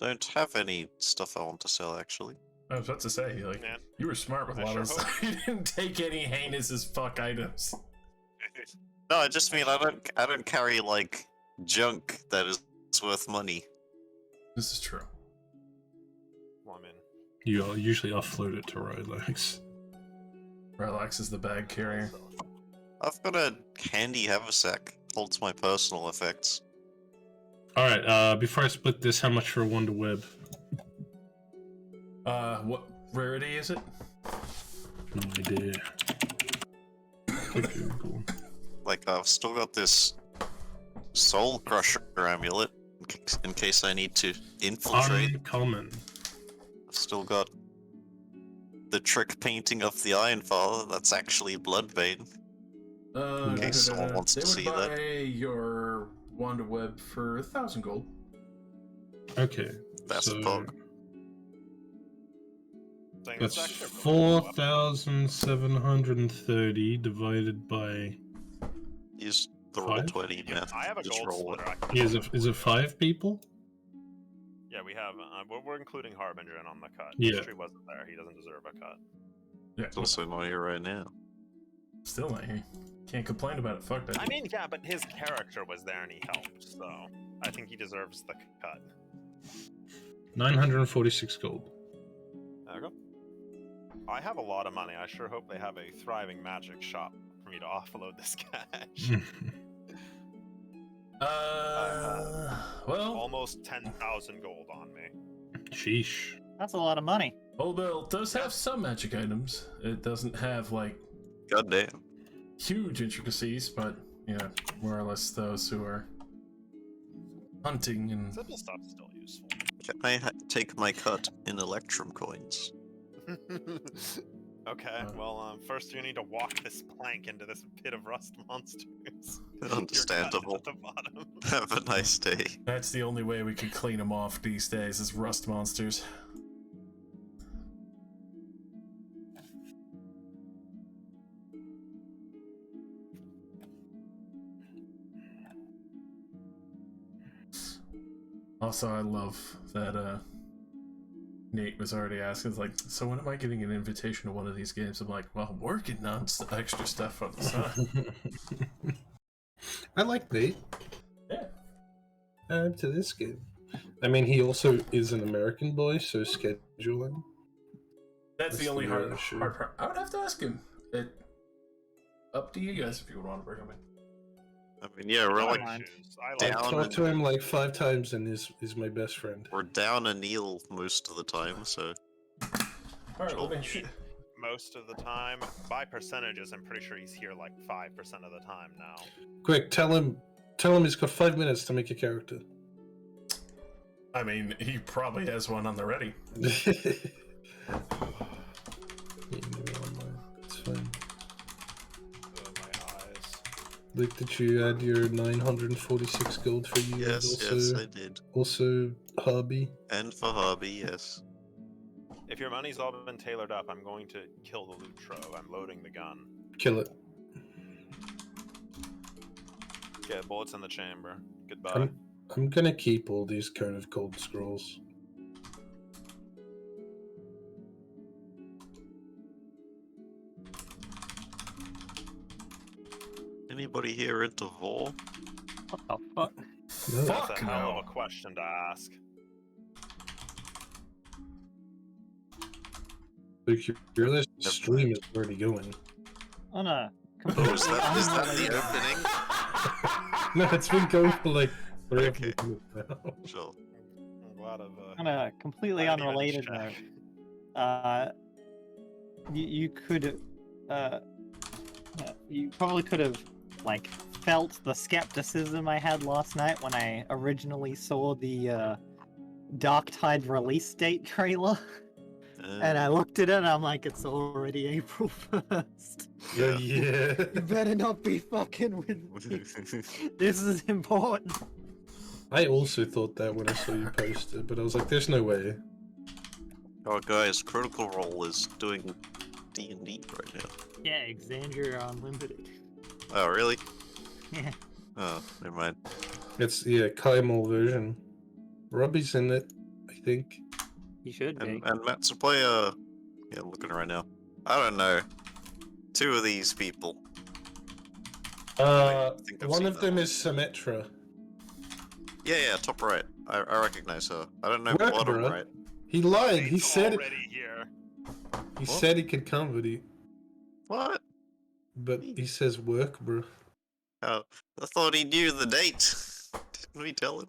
don't have any stuff I want to sell, actually. I was about to say, like, Man, you were smart with a lot of stuff. You didn't take any heinous as fuck items. No, I just mean I don't carry like junk that is worth money. This is true. well, I mean, You usually offload it to Relax. Relax is the bag carrier. I've got a handy haversack. Holds my personal effects. Alright, before I split this, how much for a Wonder Web? What rarity is it? No idea. Quick Google. Like, I've still got this Soul Crusher amulet in case I need to infiltrate. Uncommon. I've still got the trick painting of the Iron Father. That's actually Bloodbane. In case someone wants to see that. They would buy your Wanda Web for 1,000 gold. Okay. That's so a bug. that's 4,730 divided by... Use the roll 5? 20 math. I have a Just gold roll it. splitter. Is it 5 people? Yeah, we have. We're including Harbinger in on the cut. Yeah. History wasn't there. He doesn't deserve a cut. Yeah, It's also not here right now. still not here. Can't complain about it. Fuck that. I mean, yeah, but his character was there and he helped, so I think he deserves the cut. 946 gold. There we go. I have a lot of money. I sure hope they have a thriving magic shop for me to offload this cash. Well, Almost 10,000 gold on me. Sheesh. That's a lot of money. Old Bill does have some magic items. It doesn't have, like, Goddamn. huge intricacies, but, yeah, more or less those who are hunting and... Simple stuff's still useful. Can I take my cut in Electrum coins? Okay, well, first you need to walk this plank into this pit of rust monsters. Your cut is Understandable. at the bottom. Have a nice day. That's the only way we can clean them off these days, is rust monsters. Also, I love that Nate was already asking, like, so when am I getting an invitation to one of these games? I'm like, well, I'm working on extra stuff on the side. I like Nate. Yeah. To this game. I mean, he also is an American boy, so scheduling. That's the That's only the hard issue. part. I would have to ask him. Up to you guys if you would want to bring him in. I mean, yeah, we're like I down I've like talked to him like 5 times and is my best friend. we're down a kneel most of the time, so Alright, let me shoot. most of the time. By percentages, I'm pretty sure he's here like 5% of the time now. Quick, tell him he's got 5 minutes to make a character. I mean, he probably has one on the ready. It's fine. Oh, my eyes. Luke, did you add your 946 gold for you? yes, and also, yes, I did. Also, hobby. And for hobby, yes. If your money's all been tailored up, I'm going to kill the loot trove. I'm loading the gun. Kill it. Get bullets in the chamber. Goodbye. I'm gonna keep all these kind of gold scrolls. Anybody here into Vor? What the fuck? No. That's Fuck a hell no. of a question to ask. Luke, your list stream is already going. On a Oh, completely is that the unrelated- opening? No, it's been going for like 3 or 4 Okay. minutes now. Sure. A lot of. On a completely I didn't even unrelated check. note, you could, you probably could have, like, felt the skepticism I had last night when I originally saw the Dark Tide release date trailer, and I looked at it and I'm like, it's already April 1st. Yeah. You better not be fucking with me. This is important. I also thought that when I saw you post it, but I was like, there's no way. Oh, guys, Critical Role is doing D&D right now. Yeah, Exandria Unlimited. Oh, really? Yeah. Oh, never mind. It's, yeah, Kaimal version. Robbie's in it. I think. You should be. And Matt's a player. Yeah, looking right now. I don't know. Two of these people. I think I've One seen of that them one. is Symmetra. Yeah, top right. I recognize her. I don't know Work, bottom bro. right. He lied. He He's said it. already here. He What? said he could come, What? but he says work, bro. Oh, I thought he knew the date. Didn't we tell him?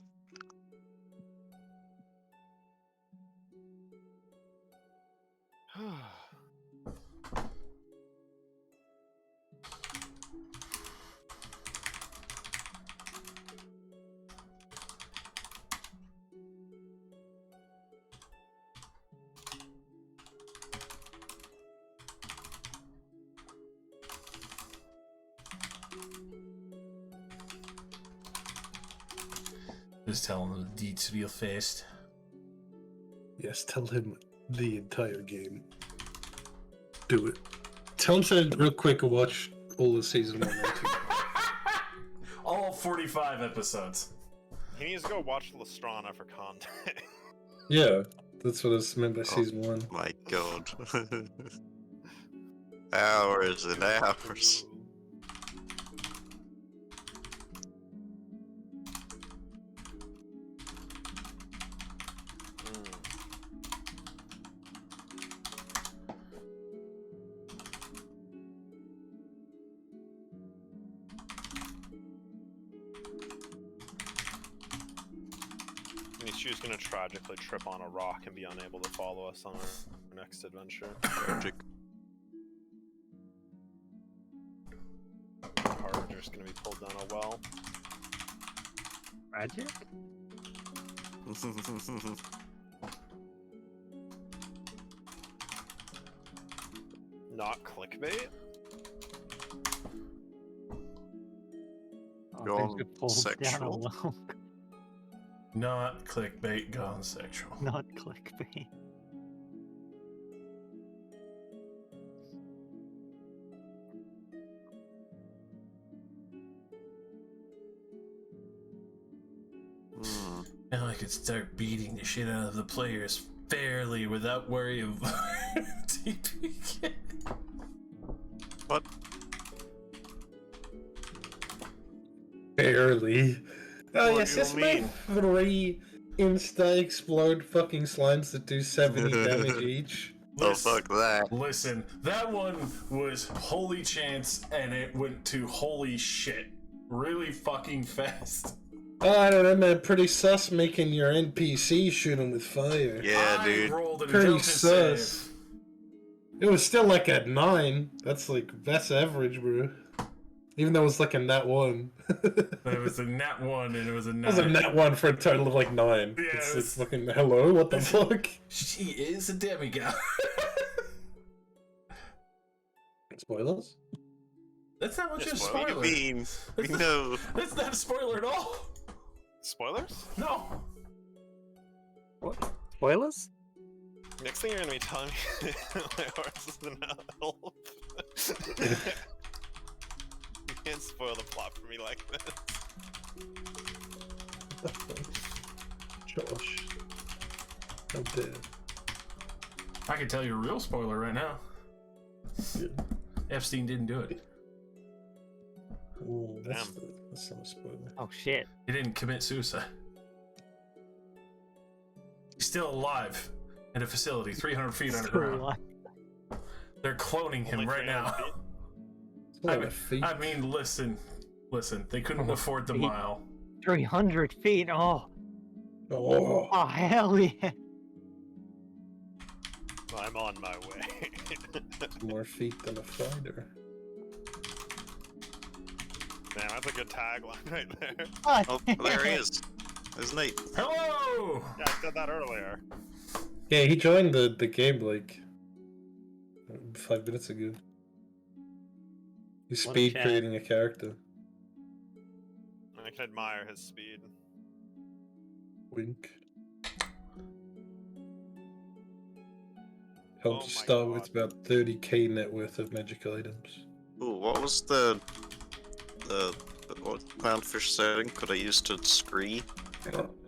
Just telling them the deeds real fast. Yes, tell him the entire game. Do it. Tell him to real quick watch all of season 1 and 2. All 45 episodes. He needs to go watch Lestrana for content. Yeah, that's what I meant by season 1. My god. Hours and hours. She's gonna tragically trip on a rock and be unable to follow us on our next adventure. Tragic. Harbinger gonna be pulled down a well. Tragic? Not clickbait? Oh, Gone things get pulled down a sexual. well. Not clickbait gone sexual. Not clickbait. Hmm. Now I can start beating the shit out of the players fairly without worry of TP. What? Barely. Oh What yes, do you this my mean? 3 insta explode fucking slimes that do 70 damage each. Oh, fuck that. Listen, that one was holy chance and it went to holy shit really fucking fast. Oh, I don't know, man. Pretty sus making your NPC shoot him with fire. Yeah, I dude. rolled an Pretty intelligence sus. save. It was still like at 9. That's average, bro. Even though it was like a nat 1. It was a nat 1 and it was a It nat. was a nat 1 for a total of like 9. Yeah, it's it's- fucking hello, what the fuck? She is a demigod. Spoilers? That's not much of a Spoiler. What do spoiler. you mean? We know. That's not a spoiler at all. Spoilers? No. What? Spoilers? Next thing you're gonna be telling me my horse is an elf. You can't spoil the plot for me like this. Josh. How dare. I can tell you a real spoiler right now. Yeah. Epstein didn't do it. Oh, that's, Damn. that's not a spoiler. Oh shit. He didn't commit suicide. He's still alive in a facility 300 feet underground. They're cloning him Only right 300 now. feet? It's not a feat. I mean, listen. They couldn't afford the Feet. mile. 300 feet. Oh. Oh, Oh hell yeah. I'm on my way. more feet than a fighter. Man, that's a good tagline right there. Oh, there he is. There's Nate. Hello! Yeah, I said that earlier. Yeah, he joined the game like 5 minutes ago. He's What a speed chat. creating a character. I can admire his speed. Wink. Helped Oh you my start with God. about 30k net worth of magic items. Ooh, what was the what clownfish setting could I use to scree?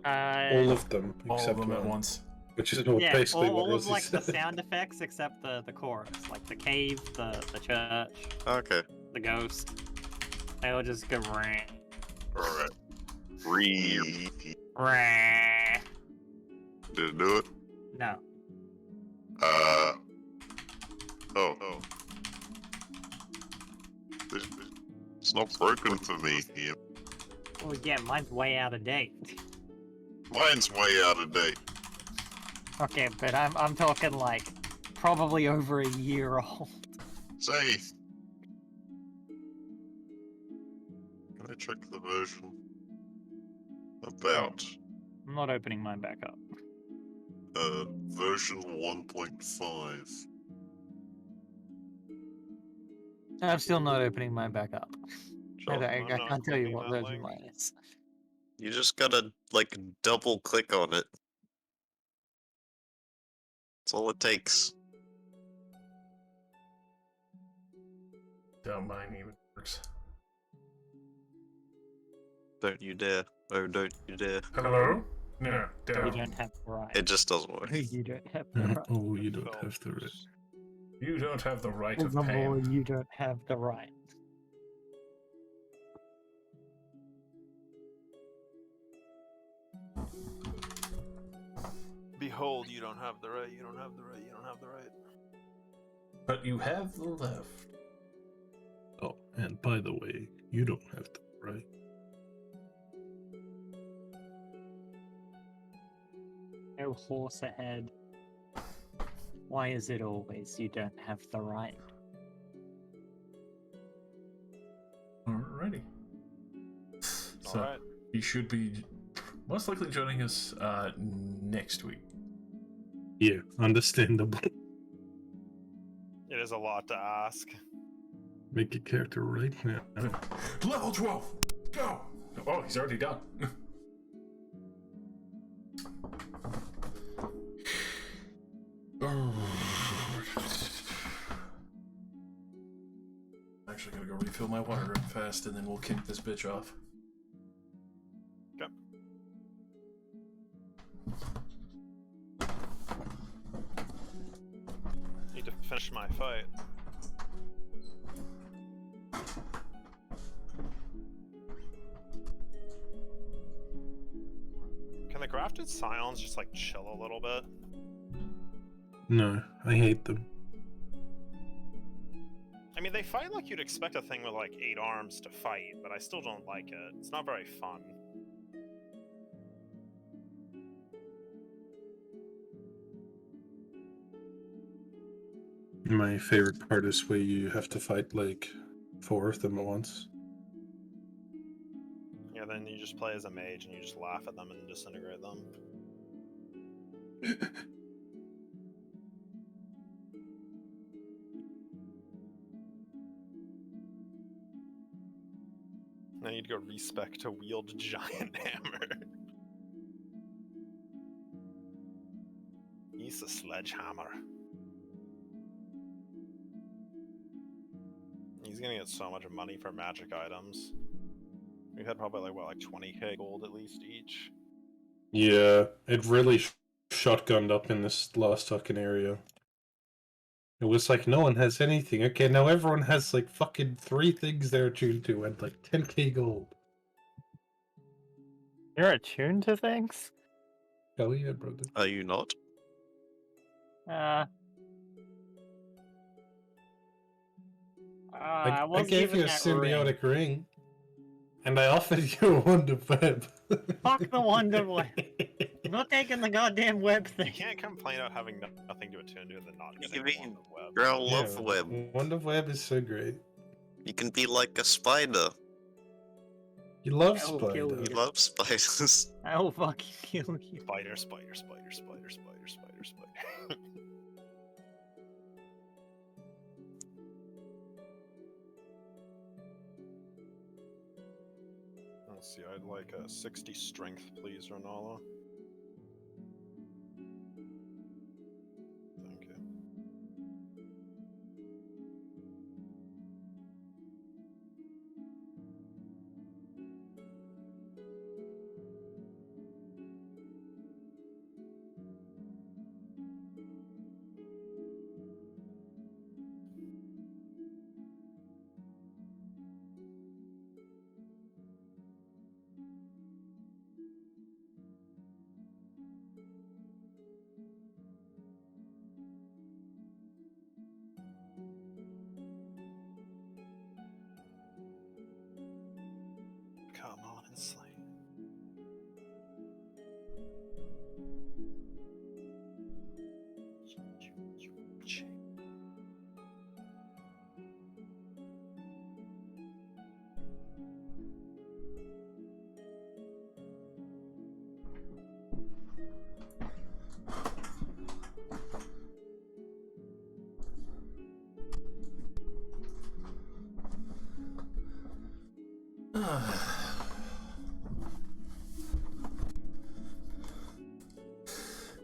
All of them, All except of them at one. once. which is Yeah, basically what all of Rosie like the said. sound effects except the chorus, like the cave, the church, Okay. the ghost. They all just go rah, Alright. Re. rah. Did it do it? No. Oh. It's not broken for me here. Oh yeah, mine's way out of date. Mine's way out of date. Okay, but I'm talking like probably over a year old. Say. Can I check the version? About. I'm not opening mine back up. Version 1.5. I'm still not opening mine back up. Sure, I I'm not can't tell you clicking what that version link. mine is. You just gotta, like, double click on it. That's all it takes. Don't mind even works. Don't you dare. Oh, don't you dare. Hello? No, You don't. don't have the right. It just doesn't work. You don't have the right. Oh, you don't have the right. You don't have the right of Furthermore, pain. you don't have the right. Behold, you don't have the right, you don't have the right, you don't have the right. But you have the left. Oh, and by the way, you don't have the right. No horse ahead. Why is it always you don't have the right? Alrighty. So, Alright. you should be most likely joining us next week. Yeah, understandable. It is a lot to ask. Make your character right now. Level 12! Go! Oh, he's already done. Actually, gotta go refill my water real fast, and then we'll kick this bitch off. Okay. Need to finish my fight. Can the grafted scions just like chill a little bit? No, I hate them. I mean, they fight like you'd expect a thing with like 8 arms to fight, but I still don't like it. It's not very fun. My favorite part is where you have to fight like 4 of them at once. Yeah, then you just play as a mage and you just laugh at them and disintegrate them. Then you'd go respec to wield giant hammer. Use a sledgehammer. He's gonna get so much money for magic items. We had probably like, what, like 20k gold at least each? Yeah, it really shotgunned up in this last fucking area. It was like, no one has anything. Okay, now everyone has like fucking 3 things they're tuned to and like 10k gold. You're attuned to things? Hell yeah, brother. Are you not? I I wasn't gave given you a that ring. symbiotic ring. And I offered you a wonder web. Fuck the wonder web. I'm not taking the goddamn web You thing. can't complain about having nothing to attune to and then not You getting mean- the web. Girl, Yeah, love web. Wonder web is so great. You can be like a spider. You love I will kill spider. You love spiders. I will fucking kill you. Spider, spider, spider, spider, spider, spider, spider. Let's see, I'd like a 60 strength, please, Ronala. Thank you.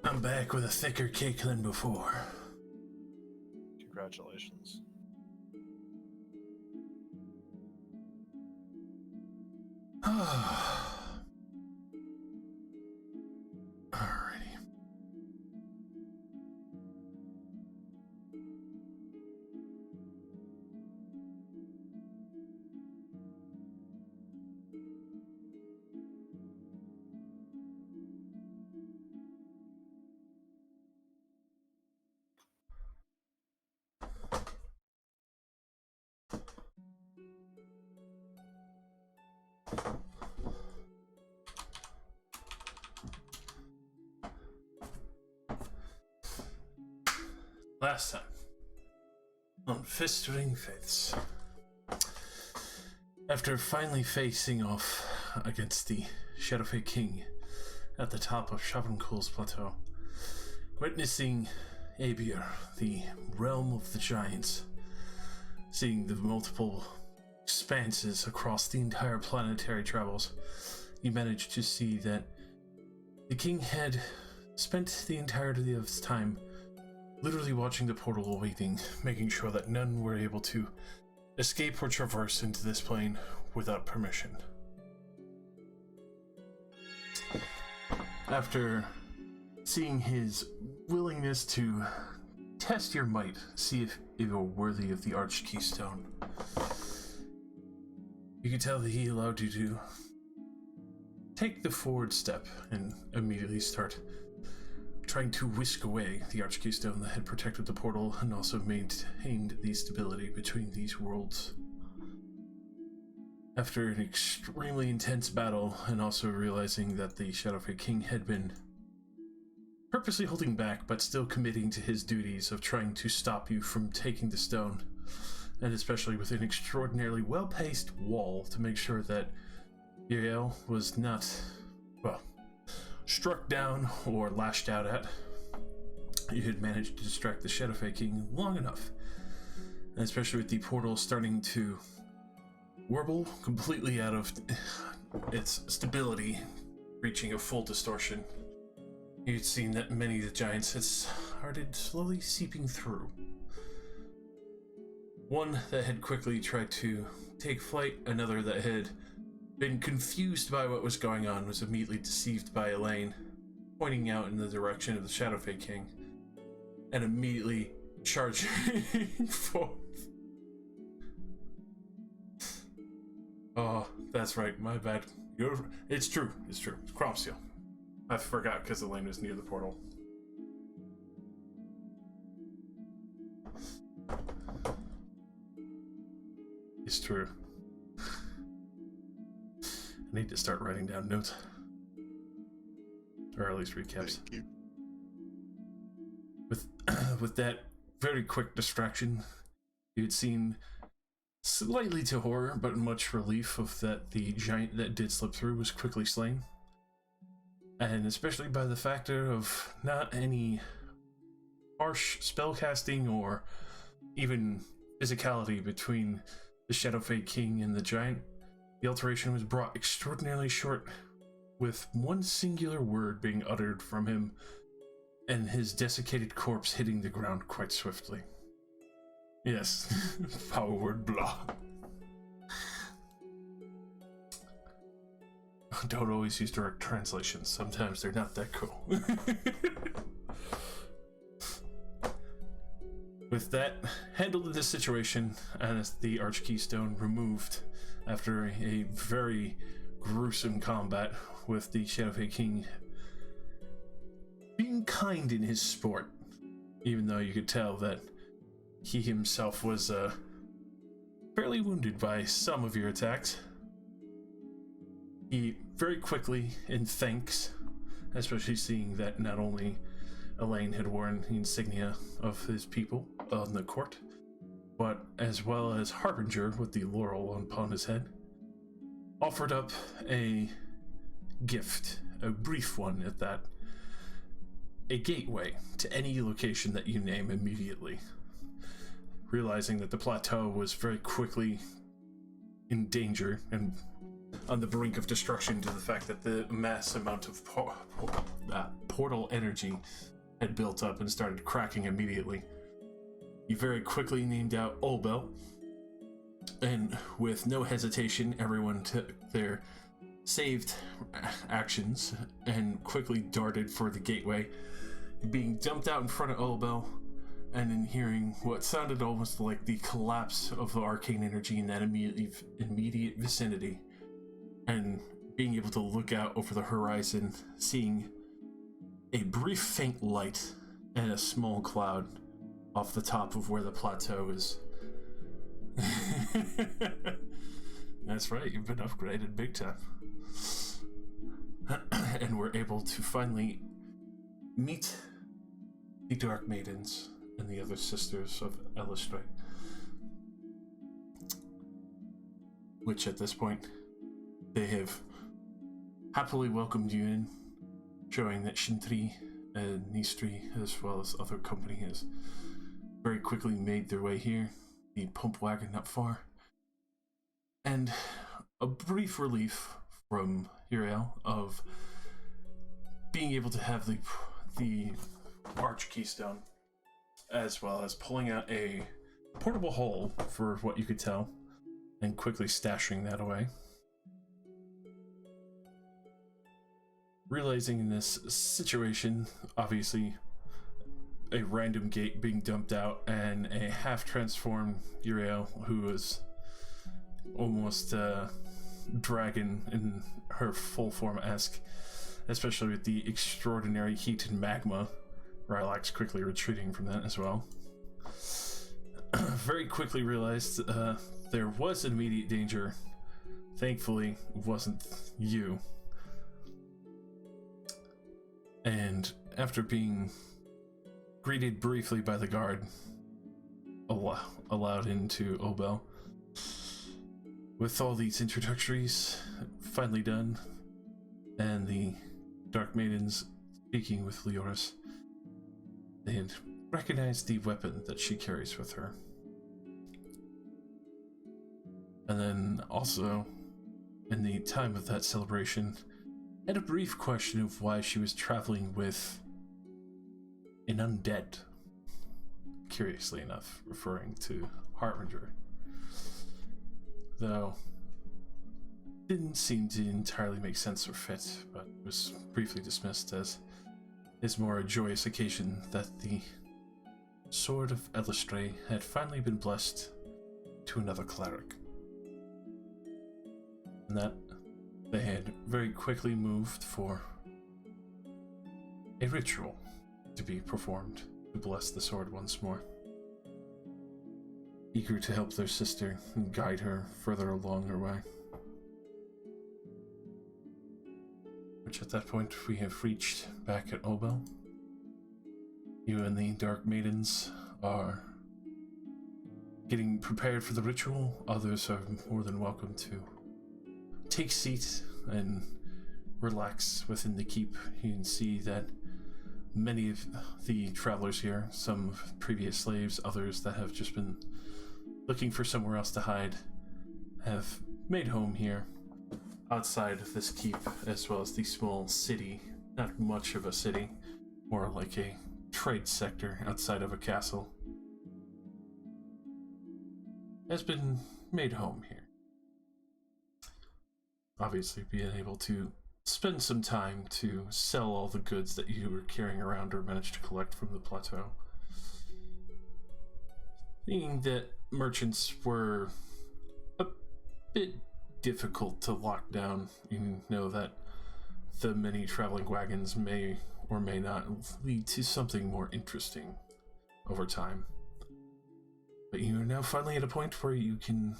I'm back with a thicker cake than before. Congratulations. Alrighty. Last time, on Festering Faiths, after finally facing off against the Shadowfey King at the top of Shavankul's plateau, witnessing Abir, the realm of the giants, seeing the multiple expanses across the entire planetary travels, you managed to see that the king had spent the entirety of his time literally watching the portal, waiting, making sure that none were able to escape or traverse into this plane without permission. After seeing his willingness to test your might, see if you were worthy of the Arch Keystone, you could tell that he allowed you to take the forward step and immediately start trying to whisk away the Arch Keystone that had protected the portal and also maintained the stability between these worlds. After an extremely intense battle, and also realizing that the Shadowfey King had been purposely holding back but still committing to his duties of trying to stop you from taking the stone, and especially with an extraordinarily well-paced wall to make sure that Uriel was not, well, struck down or lashed out at, you had managed to distract the Shadowfey King long enough, and especially with the portal starting to warble completely out of its stability, reaching a full distortion. You'd seen that many of the giants had started slowly seeping through. One that had quickly tried to take flight, another that had been confused by what was going on was immediately deceived by Elaine, pointing out in the direction of the Shadowfey King, and immediately charging forth. Oh, that's right, my bad. It's true. It's Cropsio. I forgot because Elaine was near the portal. It's true. I need to start writing down notes. Or at least recaps. Thank you. With that very quick distraction, you had seen, slightly to horror, but much relief of that the giant that did slip through was quickly slain. And especially by the factor of not any harsh spellcasting or even physicality between the Shadowfey King and the giant, the alteration was brought extraordinarily short, with one singular word being uttered from him and his desiccated corpse hitting the ground quite swiftly. Yes, power word blah. Don't always use direct translations. Sometimes they're not that cool. With that, handled this situation as the Arch Keystone removed after a very gruesome combat with the Shadowfey King being kind in his sport, even though you could tell that he himself was fairly wounded by some of your attacks. He very quickly, in thanks, especially seeing that not only Elaine had worn the insignia of his people on the court, but as well as Harbinger with the laurel upon his head, offered up a gift, a brief one at that, a gateway to any location that you name immediately. Realizing that the plateau was very quickly in danger and on the brink of destruction due to the fact that the mass amount of portal energy had built up and started cracking immediately. You very quickly named out Olbel, and with no hesitation, everyone took their saved actions and quickly darted for the gateway, being dumped out in front of Olbel, and then hearing what sounded almost like the collapse of the arcane energy in that immediate vicinity, and being able to look out over the horizon, seeing a brief faint light and a small cloud off the top of where the plateau is. That's right, you've been upgraded big time. And we're able to finally meet the Dark Maidens and the other sisters of Alleyway, which at this point they have happily welcomed you in, showing that Shintri and Nistri, as well as other company, has very quickly made their way here, the pump wagon not far, and a brief relief from Uriel of being able to have the arch keystone, as well as pulling out a portable hole for what you could tell, and quickly stashing that away. Realizing in this situation, obviously, a random gate being dumped out and a half-transformed Uriel who was almost dragon in her full form-esque, especially with the extraordinary heat and magma. Rylax quickly retreating from that as well. Very quickly realized there was an immediate danger. Thankfully, it wasn't you. And after being greeted briefly by the guard, allowed into Olbel, with all these introductories finally done, and the Dark Maidens speaking with Leoris, they had recognized the weapon that she carries with her. And then also, in the time of that celebration, had a brief question of why she was traveling with an undead. Curiously enough, referring to Harbinger. Though, didn't seem to entirely make sense or fit, but was briefly dismissed as is more a joyous occasion that the Sword of Elistray had finally been blessed to another cleric. And that they had very quickly moved for a ritual to be performed to bless the sword once more. Eager to help their sister and guide her further along her way. Which at that point we have reached back at Olbel. You and the Dark Maidens are getting prepared for the ritual. Others are more than welcome to take seat and relax within the keep. You can see that many of the travelers here, some previous slaves, others that have just been looking for somewhere else to hide, have made home here outside of this keep, as well as the small city. Not much of a city, more like a trade sector outside of a castle, has been made home here. Obviously, being able to spend some time to sell all the goods that you were carrying around or managed to collect from the plateau. Being that merchants were a bit difficult to lock down, you know that the many traveling wagons may or may not lead to something more interesting over time. But you are now finally at a point where you can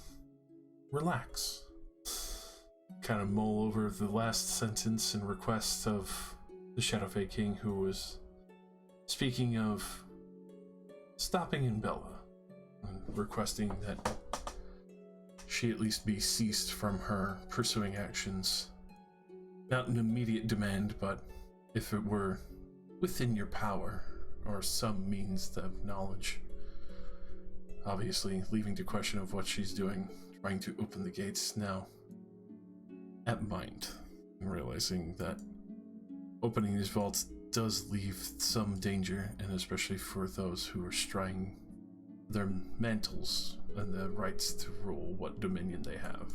relax. Kind of mull over the last sentence and request of the Shadowfey King, who was speaking of stopping in Bella and requesting that she at least be ceased from her pursuing actions. Not an immediate demand, but if it were within your power or some means of knowledge. Obviously, leaving to question of what she's doing, trying to open the gates now. at mind, realizing that opening these vaults does leave some danger, and especially for those who are straying their mantles and the rights to rule what dominion they have.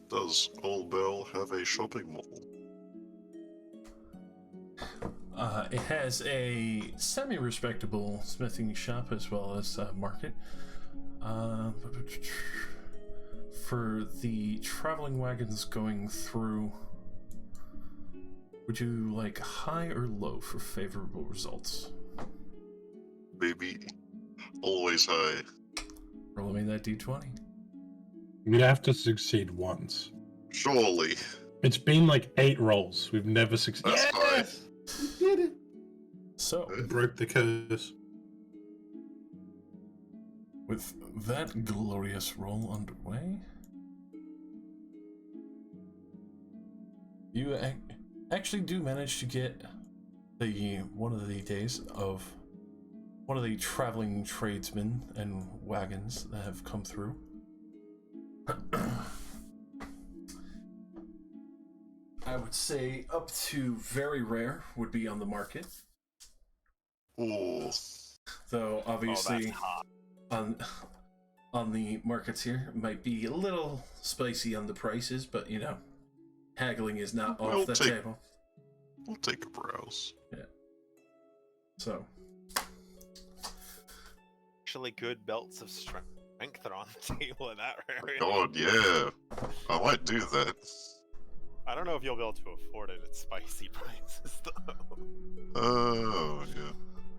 Does Old Bell have a shopping mall? It has a semi-respectable smithing shop as well as a market. For the traveling wagons going through, would you like high or low for favorable results? Baby, always high. Roll me that d20. We'd have to succeed once. Surely. It's been like 8 rolls. We've never succeeded. That's high. We did it! So, We broke the curse. with that glorious roll underway, you actually do manage to get one of the days of one of the traveling tradesmen and wagons that have come through. I would say up to very rare would be on the market. Ooh. Though obviously that's hot. on the markets here might be a little spicy on the prices, but you know, haggling is not off the table. We'll take a browse. Yeah. So Actually, good belts of strength are on the table in that area. God, yeah. I might do that. I don't know if you'll be able to afford it at spicy prices, though. Oh, yeah.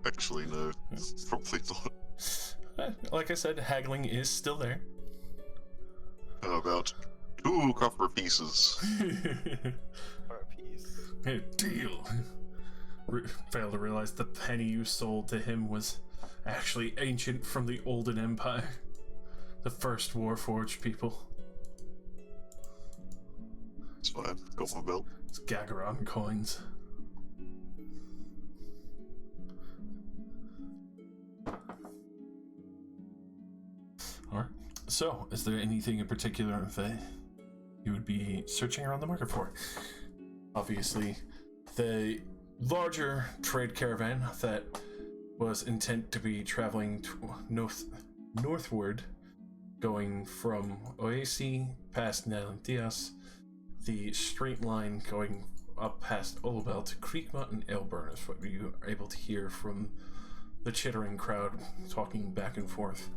Actually, no. Probably not. like I said, haggling is still there. How about 2 copper pieces? For a piece. Hey, deal. Fail to realize the penny you sold to him was actually ancient from the Olden Empire. The first Warforged people. It's fine. Got my belt. It's Gagaron coins. Alright. So, is there anything in particular that you would be searching around the market for? Obviously, the larger trade caravan that was intent to be traveling northward, going from Oasi past Nalantias, the straight line going up past Olabel to Creekmut and Ailburn is what you are able to hear from the chittering crowd talking back and forth.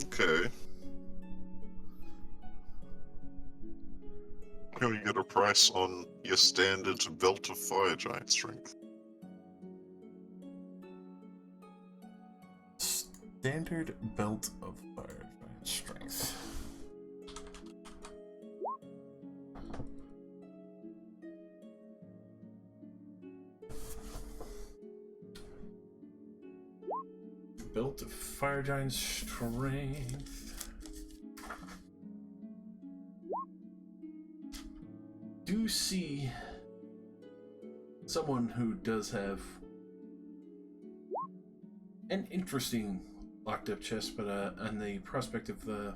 Okay. Can we get a price on your standard belt of fire giant strength? Standard belt of fire giant strength. Belt of fire giant strength. Do see someone who does have an interesting locked up chest, but on the prospect of the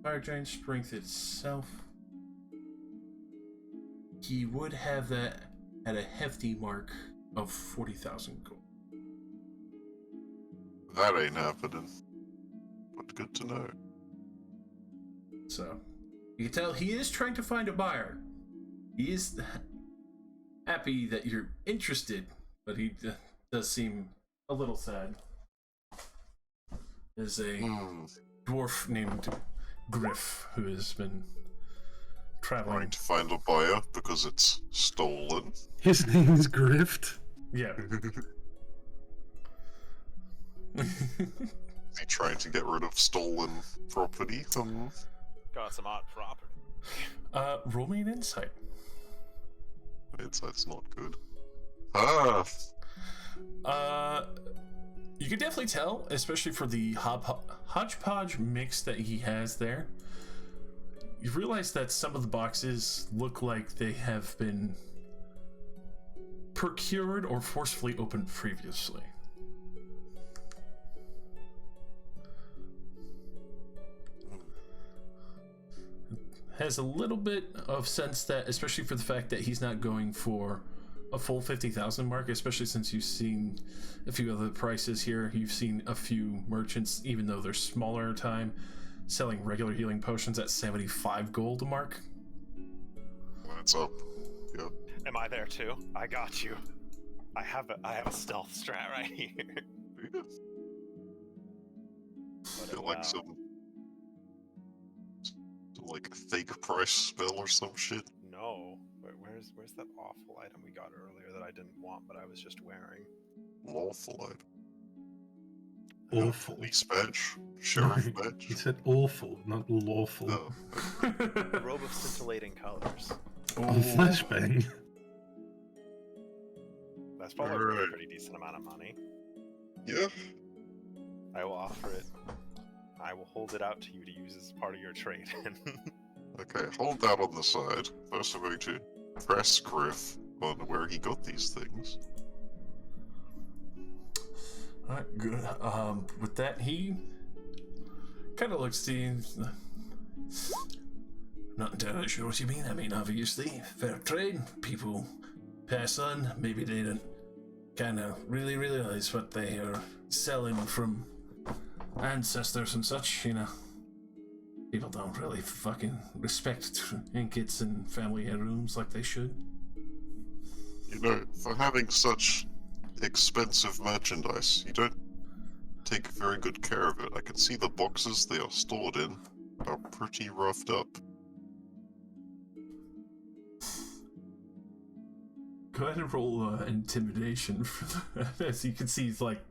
fire giant strength itself, he would have that at a hefty mark of 40,000 gold. That ain't happening. But good to know. So, you can tell he is trying to find a buyer. He is happy that you're interested, but he does seem a little sad. There's a dwarf named Griff who has been traveling. Trying to find a buyer because it's stolen. His name's Grift. Yeah. Is he trying to get rid of stolen property? Got some odd property. Roll me an insight. That's not good. Ah! You can definitely tell, especially for the hodgepodge mix that he has there. You realize that some of the boxes look like they have been procured or forcefully opened previously. Has a little bit of sense that, especially for the fact that he's not going for a full 50,000 mark, especially since you've seen a few other prices here. You've seen a few merchants, even though they're smaller time, selling regular healing potions at 75 gold a mark. That's up. Yeah. Am I there too? I got you. I have a stealth strat right here. Yeah. But Feel like some like fake price spell or some shit. No. Where's that awful item we got earlier that I didn't want but I was just wearing? Lawful item. Awful. Police badge. Sheriff He badge. said awful, not lawful. No. A robe of scintillating colors. On flashbang. That's probably a Alright. pretty decent amount of money. Yeah. I will offer it. I will hold it out to you to use as part of your trade. Okay, hold that on the side. First I'm going to press Griff on where he got these things. Alright, good. With that, he kind of looks to you. Not entirely sure what you mean. I mean, obviously, fair trade. People pass on. Maybe they don't kind of really realize what they are selling from ancestors and such, you know. People don't really fucking respect trinkets and family heirlooms like they should. You know, for having such expensive merchandise, you don't take very good care of it. I can see the boxes they are stored in are pretty roughed up. Go ahead and roll intimidation for that. As you can see, he's like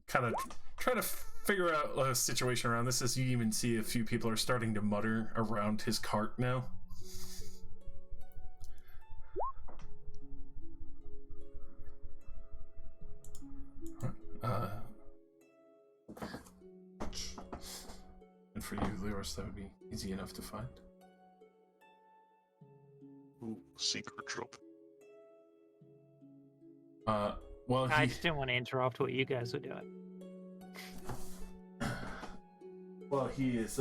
kind of trying to figure out a situation around this. As you even see a few people are starting to mutter around his cart now. And for you, Leros, that would be easy enough to find. Ooh, secret drop. Well, I just didn't want to interrupt what you guys were doing. Well, he is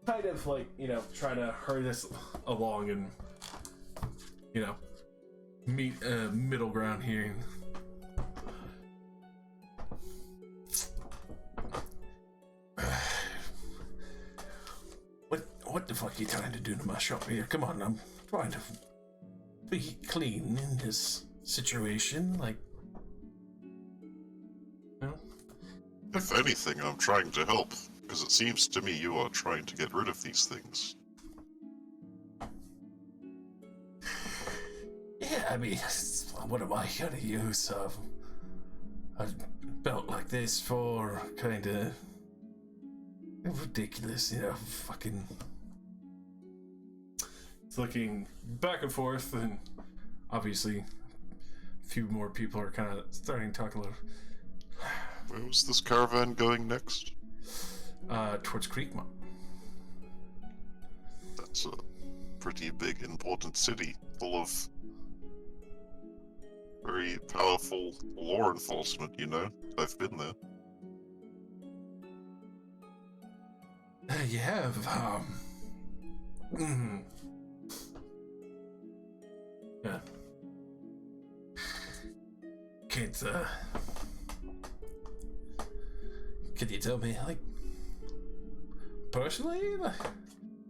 kind of like, you know, trying to hurry this along and, you know, meet a middle ground here. What the fuck are you trying to do to my shop here? Come on, I'm trying to be clean in this situation, like, you know? If anything, I'm trying to help, because it seems to me you are trying to get rid of these things. Yeah, I mean, what am I gonna use a belt like this for? Kinda ridiculous, you know, fucking. It's looking back and forth, and obviously a few more people are kind of starting to talk a little. Where was this caravan going next? Towards Creekmont. That's a pretty big, important city, full of very powerful law enforcement, you know? I've been there. You have, yeah. Could you tell me, like, personally?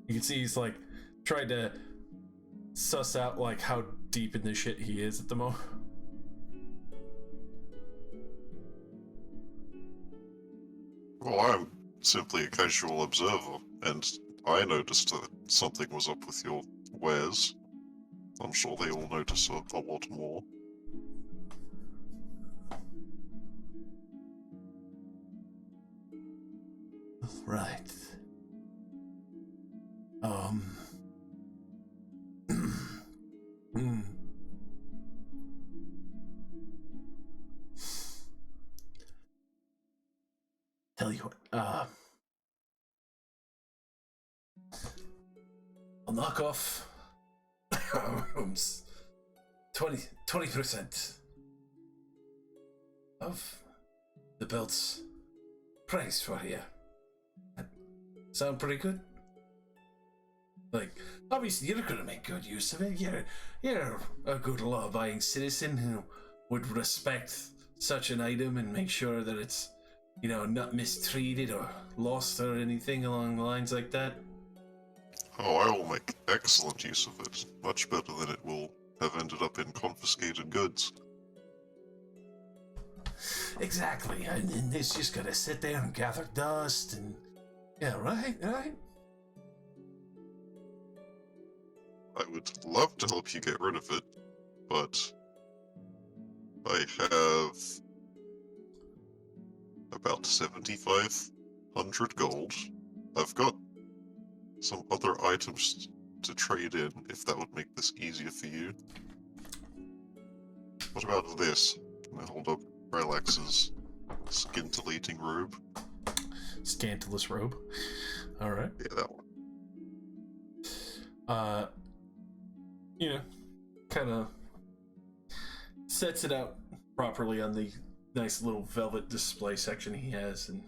You can see he's, like, trying to suss out, like, how deep in this shit he is at the moment. Well, I'm simply a casual observer, and I noticed that something was up with your wares. I'm sure they all notice a lot more. Right. you what. I'll knock off 20% of the belt's price for you. Sound pretty good? Like, obviously you're gonna make good use of it. You're a good law-abiding citizen who would respect such an item and make sure that it's, you know, not mistreated or lost or anything along the lines like that. Oh, I will make excellent use of it. Much better than it will have ended up in confiscated goods. Exactly, and it's just gonna sit there and gather dust and... Yeah, right? I would love to help you get rid of it, but I have about 7,500 gold. I've got some other items to trade in, if that would make this easier for you. What about this? Can I hold up Relax's scintillating robe? Scantalous robe. Alright. Yeah, that one. You know, kind of sets it out properly on the nice little velvet display section he has, and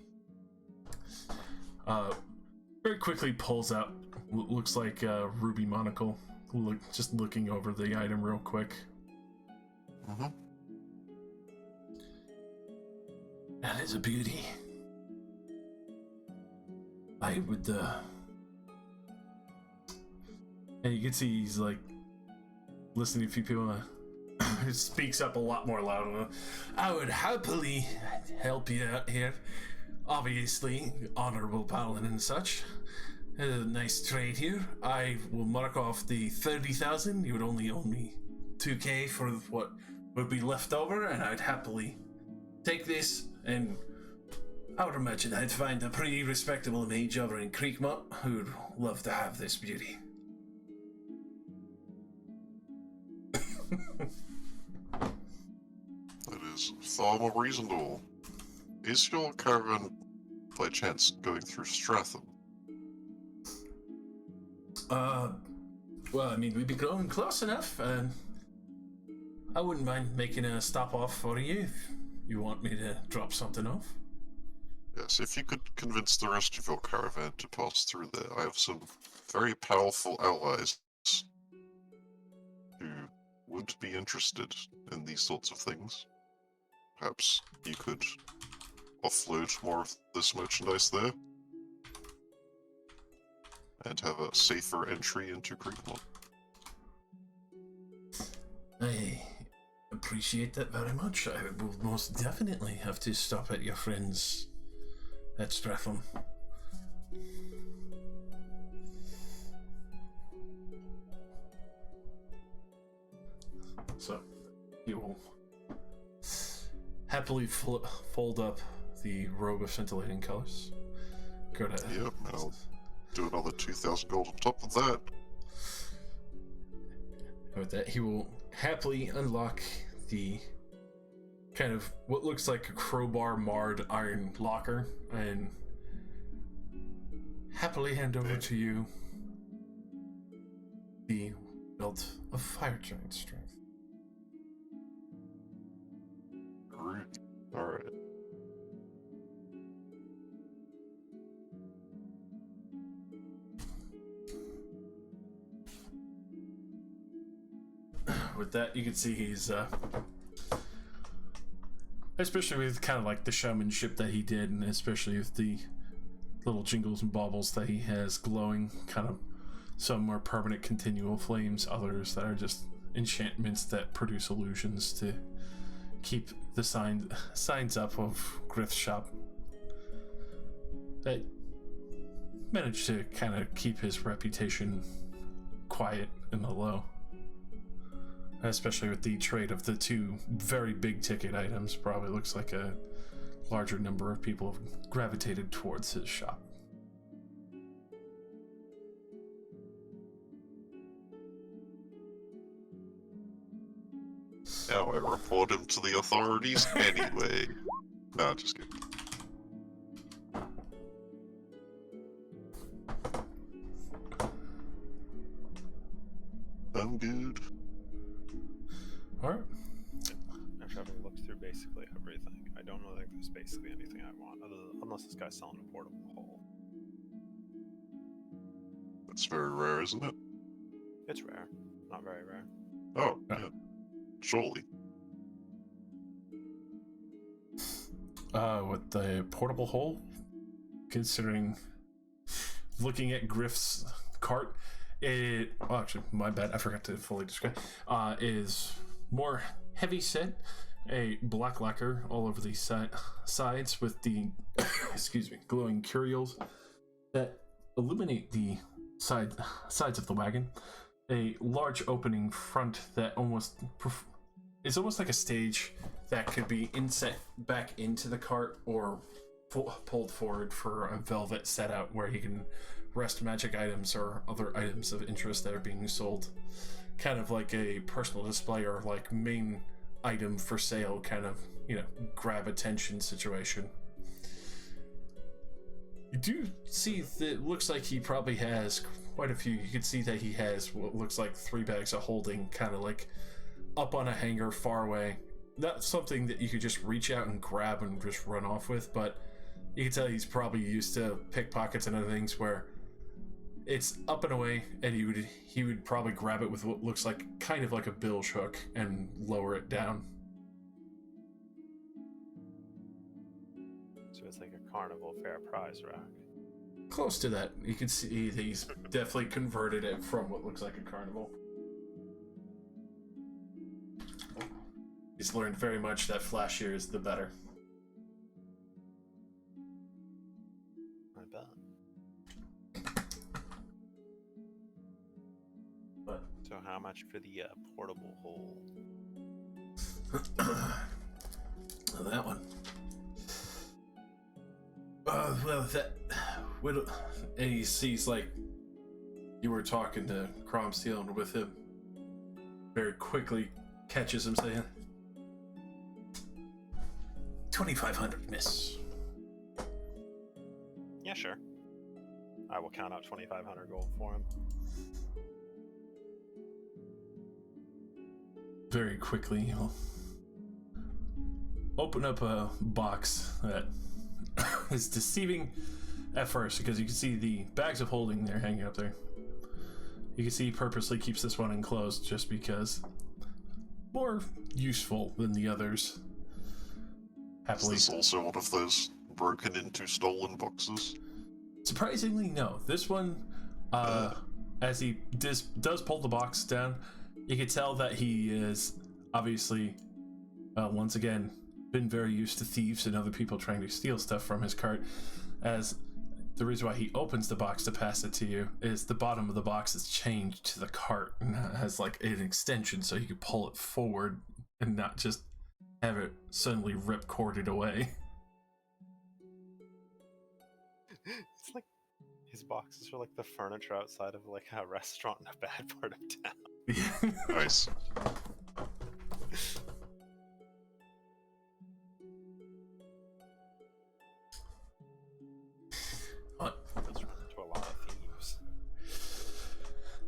very quickly pulls out what looks like a ruby monocle. Just looking over the item real quick. Mm-hmm. That is a beauty. I would, and you can see he's like listening to a few people. It speaks up a lot more loudly. I would happily help you out here. Obviously, honorable paladin and such. A nice trade here. I will mark off the 30,000. You would only owe me 2k for what would be left over, and I'd happily take this, and I would imagine I'd find a pretty respectable mage over in Creekmont who'd love to have this beauty. That is far more reasonable. Is your caravan, by chance, going through Stratham? Well, I mean, we'd be growing close enough, and I wouldn't mind making a stop off for you if you want me to drop something off. Yes, if you could convince the rest of your caravan to pass through there. I have some very powerful allies who would be interested in these sorts of things. Perhaps you could offload more of this merchandise there and have a safer entry into Creekmont. I appreciate that very much. I will most definitely have to stop at your friends at Stratham. So, he will happily fold up the robe of scintillating colors. Go to... Yep, I'll do another 2,000 gold on top of that. With that, he will happily unlock the kind of what looks like a crowbar marred iron locker and happily hand over to you the belt of fire giant strength. Great. Alright. With that, you can see he's especially with kind of like the showmanship that he did, and especially with the little jingles and baubles that he has glowing, kind of some more permanent continual flames, others that are just enchantments that produce illusions to keep the signs up of Grith's shop. That managed to kind of keep his reputation quiet in the low. Especially with the trade of the two very big ticket items, probably looks like a larger number of people have gravitated towards his shop. Now I report him to the authorities anyway. Nah, just kidding. I'm good. Alright. After having looked through basically everything, I don't know think there's basically anything I want, unless this guy's selling a portable hole. That's very rare, isn't it? It's rare. Not very rare. Oh, yeah. Surely. With the portable hole, considering looking at Griff's cart, actually, my bad, I forgot to fully describe, is more heavy set, a black lacquer all over the sides with the, excuse me, glowing curios that illuminate the sides of the wagon, a large opening front that is almost like a stage that could be inset back into the cart or pulled forward for a velvet set out where he can rest magic items or other items of interest that are being sold. Kind of like a personal display or like main item for sale kind of, grab attention situation. You do see that it looks like he probably has quite a few. You can see that he has what looks like 3 bags of holding kind of like up on a hanger far away. Not something that you could just reach out and grab and just run off with, but you can tell he's probably used to pickpockets and other things where it's up and away, and he would probably grab it with what looks like kind of like a bilge hook and lower it down. So it's like a carnival fair prize rack. Close to that. You can see that he's definitely converted it from what looks like a carnival. He's learned very much that flashier is the better. I bet. But So how much for the portable hole? that one. Well, and he sees like you were talking to Cromsteel and with him. Very quickly catches him saying, 2,500, miss. Yeah, sure. I will count out 2,500 gold for him. Very quickly, he'll open up a box that is deceiving at first because you can see the bags of holding there hanging up there. You can see he purposely keeps this one enclosed just because more useful than the others. Happily. Is this also one of those broken into stolen boxes? Surprisingly, no. This one, as he does pull the box down, you can tell that he is obviously, once again, been very used to thieves and other people trying to steal stuff from his cart, as the reason why he opens the box to pass it to you is the bottom of the box is chained to the cart and has like an extension so you can pull it forward and not just have it suddenly rip corded away. It's like his boxes are like the furniture outside of like a restaurant in a bad part of town. Nice. That's run into a lot of thieves.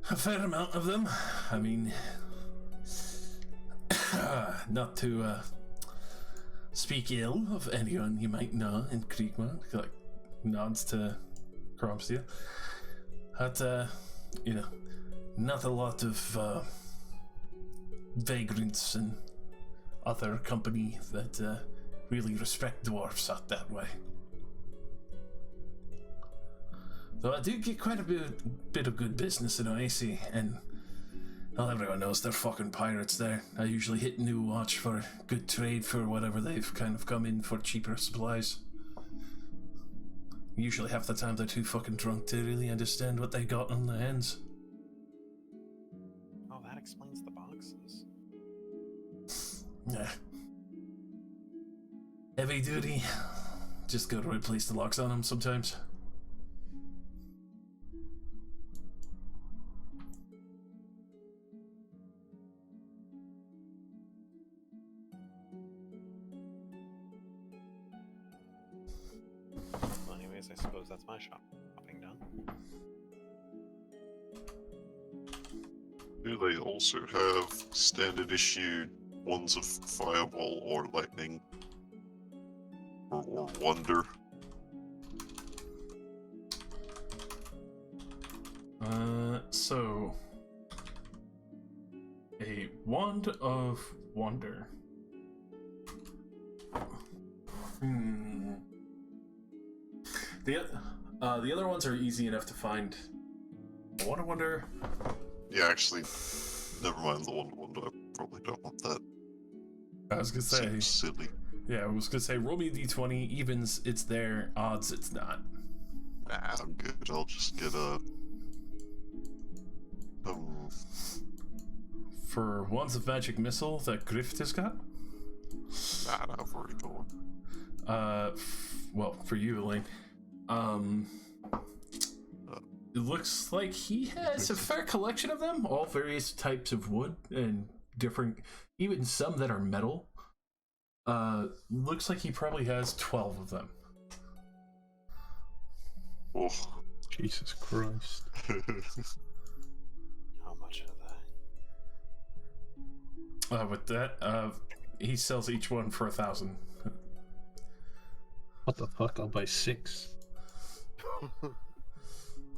A fair amount of them. I mean, not to speak ill of anyone you might know in Kriegmark, like nods to Cromsteel. But, not a lot of vagrants and other company that really respect dwarves out that way. Though I do get quite a bit of good business in Oasis, and well, everyone knows they're fucking pirates there. I usually hit New Watch for good trade for whatever they've kind of come in for cheaper supplies. Usually half the time they're too fucking drunk to really understand what they got on their hands. Oh, that explains the boxes. Yeah. Heavy duty. Just gotta replace the locks on them sometimes. Well, anyways, I suppose that's my shopping done. Do they also have standard issue ones of fireball or lightning? Or wonder? So a wand of wonder. The other ones are easy enough to find. I wonder. Yeah, actually, never mind the wonder. I probably don't want that. I was gonna say. Seems silly. Yeah, I was gonna say roll me a d20. Evens, it's there. Odds, it's not. Nah, I'm good. I'll just get a. For wands of magic missile that Grift has got. Nah, I've already got one. Well, for you, Elaine. It looks like he has a fair collection of them, all various types of wood and different, even some that are metal. Looks like he probably has 12 of them. Oh. Jesus Christ. How much are they? With that, he sells each one for 1,000. What the fuck? I'll buy 6.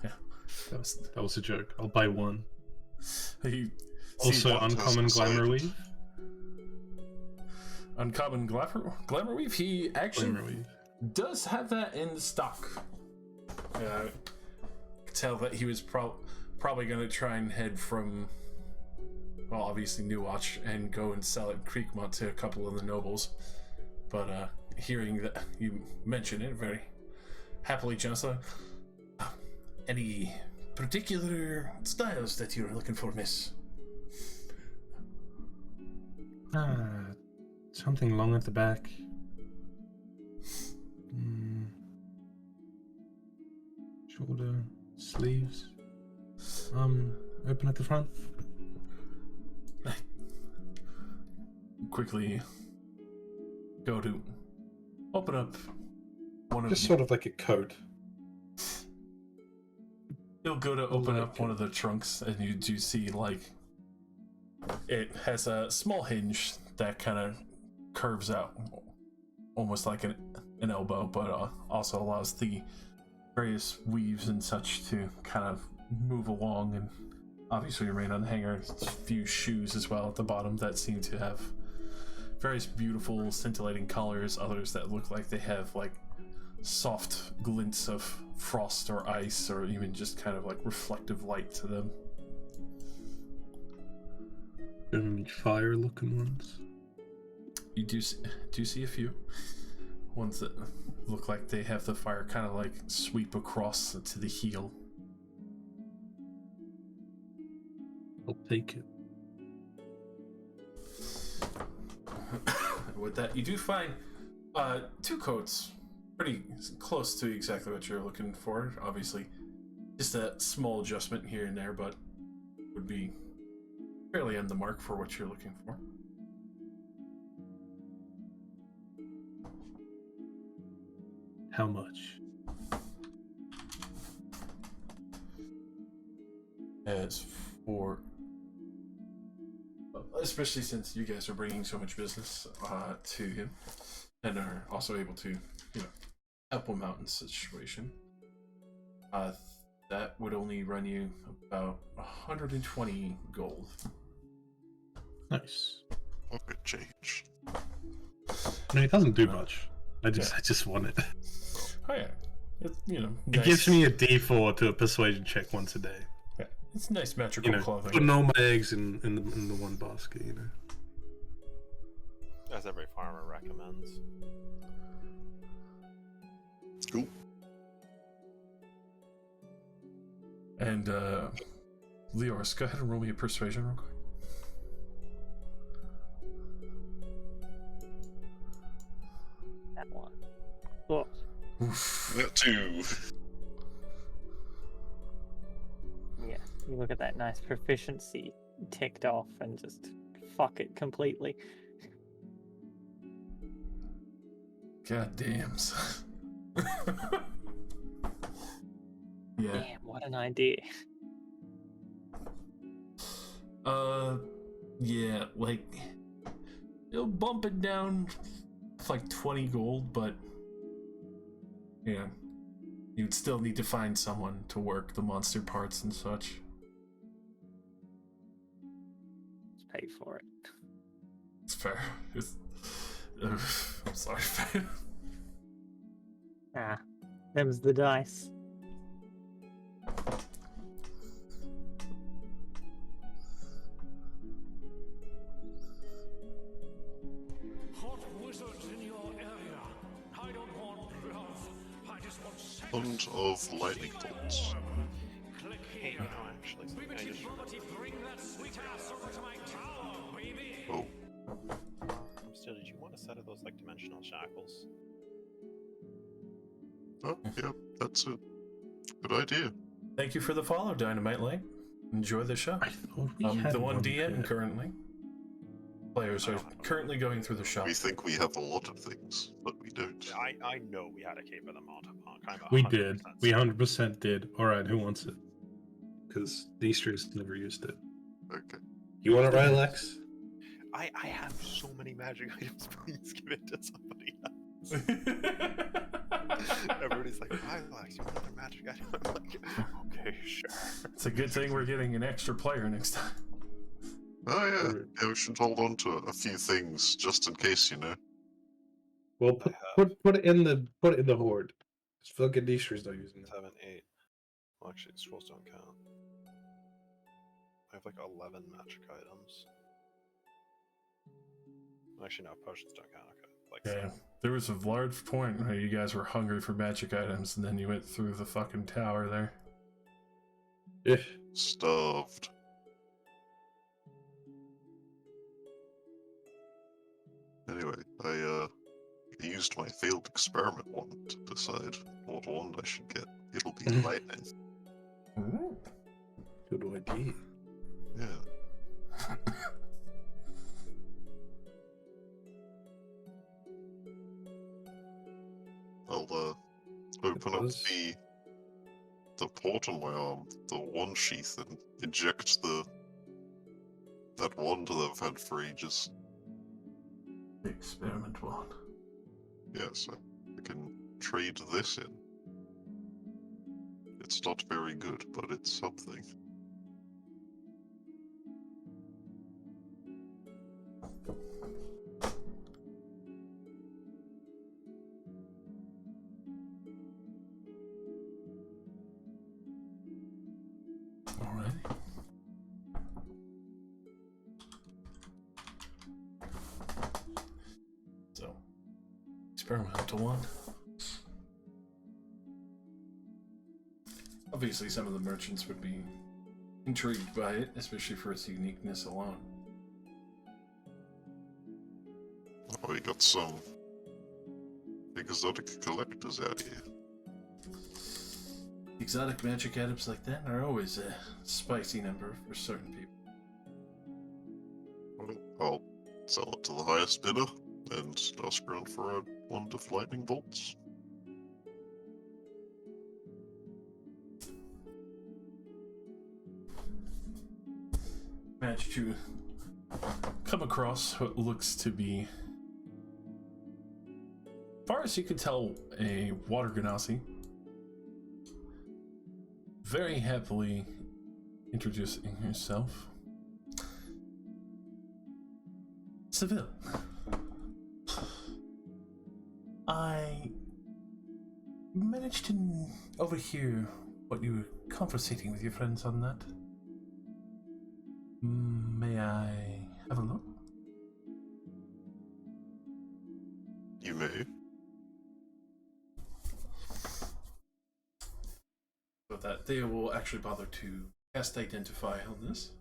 Yeah, That was a joke. I'll buy 1. he Also, what uncommon has glamour decided? weave. uncommon glamour weave. He actually Glamour weave. does have that in stock. Tell that he was probably going to try and head from, well, obviously New Watch and go and sell it in Creekmont to a couple of the nobles. But hearing that you mention it, very happily jumps on. Any particular styles that you're looking for, miss? Something long at the back. Shoulder, sleeves. Open at the front. Quickly go to open up one of Just the, sort of like a coat. You'll go to open up one of the trunks, and you do see, like, it has a small hinge that kind of curves out, almost like an elbow, but also allows the various weaves and such to kind of move along, and obviously remain on the hanger. A few shoes as well at the bottom that seem to have various beautiful scintillating colors, others that look like they have, like, soft glints of frost or ice, or even just kind of like reflective light to them. Fire looking ones. You do see a few ones that look like they have the fire kind of like sweep across to the heel. I'll take it. With that, you do find 2 coats, pretty close to exactly what you're looking for. Obviously, just a small adjustment here and there, but would be fairly on the mark for what you're looking for. How much? As for, especially since you guys are bringing so much business to him, and are also able to, help him out in this situation, that would only run you about 120 gold. Nice. Pocket change. No, it doesn't do much. I just want it. Oh yeah, it's, It nice. gives me a D4 to a persuasion check once a day. Yeah, it's nice magical clothing. Putting all my eggs in the one basket, As every farmer recommends. Cool. And Leoris, go ahead and roll me a persuasion real quick. That one. Oh, That too. yeah. You look at that nice proficiency ticked off and just fuck it completely. God damn. Yeah. Damn, what an idea. Yeah, like, it'll bump it down to like 20 gold, but yeah, you'd still need to find someone to work the monster parts and such. Let's pay for it. It's fair. I'm sorry, man. Ah, them's the dice. Hot wizards in your area. I don't want love. I just want sex. Fond of lightning bolts. Click Hey, here. no, actually, I Primitive just property, bring that sweet ass over to my tower, baby. Oh, still. Did you want a set of those like dimensional shackles? oh, yeah, that's a good idea. Thank you for the follow, Dynamite Light. Enjoy the show. I thought we I'm had the one DM yet. currently. Players are currently going through the shop. We think we have a lot of things, but we don't. I know we had a cape of the Mountain. We did. We 100% did. Alright, who wants it? Because Deester's never used it. Okay. You want it, right, Lex? I have so many magic items. Please give it to somebody else. Everybody's like, "Why, Lex? You want another magic item?" I'm like, "Okay, sure." It's a good thing we're getting an extra player next time. Oh yeah, yeah, we should hold on to a few things just in case, you know. Well, put it in the horde. Just fucking Deester's not using it. 7, 8. Well, actually, scrolls don't count. I have like 11 magic items. Actually, no, potions don't count. Okay, like Yeah, 7. there was a large point where you guys were hungry for magic items, and then you went through the fucking tower there. Yeah. Starved. Anyway, I used my failed experiment one to decide what wand I should get. It'll be lightning. Ooh. Good idea. Yeah. I'll open up the port on my arm, the wand sheath, and inject that wand that I've had for ages. The experiment one. Yes, I can trade this in. It's not very good, but it's something. Alrighty. So, experimental one. Obviously, some of the merchants would be intrigued by it, especially for its uniqueness alone. Oh, we got some exotic collectors out here. Exotic magic items like that are always a spicy number for certain people. Well, I'll sell it to the highest bidder and ask around for a wand of lightning bolts. Managed to come across what looks to be, as far as you can tell, a water genasi. Very happily introducing herself. Seville. I managed to overhear what you were conversating with your friends on that. May I have a look? You may. So that they will actually bother to cast Identify on this.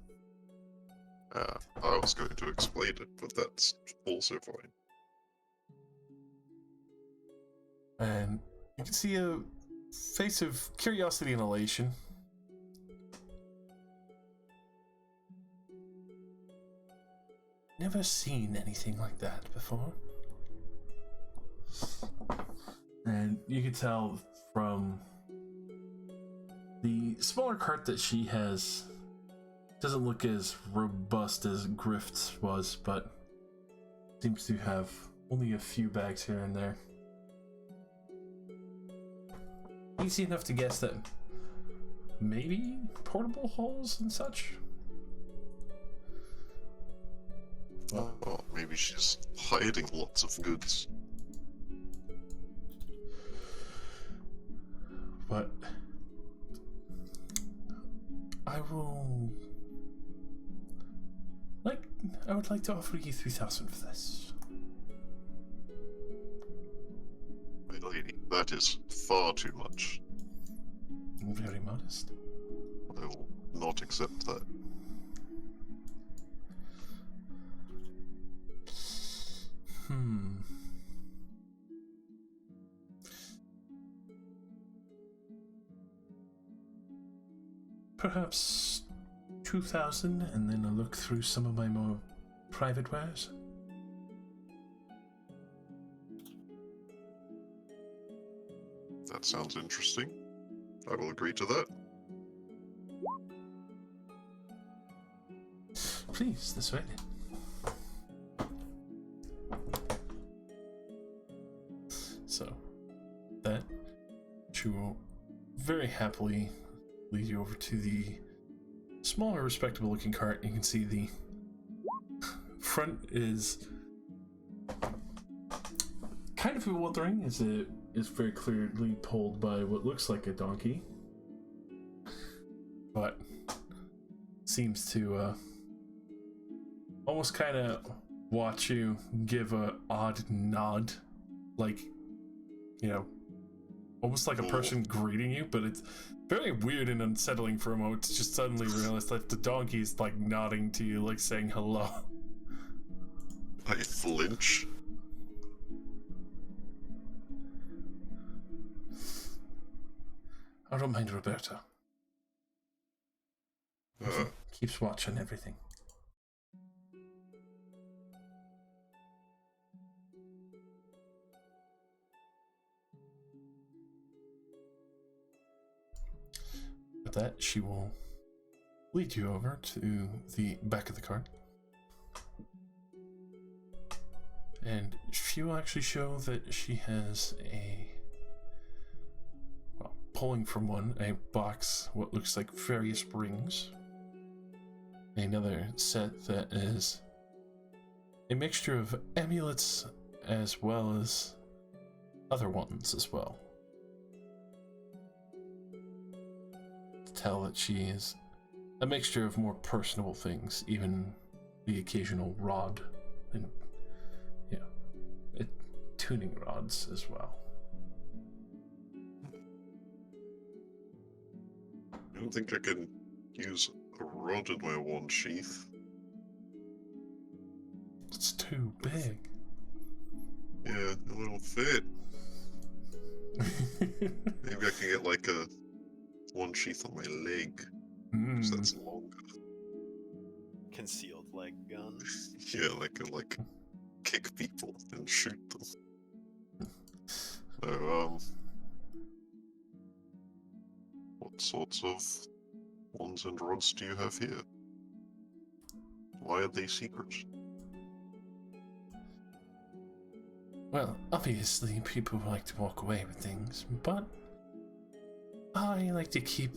I was going to explain it, but that's also fine. And you can see a face of curiosity and elation. Never seen anything like that before. And you can tell from the smaller cart that she has Doesn't look as robust as Grift's was, but seems to have only a few bags here and there. Easy enough to guess that maybe portable holes and such? Oh, maybe she's hiding lots of goods. But I would like to offer you 3,000 for this. My lady, that is far too much. Very modest. I will not accept that. Perhaps 2,000, and then I'll look through some of my more private wares. That sounds interesting. I will agree to that. Please, this way. So, that she will very happily lead you over to the smaller, respectable-looking cart. You can see the front is kind of bewildering, as it is very clearly pulled by what looks like a donkey, but seems to almost kind of watch you give a odd nod, like, you know, almost like a person greeting you, but it's very weird and unsettling for a moment to just suddenly realize that the donkey's like nodding to you, like saying hello. I flinch. I don't mind Roberta. Keeps watch on everything. With that, she will lead you over to the back of the cart. And she will actually show that she has pulling from one, a box, what looks like various rings. Another set that is a mixture of amulets as well as other ones as well. To tell that she is a mixture of more personable things, even the occasional rod and, you know, tuning rods as well. I don't think I can use a rod in my wand sheath. It's too big. Yeah, it won't fit. Maybe I can get like a wand sheath on my leg, because that's longer. Concealed leg gun. Yeah, like kick people and shoot them. So, what sorts of wands and rods do you have here? Why are they secret? Well, obviously people like to walk away with things, but I like to keep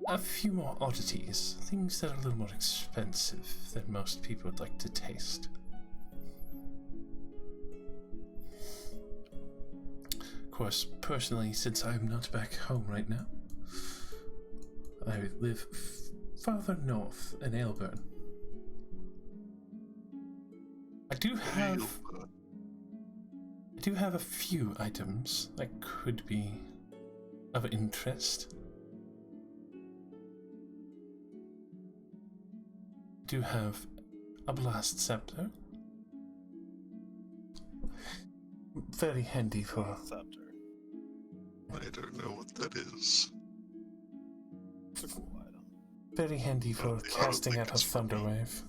a few more oddities, things that are a little more expensive than most people would like to taste. Of course, personally, since I'm not back home right now, I live farther north in Aylburn. I do have a few items that could be of interest. I do have a blast scepter. Very handy for... Scepter. I don't know what that is. It's a cool item. Very handy for casting out a Thunderwave.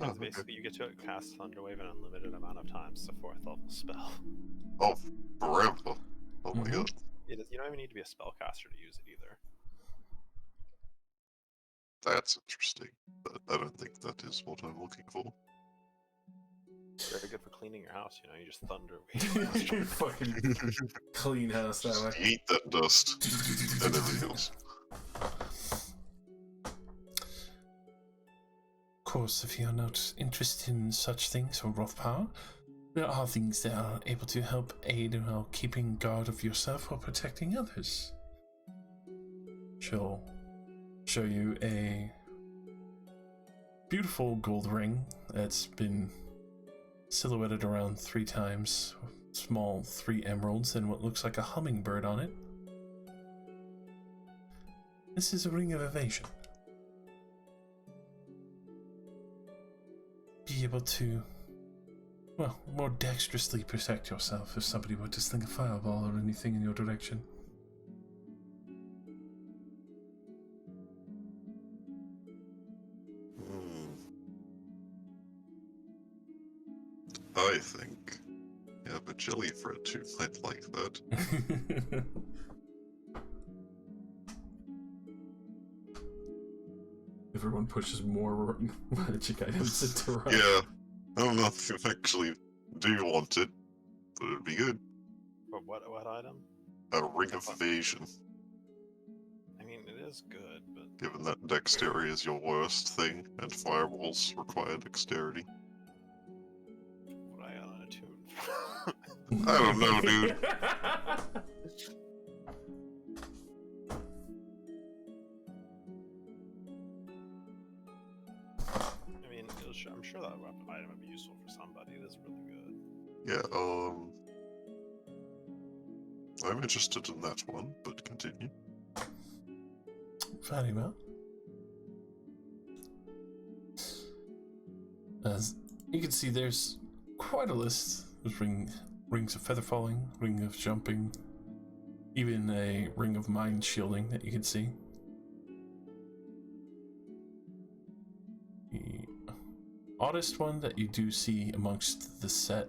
No, basically you get to cast Thunderwave an unlimited amount of times. It's a 4th level spell. Oh, forever. Oh my god. You don't even need to be a spellcaster to use it either. That's interesting. But I don't think that is what I'm looking for. Very good for cleaning your house, you just thunder. Fucking clean house that way. Just eat that dust and everything else. Of course, if you're not interested in such things or rough power, there are things that are able to help aid while keeping guard of yourself or protecting others. She'll show you a beautiful gold ring that's been silhouetted around 3 times, small 3 emeralds and what looks like a hummingbird on it. This is a ring of evasion. Be able to, well, more dexterously protect yourself if somebody were to sling a fireball or anything in your direction. I think but Jellyfred too might like that. Everyone pushes more magic items into Ryan. Yeah, I don't know if you actually do want it, but it'd be good. But what item? A ring of evasion. I mean, it is good, but Given that dexterity is your worst thing, and fireballs require dexterity. what I unattune. I don't know, dude. I mean, I'm sure that weapon item would be useful for somebody. It is really good. Yeah, I'm interested in that one, but continue. Very well. As you can see, there's quite a list. There's rings of feather falling, ring of jumping, even a ring of mind shielding that you can see. The oddest one that you do see amongst the set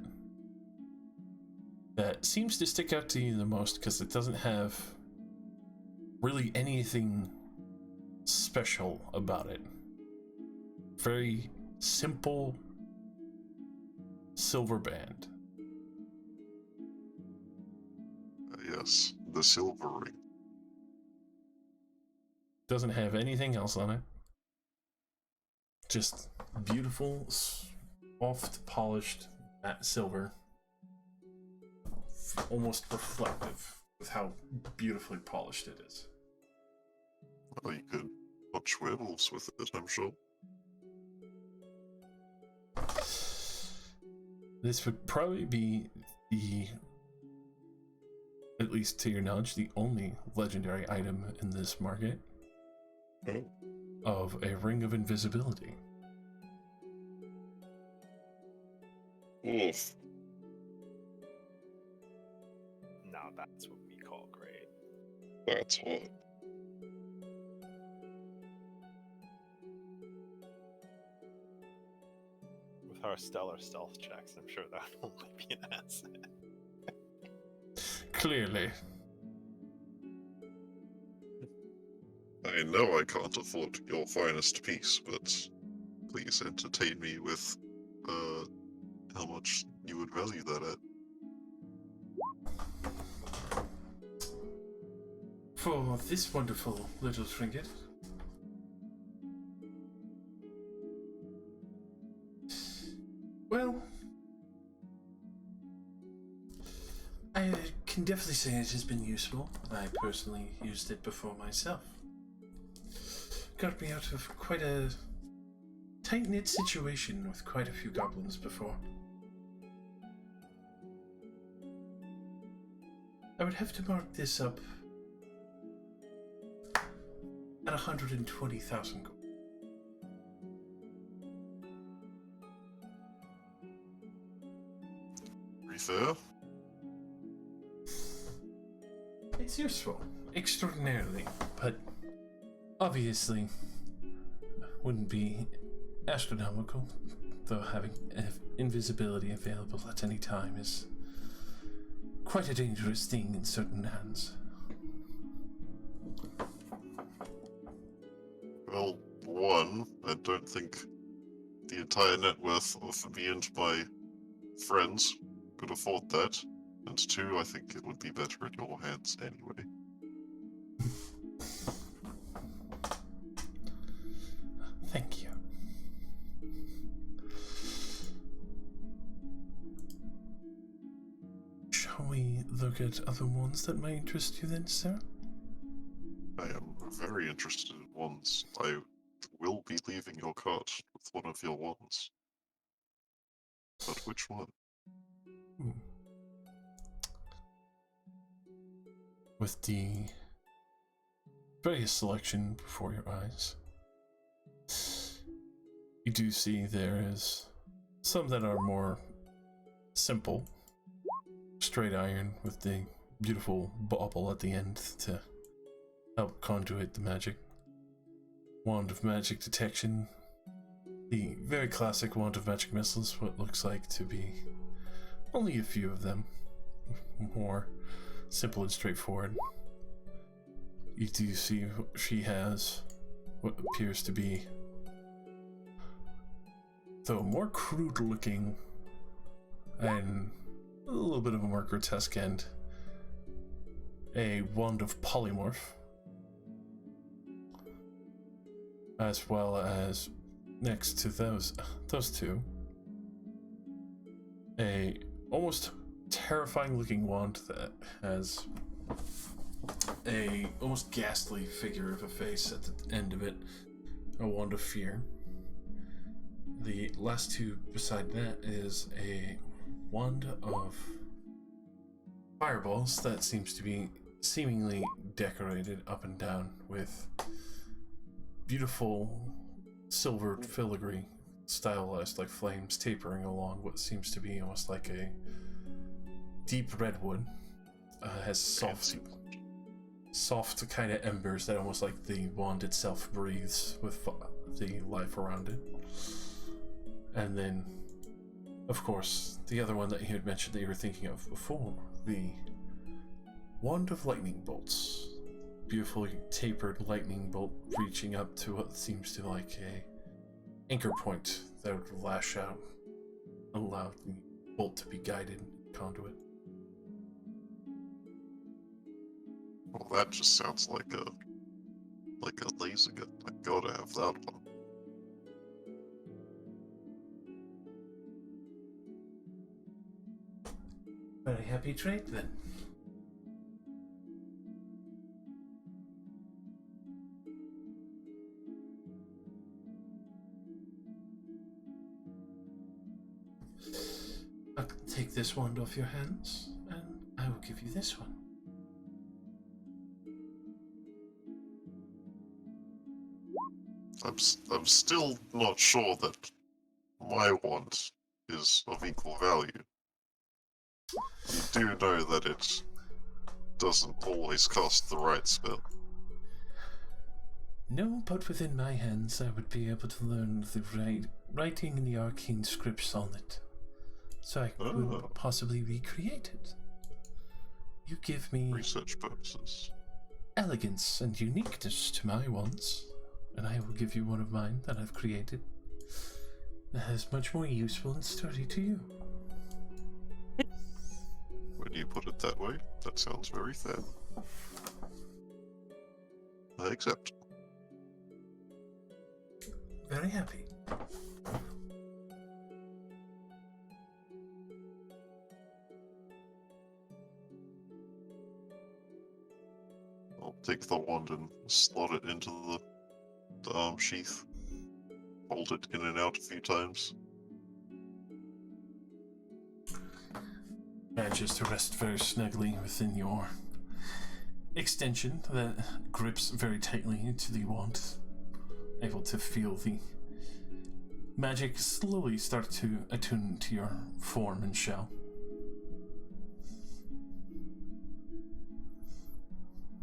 that seems to stick out to you the most because it doesn't have really anything special about it. Very simple silver band. Yes, the silver ring. Doesn't have anything else on it. Just beautiful, soft, polished matte silver. Almost reflective with how beautifully polished it is. Well, you could watch werewolves with it, I'm sure. This would probably be the, at least to your knowledge, the only legendary item in this market of a ring of invisibility. Oof. Now that's what we call great. That's hot. With our stellar stealth checks, I'm sure that will only be an asset. Clearly. I know I can't afford your finest piece, but please entertain me with how much you would value that at. For this wonderful little trinket, well, I can definitely say it has been useful. I personally used it before myself. Got me out of quite a tight-knit situation with quite a few goblins before. I would have to mark this up at 120,000 gold. Pretty fair. It's useful, extraordinarily, but obviously wouldn't be astronomical, though having invisibility available at any time is quite a dangerous thing in certain hands. Well, one, I don't think the entire net worth of me and my friends could afford that. And two, I think it would be better in your hands anyway. Thank you. Shall we look at other ones that might interest you then, sir? I am very interested in wands. I will be leaving your cart with one of your wands. But which one? With the various selection before your eyes, you do see there is some that are more simple, straight iron with the beautiful bauble at the end to help conduit the magic. Wand of magic detection. The very classic wand of magic missiles, what looks like to be only a few of them. More simple and straightforward. You do see she has what appears to be, though more crude looking and a little bit of a more grotesque end, a wand of polymorph, as well as next to those two, a almost terrifying looking wand that has a almost ghastly figure of a face at the end of it, a wand of fear. The last two beside that is a wand of fireballs that seems to be seemingly decorated up and down with beautiful silver filigree stylized like flames tapering along what seems to be almost like a deep redwood. Has soft kind of embers that almost like the wand itself breathes with the life around it. And then, of course, the other one that you had mentioned that you were thinking of before, the wand of lightning bolts. Beautifully tapered lightning bolt reaching up to what seems to like a anchor point that would lash out, allow the bolt to be guided conduit. Well, that just sounds like a laser gun. I gotta have that one. Very happy trade then. I can take this wand off your hands, and I will give you this one. I'm still not sure that my wand is of equal value. You do know that it doesn't always cast the right spell. No, but within my hands I would be able to learn the writing in the arcane scripts on it. So I could possibly recreate it. You give me Research purposes. elegance and uniqueness to my wands, and I will give you one of mine that I've created that is much more useful and sturdy to you. When you put it that way, that sounds very fair. I accept. Very happy. I'll take the wand and slot it into the arm sheath. Hold it in and out a few times. Manages to rest very snugly within your extension that grips very tightly into the wand, able to feel the magic slowly start to attune to your form and shell.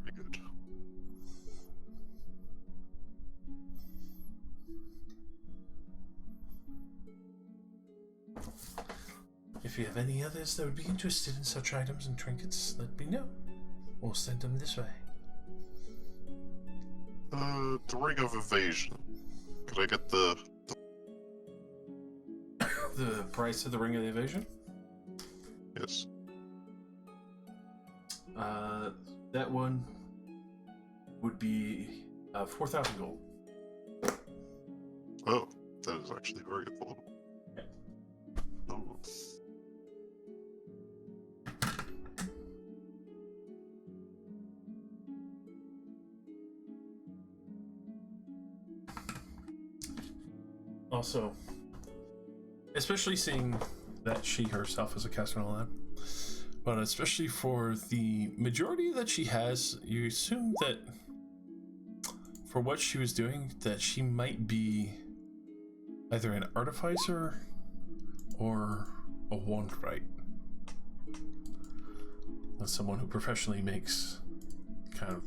Very good. If you have any others that would be interested in such items and trinkets, let me know. We'll send them this way. The Ring of Evasion. Could I get the The price of the Ring of the Evasion? Yes. That one would be 4,000 gold. Oh, that is actually very affordable. Oh. Also, especially seeing that she herself is a caster and all that, but especially for the majority that she has, you assume that for what she was doing, that she might be either an artificer or a wandwright. That's someone who professionally makes kind of,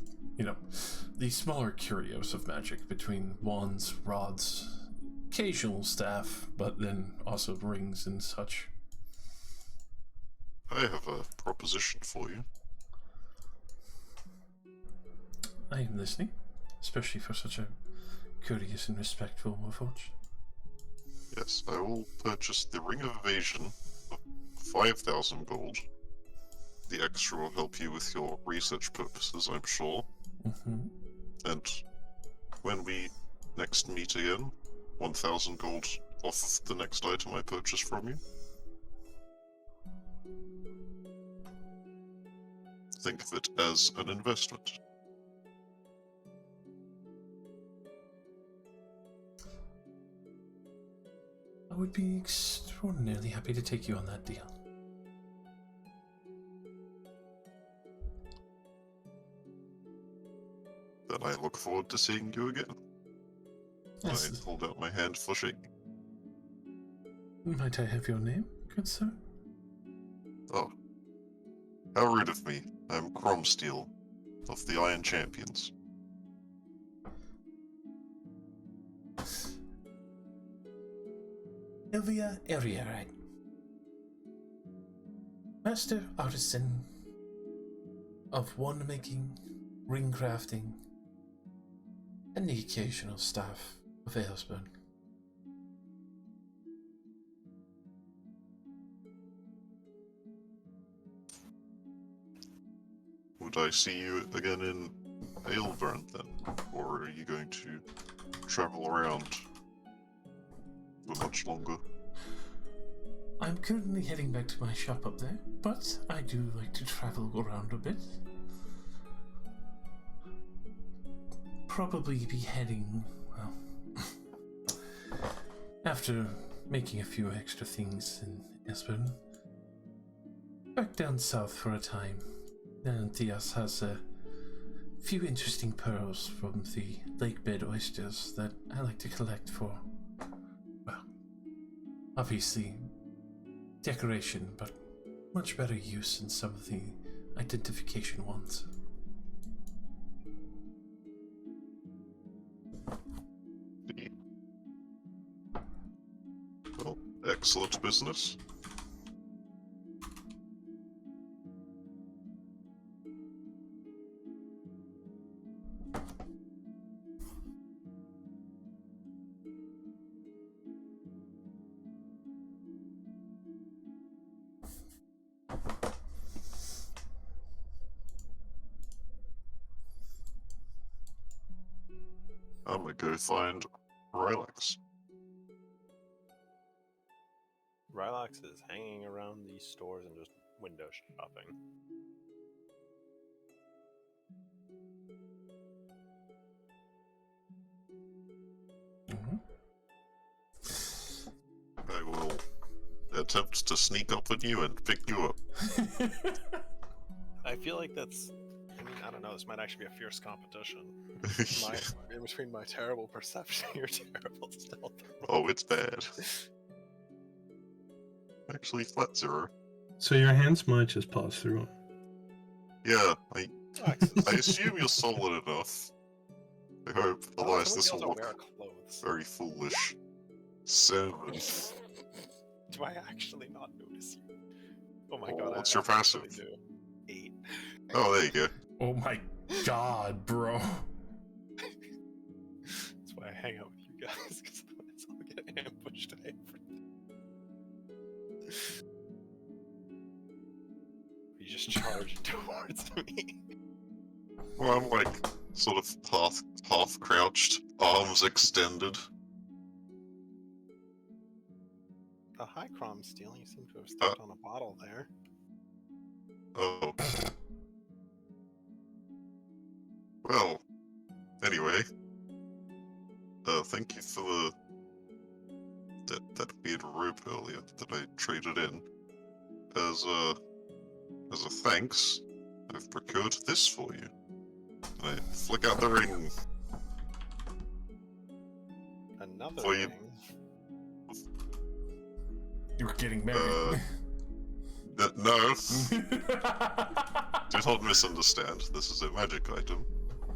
the smaller curios of magic between wands, rods, occasional staff, but then also rings and such. I have a proposition for you. I am listening, especially for such a courteous and respectful approach. Yes, I will purchase the Ring of Evasion for 5,000 gold. The extra will help you with your research purposes, I'm sure. Mm-hmm. And when we next meet again, 1,000 gold off of the next item I purchase from you. Think of it as an investment. I would be extraordinarily happy to take you on that deal. Then I look forward to seeing you again. Yes. I hold out my hand for shaking. Might I have your name, good sir? Oh. How rude of me. I'm Cromsteel, of the Iron Champions. Ilvia Ariarite. Master artisan of wand making, ring crafting, and the occasional staff of Aylesburn. Would I see you again in Aylburn then? Or are you going to travel around for much longer? I'm currently heading back to my shop up there, but I do like to travel around a bit. Probably be heading, well, after making a few extra things in Aylesburn, back down south for a time. And Diaz has a few interesting pearls from the lake bed oysters that I like to collect for, well, obviously decoration, but much better use in some of the identification ones. Well, excellent business. I'm gonna go find Rylax. Rylax is hanging around these stores and just window shopping. I will attempt to sneak up on you and pick you up. I feel like that's... I don't know, this might actually be a fierce competition. In between my terrible perception and your terrible stealth. Oh, it's bad. Actually, flat 0. So your hands might just pass through. Yeah, I assume you're solid enough. I hope, otherwise this will look very foolish. 7. Do I actually not notice you? Oh my god, What's I your passive? actually do. 8. Oh, there you go. Oh my god, bro. hang out with you guys because otherwise I'll get ambushed. You just charge towards me. Well, I'm like sort of half crouched, arms extended. A high crom steel. You seem to have stepped on a bottle there. Oh. Well, anyway, thank you for that weird rope earlier that I traded in. As a thanks, I've procured this for you. And I flick out the ring. Another For you. ring. You were getting married. No. Do not misunderstand. This is a magic item.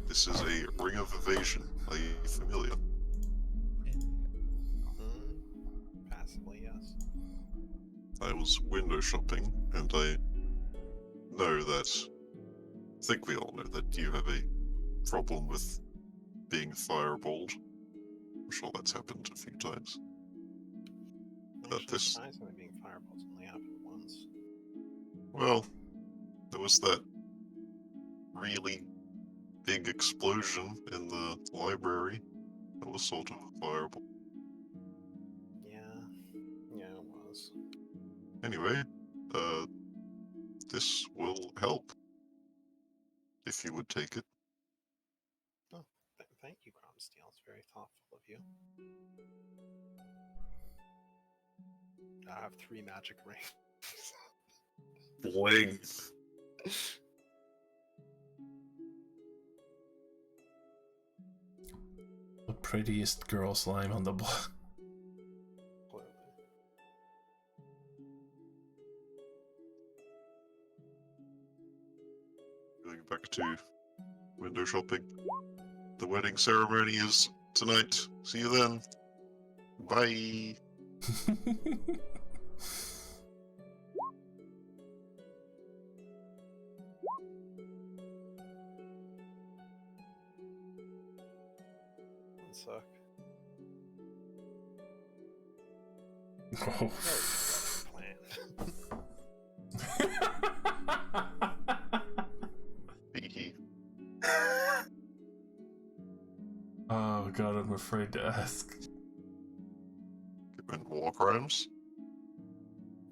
This is a ring of evasion. Are you familiar? Passively, yes. I was window shopping, and I know that. I think we all know that you have a problem with being fireballed. I'm sure that's happened a few times. This. Surprisingly, being fireballs only happened once. Well, there was that really big explosion in the library. That was sort of a fireball. Yeah, it was. Anyway, this will help. If you would take it. Oh, thank you, Cromsteel. It's very thoughtful of you. I have 3 magic rings. Bling. The prettiest girl slime on the block. Going back to window shopping. The wedding ceremony is tonight. See you then. Bye. One suck. Oh. Oh god, I'm afraid to ask. And war crimes?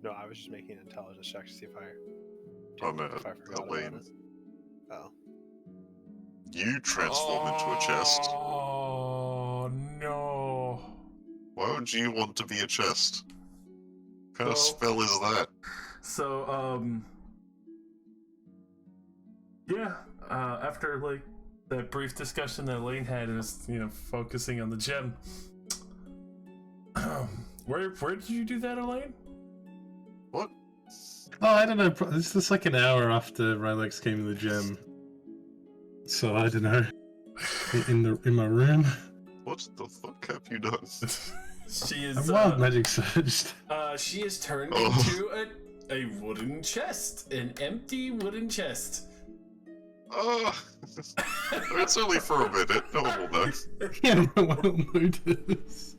No, I was just making an intelligence check to see if I forgot Elaine. about it. Oh. You transform into a chest. Oh no. Why would you want to be a chest? What kind of spell is that? So, yeah, after, like, that brief discussion that Lane had is, focusing on the gem. Where did you do that, Elaine? What? Oh, I don't know. This is like an hour after Rylex came to the gym. So, I don't know. In my room. What the fuck have you done? She is. I'm wild magic surged. She is turned into a wooden chest. An empty wooden chest. It's only for a minute. No one will know. Yeah, no one will notice.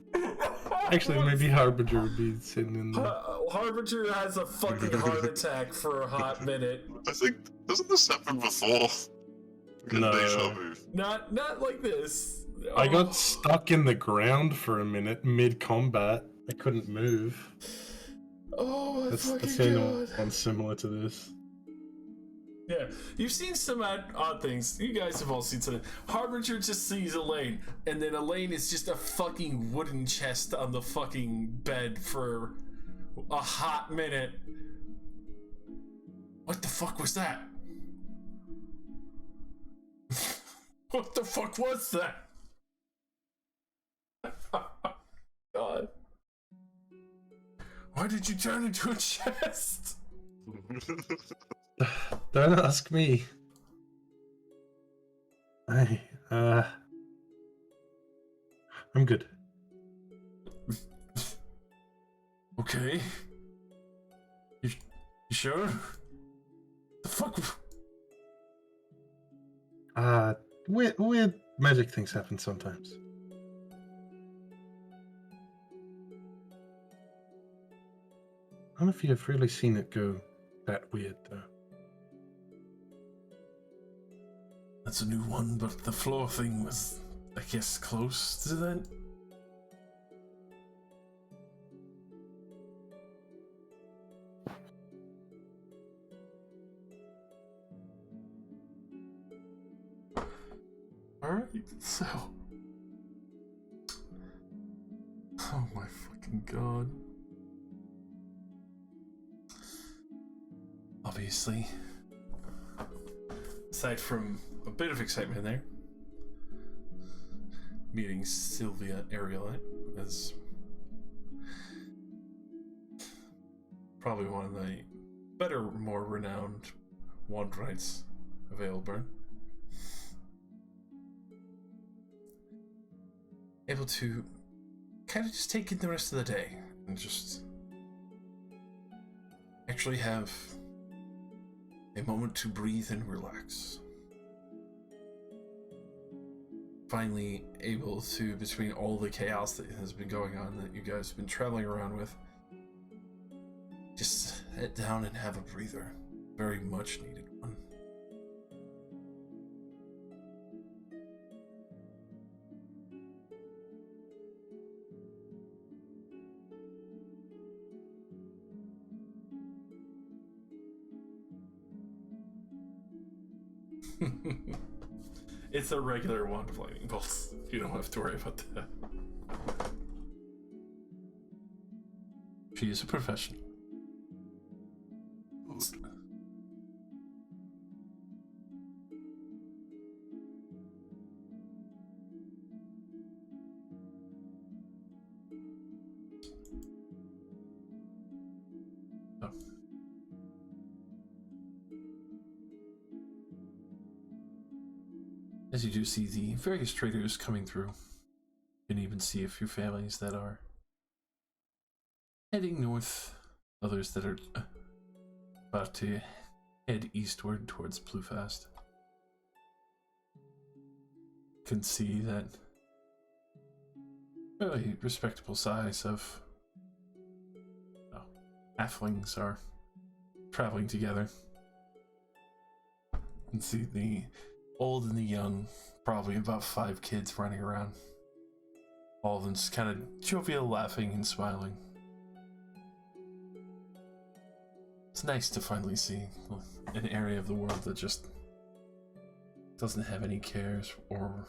Actually, maybe Harbinger would be sitting in there. Harbinger has a fucking heart attack for a hot minute. I think, doesn't this happen before? No. Deja vu. Not like this. I got stuck in the ground for a minute mid-combat. I couldn't move. Oh my That's fucking the god. one similar to this. Yeah, you've seen some odd things. You guys have all seen something. Harbinger just sees Elaine, and then Elaine is just a fucking wooden chest on the fucking bed for a hot minute. What the fuck was that? What the fuck was that? God. Why did you turn into a chest? Don't ask me. I'm good. Okay. You sure? The fuck? Weird magic things happen sometimes. None of you have really seen it go that weird, though. That's a new one, but the floor thing was, I guess, close to that. Alright, so... Oh my fucking god. Obviously, aside from a bit of excitement there, meeting Sylvia Arielite as probably one of the better, more renowned Wandrites of Aelburn. Able to kind of just take in the rest of the day and just actually have a moment to breathe and relax. Finally able to, between all the chaos that has been going on that you guys have been traveling around with, just sit down and have a breather. Very much needed one. It's a regular wand of lightning bolts. You don't have to worry about that. She is a professional. Oh. As you do see the various traders coming through, you can even see a few families that are heading north, others that are about to head eastward towards Plufast. You can see that fairly respectable size of halflings are traveling together. You can see the old and the young, probably about 5 kids running around. All of them just kind of jovial, laughing and smiling. It's nice to finally see an area of the world that just doesn't have any cares or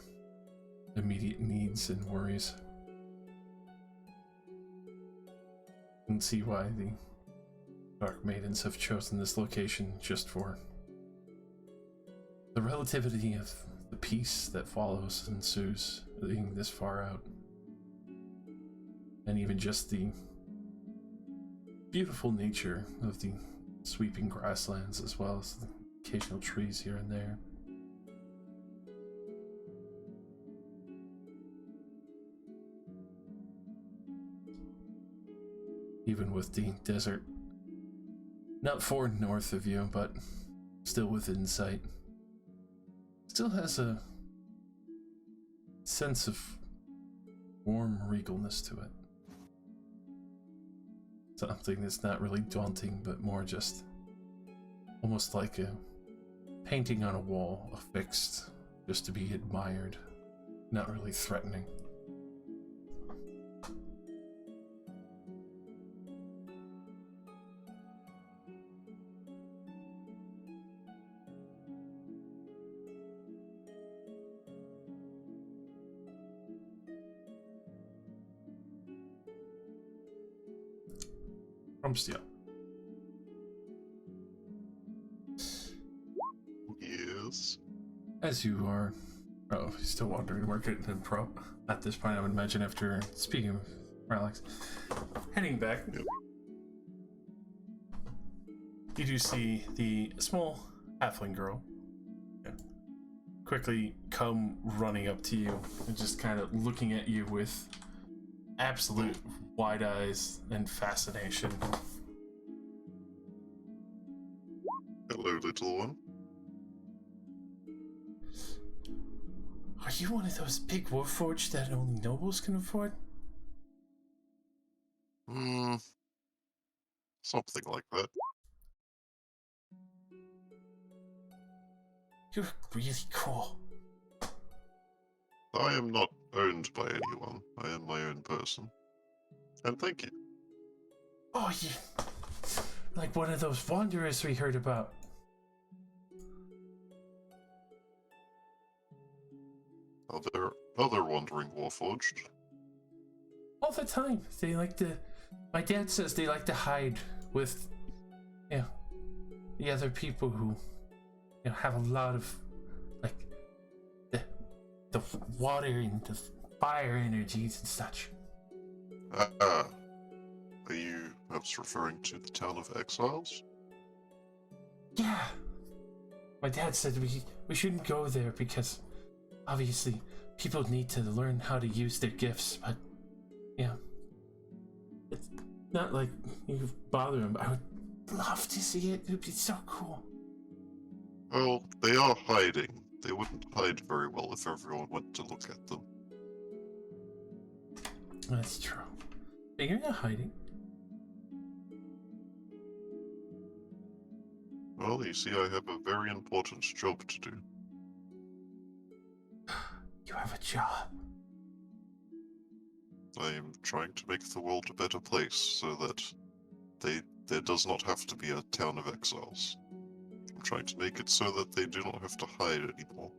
immediate needs and worries. You can see why the Dark Maidens have chosen this location just for the relativity of the peace that follows and ensues being this far out. And even just the beautiful nature of the sweeping grasslands as well as the occasional trees here and there. Even with the desert not far north of you, but still within sight. Still has a sense of warm regalness to it. Something that's not really daunting, but more just almost like a painting on a wall, affixed just to be admired, not really threatening. Rumstia. Yes. As you are, still wandering market and at this point, I would imagine after speaking with Alex, heading back, Yep. You do see the small halfling girl quickly come running up to you and just kind of looking at you with absolute wide eyes and fascination. Hello, little one. Are you one of those big warforged that only nobles can afford? Something like that. You're really cool. I am not owned by anyone. I am my own person. And thank you. Oh, you like one of those wanderers we heard about. Are there other wandering warforged? All the time. They like to. My dad says they like to hide with, you know, the other people who, you know, have a lot of, like, the water and the fire energies and such. Are you perhaps referring to the town of exiles? Yeah. My dad said we shouldn't go there because, obviously, people need to learn how to use their gifts, but, you know, it's not like you bother them. I would love to see it. It would be so cool. Well, they are hiding. They wouldn't hide very well if everyone went to look at them. That's true. But you're not hiding. Well, you see, I have a very important job to do. You have a job. I am trying to make the world a better place so that there does not have to be a town of exiles. I'm trying to make it so that they do not have to hide anymore.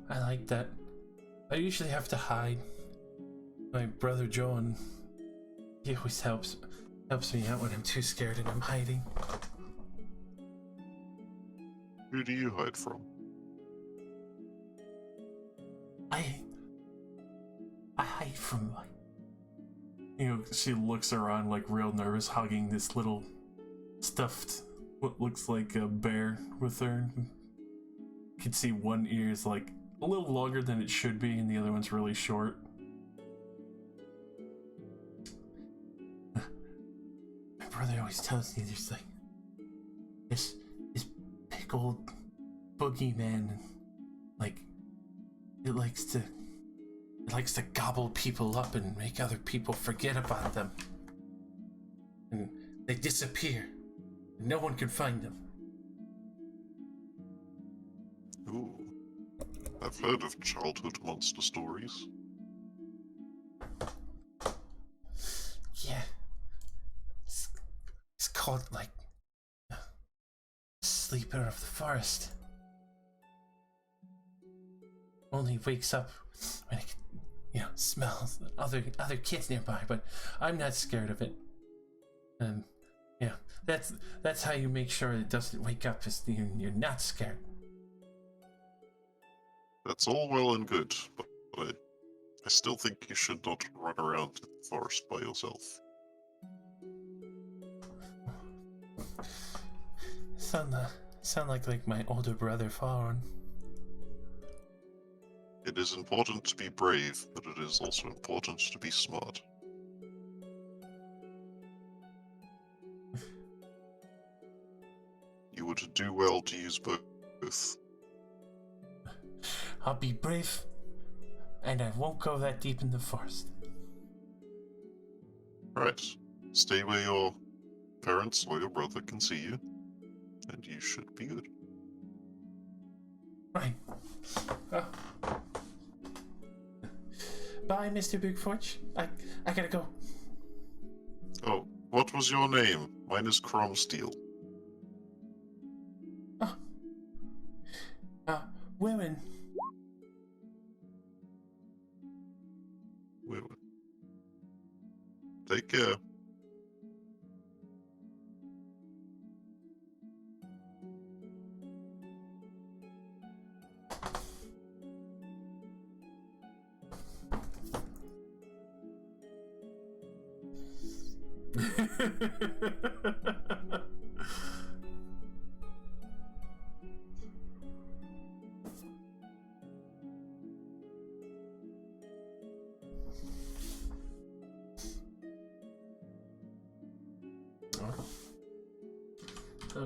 I like that. I usually have to hide. My brother John, he always helps me out when I'm too scared and I'm hiding. Who do you hide from? I hide from, like, you know, she looks around like real nervous, hugging this little stuffed, what looks like a bear with her. You can see one ear is like a little longer than it should be and the other one's really short. My brother always tells me there's like this big old boogeyman, like it likes to gobble people up and make other people forget about them. And they disappear. And no one can find them. Ooh. I've heard of childhood monster stories. Yeah. It's called, like, Sleeper of the Forest. Only wakes up when it, you know, smells other kids nearby, but I'm not scared of it. And yeah, that's how you make sure it doesn't wake up, is you're not scared. That's all well and good, but I still think you should not run around in the forest by yourself. Sound like my older brother Fawn. It is important to be brave, but it is also important to be smart. You would do well to use both. I'll be brave, and I won't go that deep in the forest. Right. Stay where your parents or your brother can see you, and you should be good. Right. Bye, Mr. Bigforge. I gotta go. Oh, what was your name? Mine is Cromsteel. Women. Take care.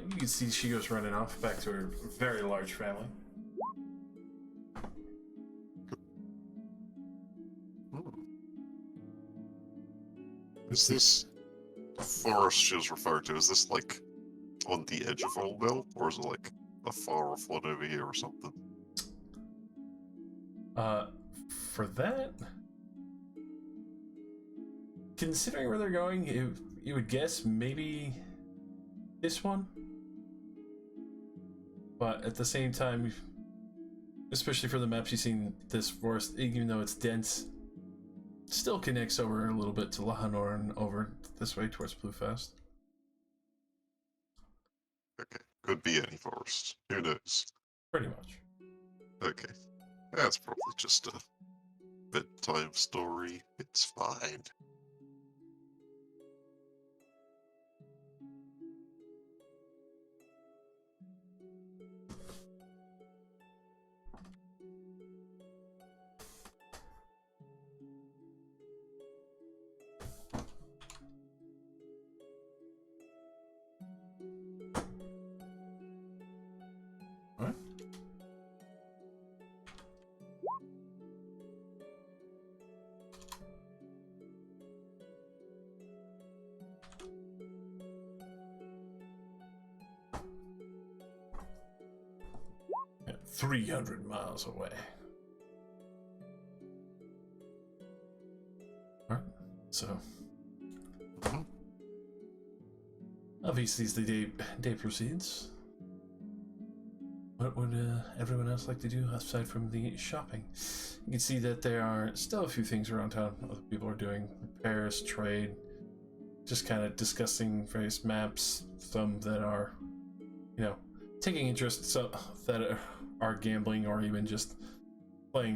You can see she goes running off back to her very large family. Is this the forest she was referring to? Is this like on the edge of Old Mill, or is it like a far off one over here or something? For that, considering where they're going, you would guess maybe this one. But at the same time, especially for the maps you've seen, this forest, even though it's dense, still connects over a little bit to Lahanor and over this way towards Bluefest. Okay, could be any forest. Who knows? Pretty much. Okay, that's probably just a bedtime story. It's fine. Alright. Yeah, 300 miles away. Alright, so obviously as the day proceeds, what would everyone else like to do aside from the shopping? You can see that there are still a few things around town other people are doing. Repairs, trade, just kind of discussing various maps, some that are, you know, taking interest, so that are gambling or even just playing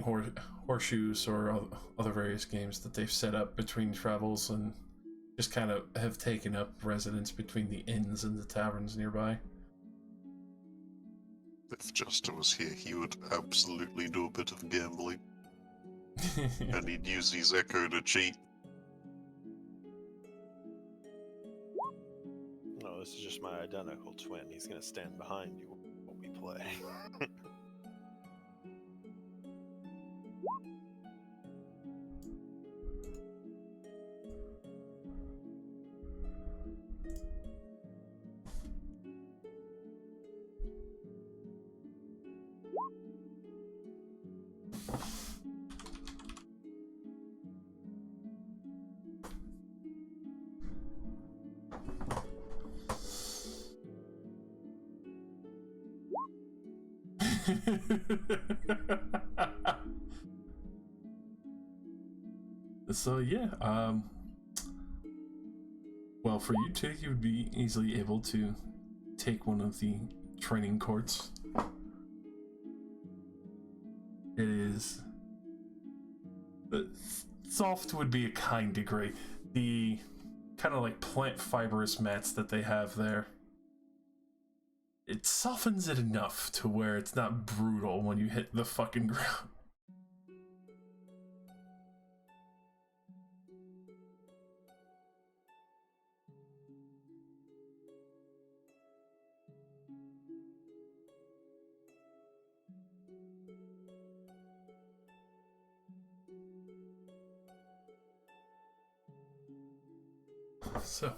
horseshoes or other various games that they've set up between travels and just kind of have taken up residence between the inns and the taverns nearby. If Justin was here, he would absolutely do a bit of gambling. And he'd use his echo to cheat. No, this is just my identical twin. He's gonna stand behind you while we play. So yeah, well, for you two, you would be easily able to take one of the training courts. It is, soft would be a kind degree. The kind of like plant fibrous mats that they have there, it softens it enough to where it's not brutal when you hit the fucking ground. So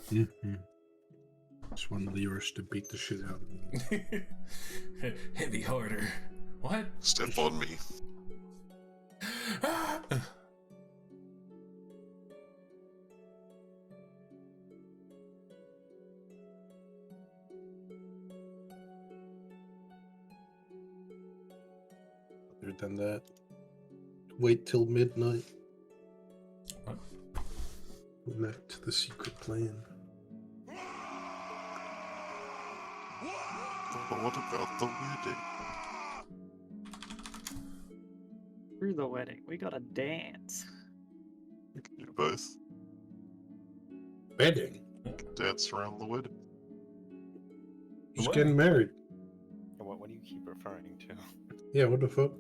Just one of yours to beat the shit out of me. hit me harder. What? Step on me. Other than that, wait till midnight. What? Back to the secret plan. But what about the wedding? Through the wedding, we gotta dance. You both Wedding? dance around the wedding. Just What? getting married. What do you keep referring to? Yeah, what the fuck?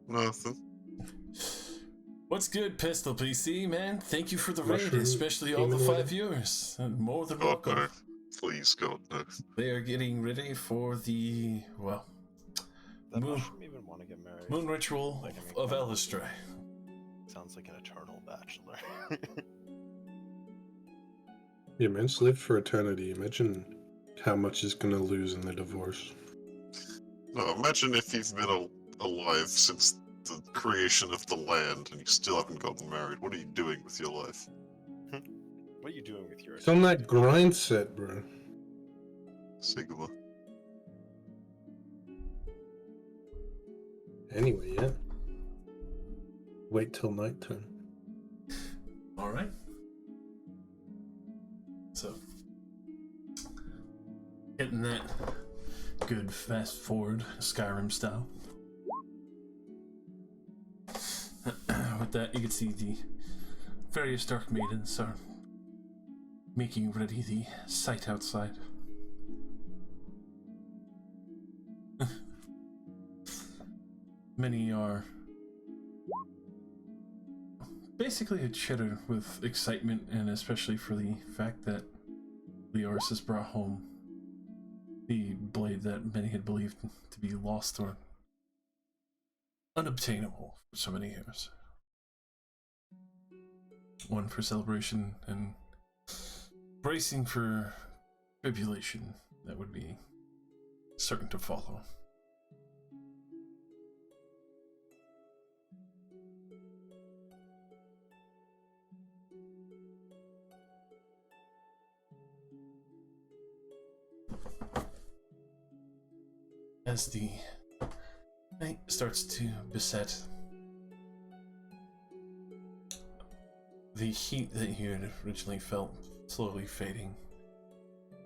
Nothing. What's good, Pistol PC, man? Thank you for the raid, Mushroom especially all the demon 5 viewers. And more than God, welcome. no. Please, God, no. They are getting ready for the, well, That Moon- mushroom even want to get married? moon ritual Like, I mean, of come on. Elistray. Sounds like an eternal bachelor. Yeah, man's lived for eternity. Imagine how much he's gonna lose in the divorce. No, imagine if you've been alive since the creation of the land and you still haven't gotten married. What are you doing with your life? What are you doing with your It's on that grind set, bro. Sigma. Anyway, yeah. Wait till nighttime. Alright. So, getting that good fast forward Skyrim style. With that, you can see the various Dark Maidens are making ready the site outside. Many are basically a chitter with excitement, and especially for the fact that Leoris has brought home the blade that many had believed to be lost or unobtainable for so many years. One for celebration and bracing for tribulation that would be certain to follow. As the night starts to beset, the heat that you had originally felt slowly fading,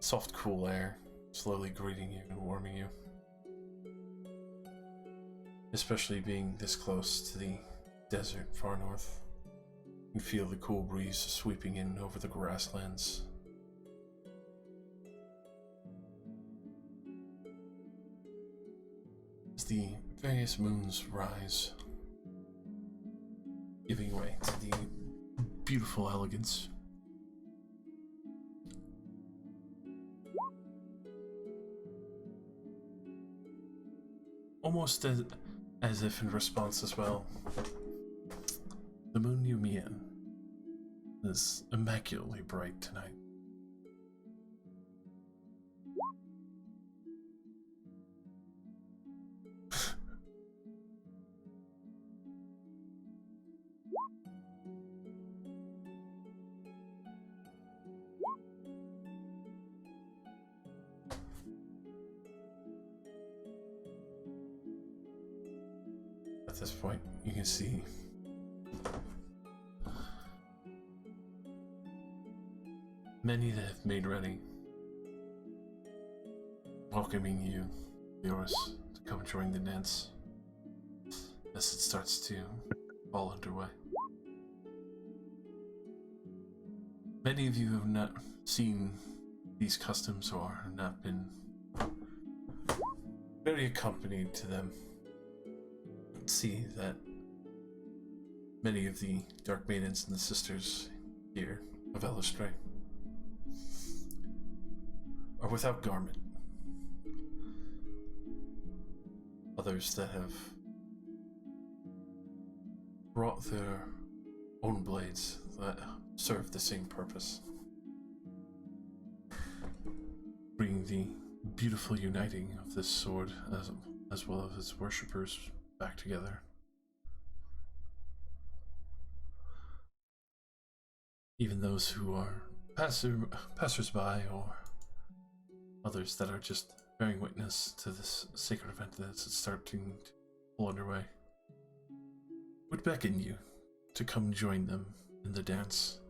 soft cool air slowly greeting you and warming you. Especially being this close to the desert far north, you feel the cool breeze sweeping in over the grasslands. As the various moons rise, giving way to the beautiful elegance. Almost as if in response as well, the moon you meet is immaculately bright tonight. At this point, you can see many that have made ready, welcoming you, yours, to come join the dance as it starts to fall underway. Many of you have not seen these customs or have not been very accompanied to them. See that many of the Dark Maidens and the Sisters here of Alleyway are without garment. Others that have brought their own blades that serve the same purpose, bringing the beautiful uniting of this sword as well as its worshippers back together. Even those who are passers-by or others that are just bearing witness to this sacred event that's starting to pull underway would beckon you to come join them in the dance.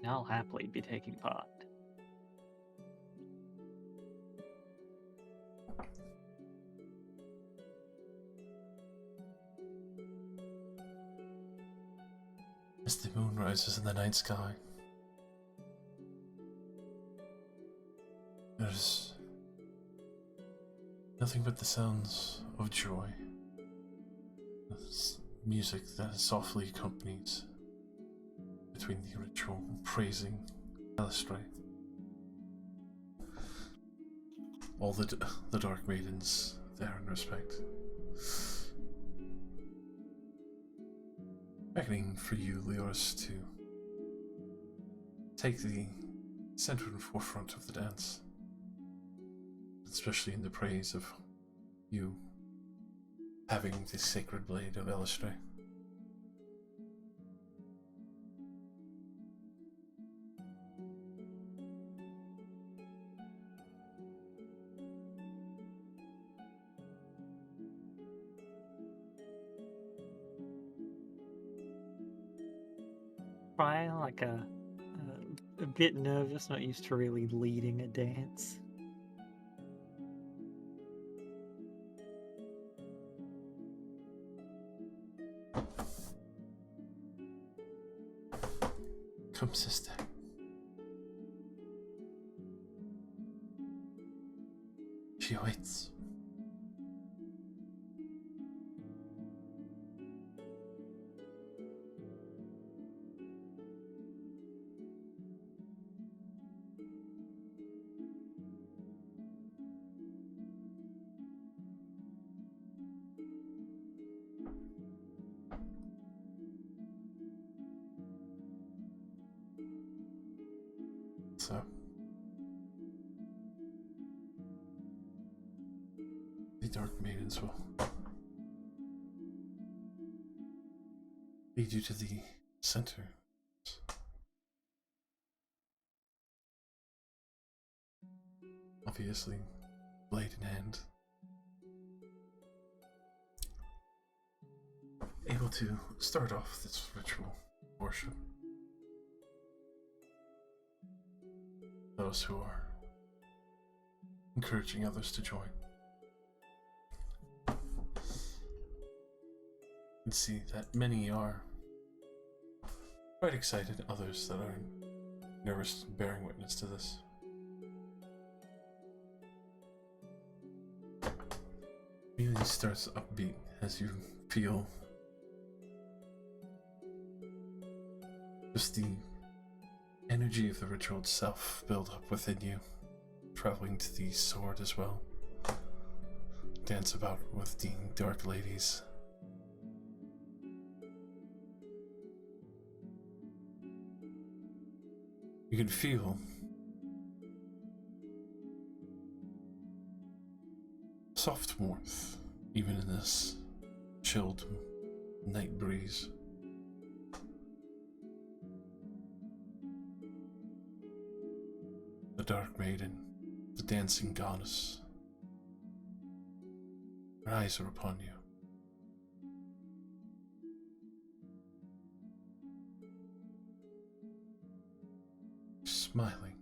I'll happily be taking part. As the moon rises in the night sky, there's nothing but the sounds of joy. This music that softly accompanies between the ritual praising Alleyway all the Dark Maidens there in respect. Beckoning for you, Leoris, to take the center and forefront of the dance, especially in the praise of you having the sacred blade of Elistray. Try like a bit nervous, not used to really leading a dance. Come, sister. She awaits. So, the Dark Maidens will lead you to the center. Obviously, blade in hand. Able to start off this ritual worship. Those who are encouraging others to join. You can see that many are quite excited, others that are nervous bearing witness to this. Immediately starts upbeat as you feel just the energy of the ritual itself build up within you, traveling to the sword as well. Dance about with the dark ladies. You can feel soft warmth even in this chilled night breeze. The Dark Maiden, the dancing goddess. Her eyes are upon you. Smiling.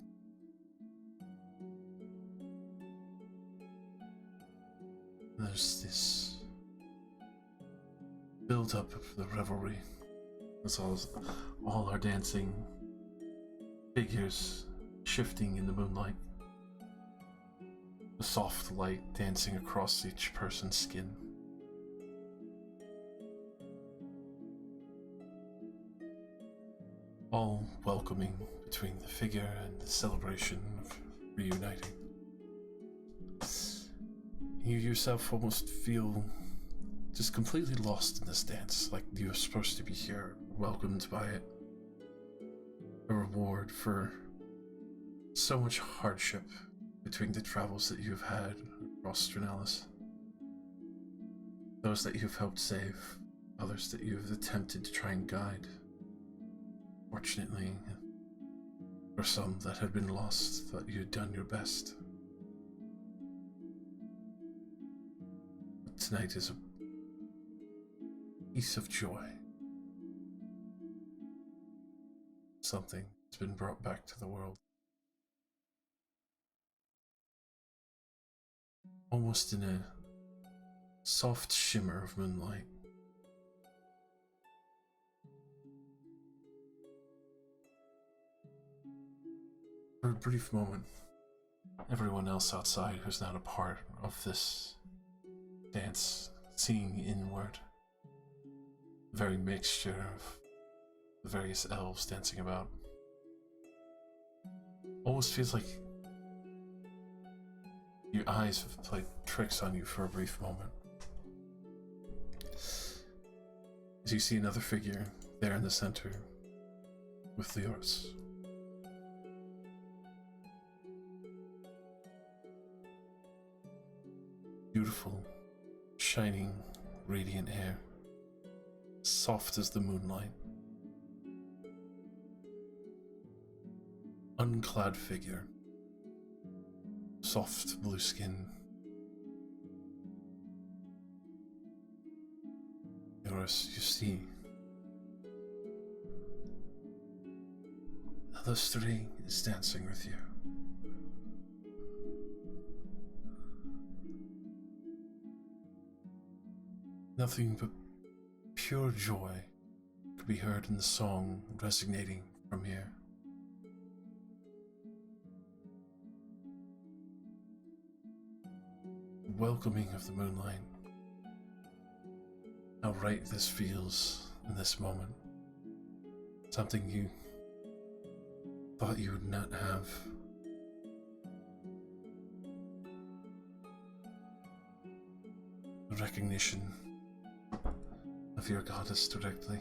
There's this build up of the revelry, as all are dancing, figures shifting in the moonlight, the soft light dancing across each person's skin. All welcoming between the figure and the celebration of reuniting. You yourself almost feel just completely lost in this dance, like you're supposed to be here, welcomed by it. A reward for so much hardship between the travels that you've had across Stranalis. Those that you've helped save, others that you've attempted to try and guide. Fortunately, for some that had been lost, that you had done your best. But tonight is a piece of joy. Something has been brought back to the world. Almost in a soft shimmer of moonlight. For a brief moment, everyone else outside who's not a part of this dance, seeing inward, the very mixture of the various elves dancing about, almost feels like Your eyes have played tricks on you for a brief moment. As you see another figure there in the center with Leoris. Beautiful, shining, radiant hair, soft as the moonlight. Unclad figure, soft blue skin. Leoris, you see the string is dancing with you. Nothing but pure joy could be heard in the song resonating from here. Welcoming of the moonlight. How right this feels in this moment. Something you thought you would not have. The recognition of your goddess directly.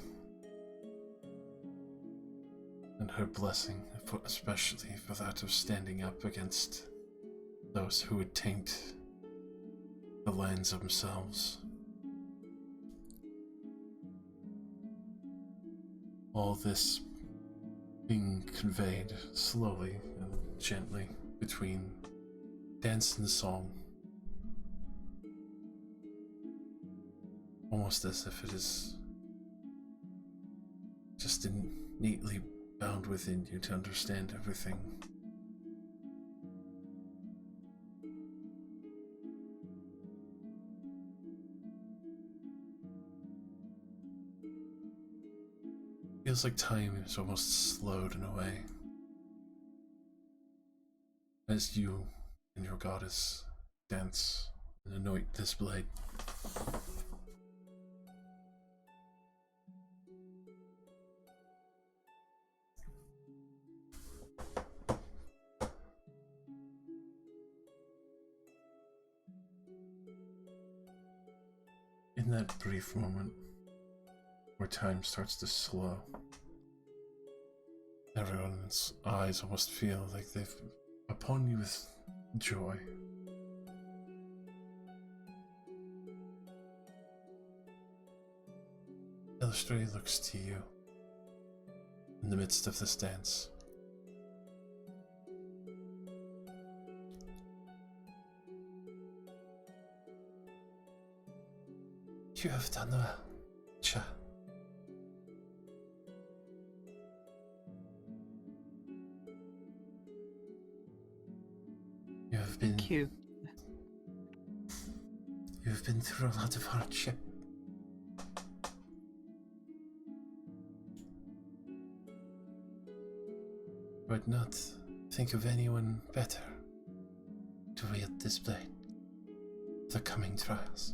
And her blessing, especially for that of standing up against those who would taint the lands themselves. All this being conveyed slowly and gently between dance and song, almost as if it is just neatly bound within you to understand everything. Feels like time is almost slowed in a way, as you and your goddess dance and anoint this blade. In that brief moment where time starts to slow, everyone's eyes almost feel like they've upon you with joy. Illustrator looks to you in the midst of this dance. You have done well, Cha. You have been. Thank you. You've been through a lot of hardship. But not think of anyone better to wield this blade. The coming trials.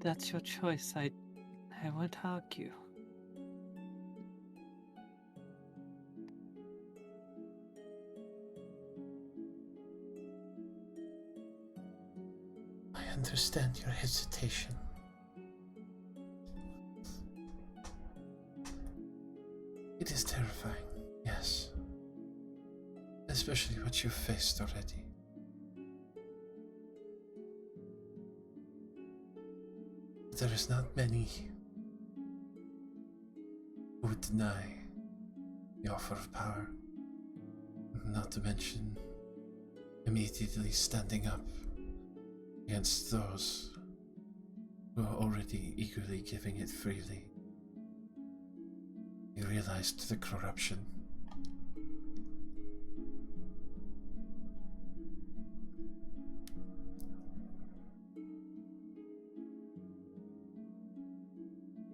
That's your choice. I won't argue. I understand your hesitation. It is terrifying, yes. Especially what you've faced already. There is not many who would deny the offer of power, not to mention immediately standing up against those who are already eagerly giving it freely. You realized the corruption.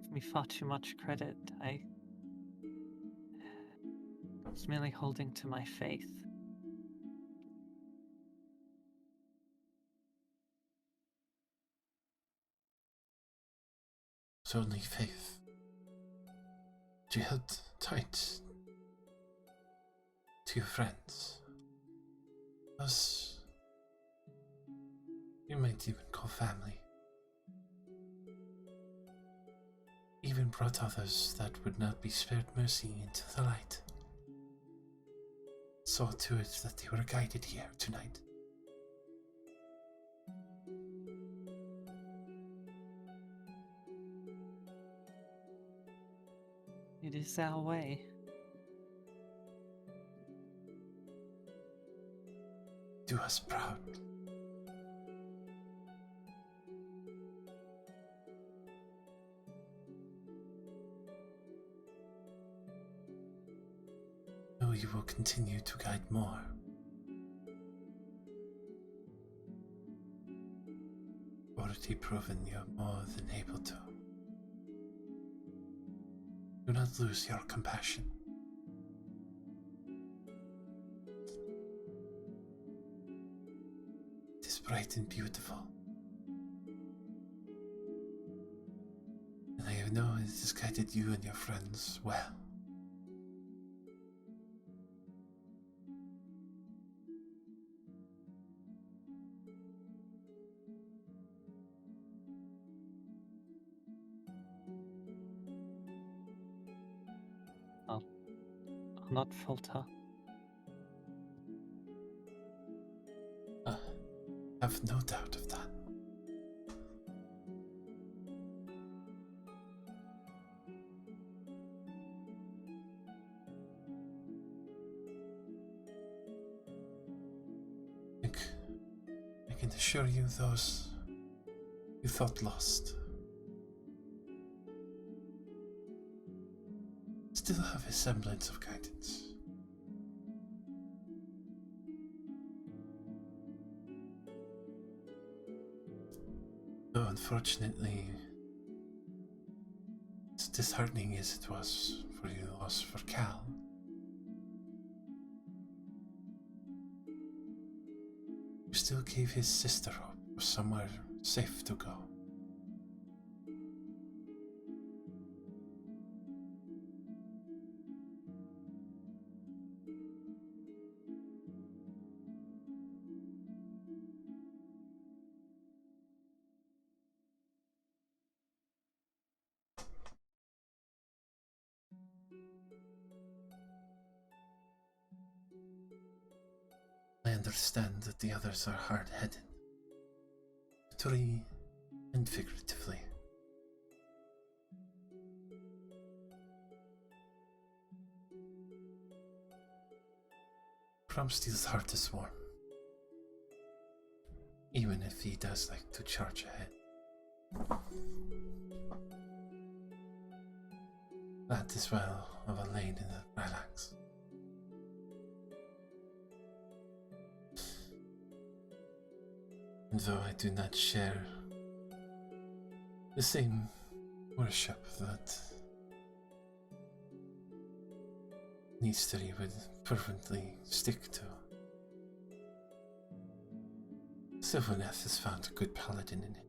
Give me far too much credit. I was merely holding to my faith. It's only faith. You held tight to your friends. Those you might even call family. Even brought others that would not be spared mercy into the light. Saw to it that they were guided here tonight. It is our way. Do us proud. Know you will continue to guide more. Already proven you're more than able to. Do not lose your compassion. It is bright and beautiful. And I know it has guided you and your friends well. I'll not falter. Have no doubt of that. I can assure you those you thought lost still have a semblance of guidance. Though unfortunately, as disheartening as it was for you loss for Cal, you still gave his sister hope of somewhere safe to go. I understand that the others are hard-headed, literally and figuratively. Cromsteel's heart is warm, even if he does like to charge ahead. That is well of a lane in the Lilacs. And though I do not share the same worship that Neastery would fervently stick to, Sylvaneth has found a good paladin in it.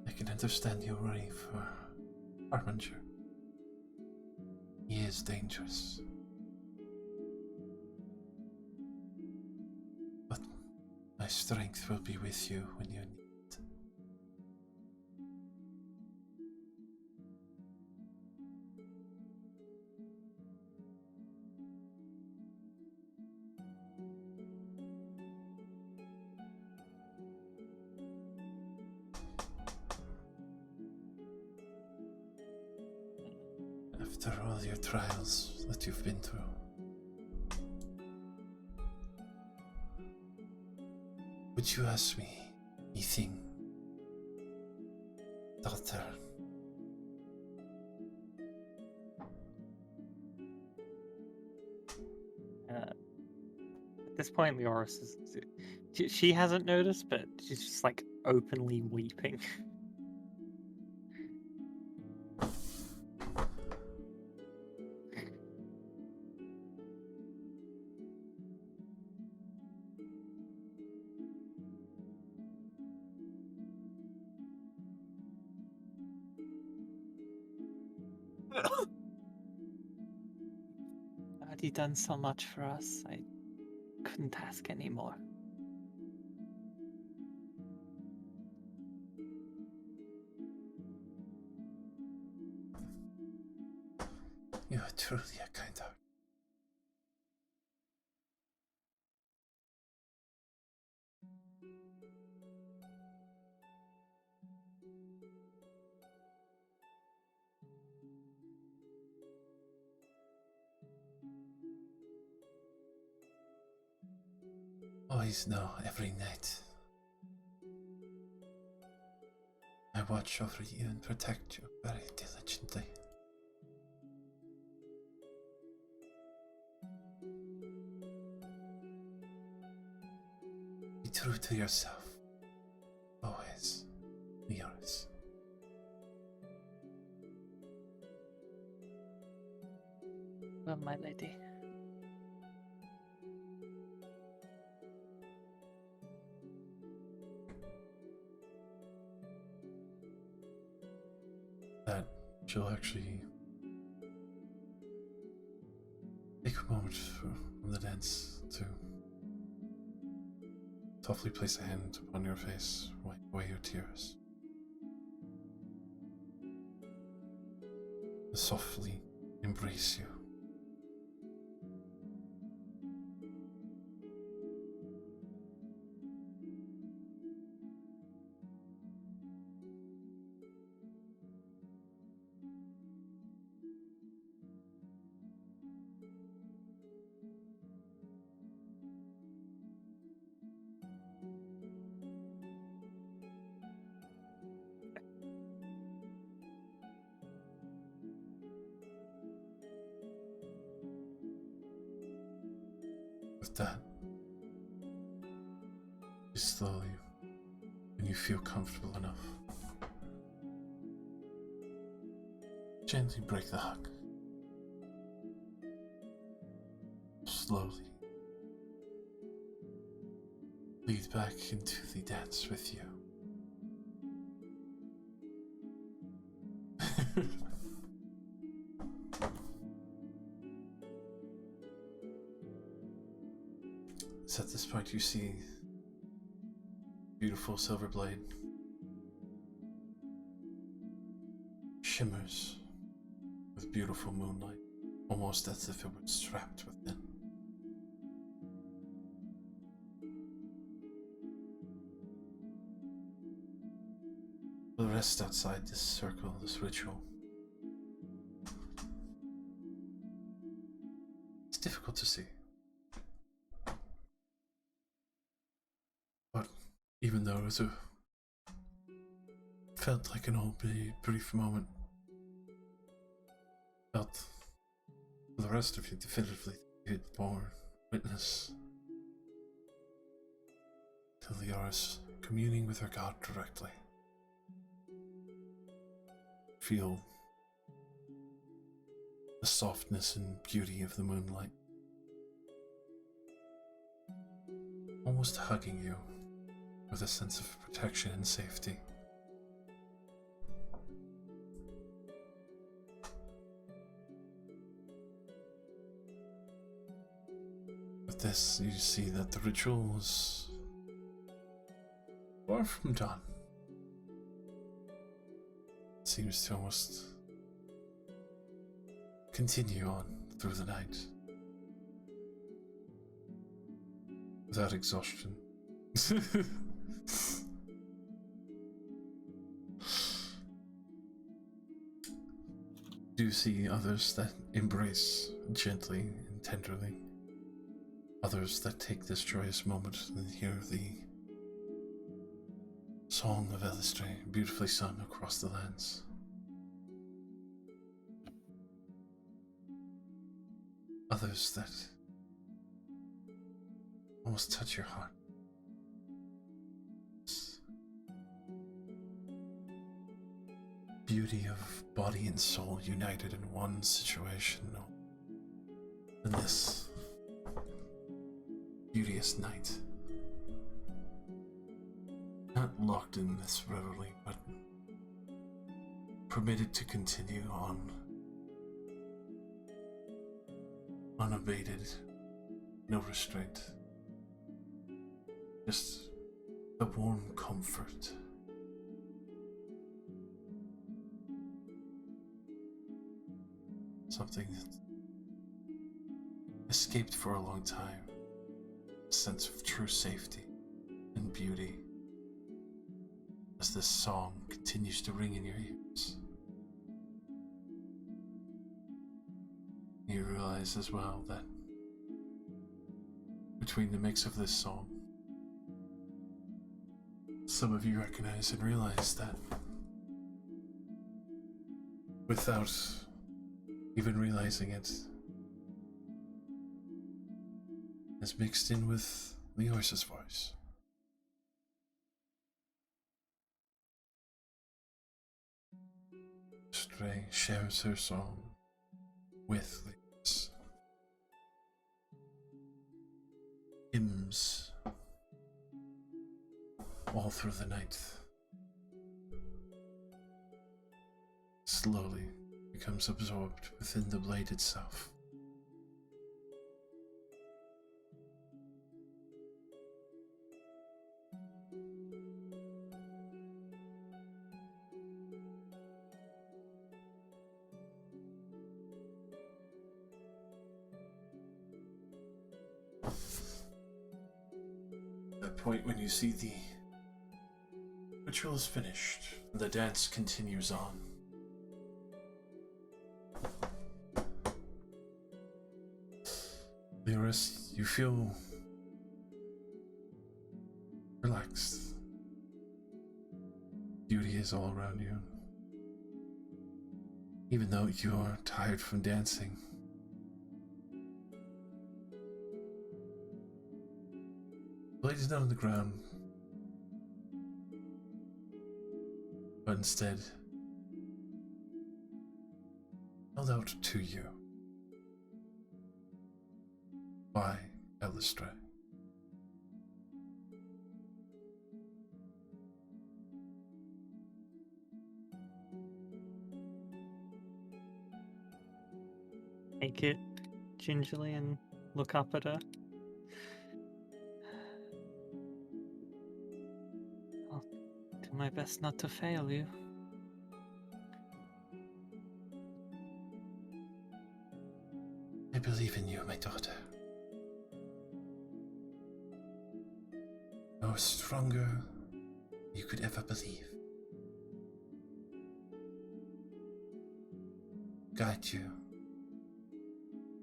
I can understand your worry for Harbinger. He is dangerous. But my strength will be with you when you need it. After all your trials that you've been through, would you ask me anything, daughter? At this point, Leoris is. She hasn't noticed, but she's just like openly weeping. Had he done so much for us, I couldn't ask any more. You are truly a kind heart. Always know every night I watch over you and protect you very diligently. Be true to yourself. Always be yours. Well, my lady. That she'll actually take a moment from the dance to softly place a hand upon your face, wipe away your tears. To softly embrace you. With that, you slowly, when you feel comfortable enough, gently break the hug. Slowly lead back into the dance with you. So at this point you see beautiful silver blade shimmers with beautiful moonlight, almost as if it was trapped within. For the rest outside this circle, this ritual, it's difficult to see. But even though it felt like an brief moment, felt for the rest of you definitively you'd bore witness to Liara's communing with her god directly. Feel the softness and beauty of the moonlight, almost hugging you with a sense of protection and safety. With this, you see that the ritual is far from done. It seems to almost continue on through the night without exhaustion. Do you see others that embrace gently and tenderly? Others that take this joyous moment and hear the song of Alleyway beautifully sung across the lands? Others that almost touch your heart. Beauty of body and soul united in one situation, in this beauteous night. Not locked in this reverie, but permitted to continue on unabated, no restraint. Just the warm comfort. Something that escaped for a long time. A sense of true safety and beauty as this song continues to ring in your ears. You realize as well that between the mix of this song, some of you recognize and realize that without even realizing it, is mixed in with Leoris's voice. Stray shares her song with Leoris. Hymns all through the night. Slowly becomes absorbed within the blade itself. That point when you see the ritual is finished, the dance continues on. Leoris, you feel relaxed. Beauty is all around you. Even though you are tired from dancing. Blade is not on the ground, but instead held out to you by Elistra. Take it gingerly and look up at her. I'll do my best not to fail you. I believe in you, my daughter. You are stronger than you could ever believe. Guide you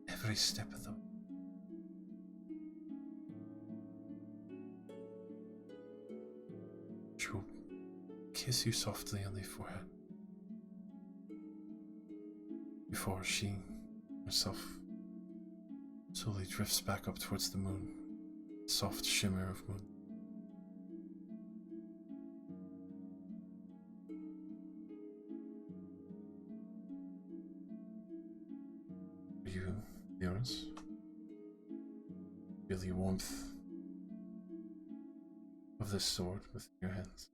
every step of the way. She'll kiss you softly on the forehead before she herself slowly drifts back up towards the moon. Soft shimmer of moon. You, Leoris, feel the warmth of this sword within your hands.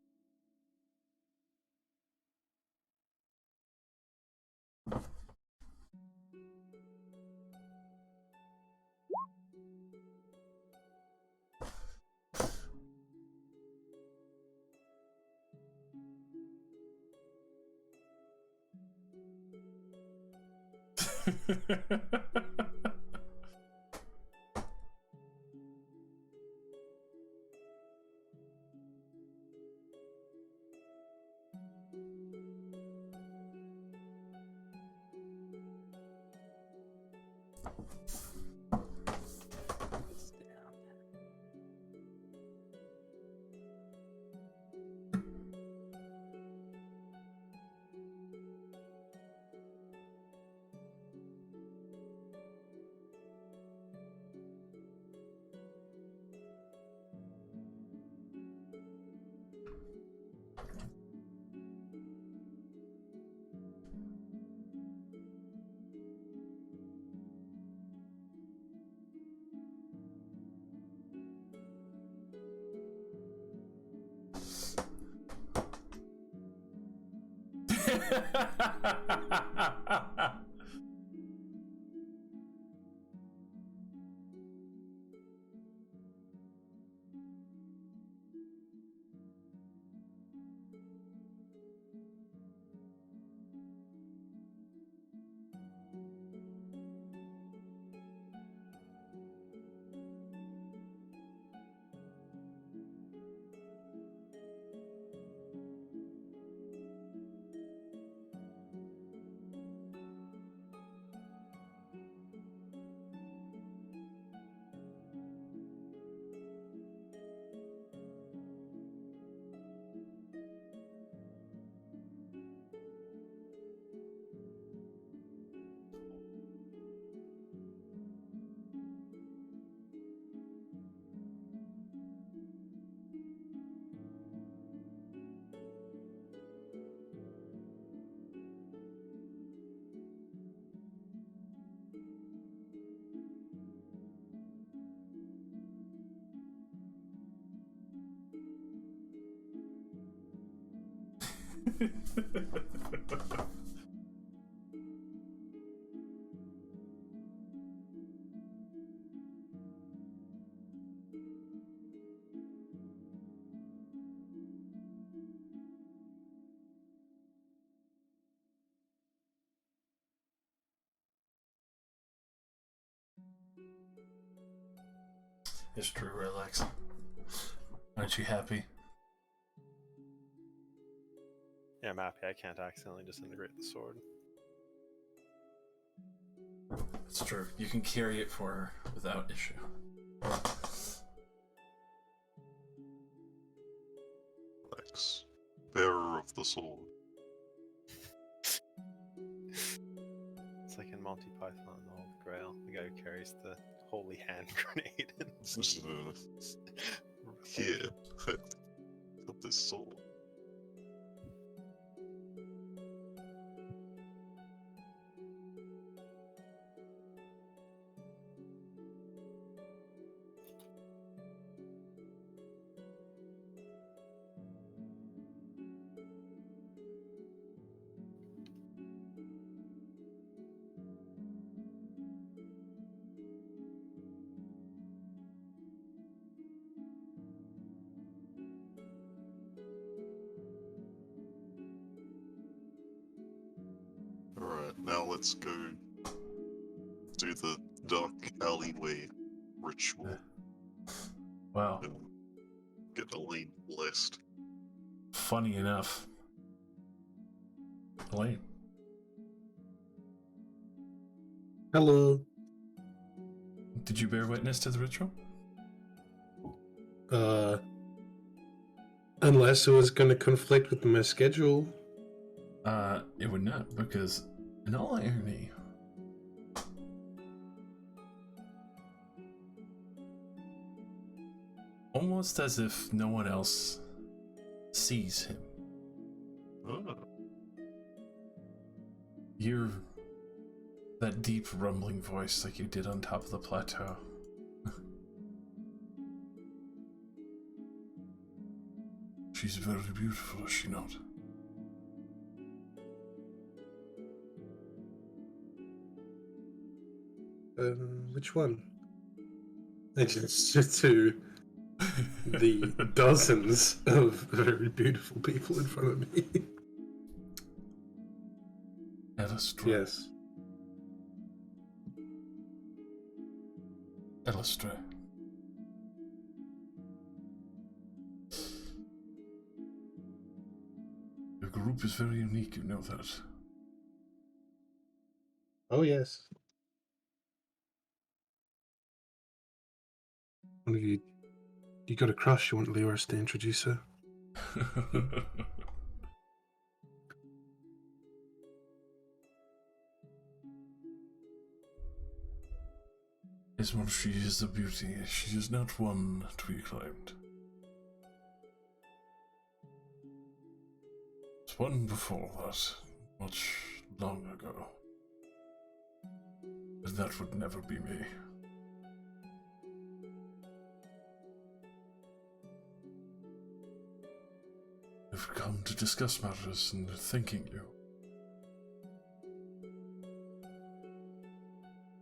It's true, relax. Aren't you happy? Yeah, I'm happy I can't accidentally disintegrate the sword. It's true. You can carry it for her without issue. Lex, bearer of the sword. It's like in Monty Python and the Holy Grail, the guy who carries the holy hand grenade. Here, got this sword. Alright, now let's go do the dark alleyway ritual Wow. and get Elaine blessed. Funny enough. Elaine. Hello. Did you bear witness to the ritual? Unless it was going to conflict with my schedule. It would not, because in all irony, almost as if no one else sees him, Oh. you're that deep rumbling voice like you did on top of the plateau. She's very beautiful, is she not? Which one? It's just to the dozens of very beautiful people in front of me. Elistra. Yes. Elistra. Your group is very unique, you know that. Oh, yes. One of you got a crush, you want Leoris to introduce her? As one, she is a beauty. She is not one to be claimed. It's one before that, much long ago. But that would never be me. I've come to discuss matters and thanking you.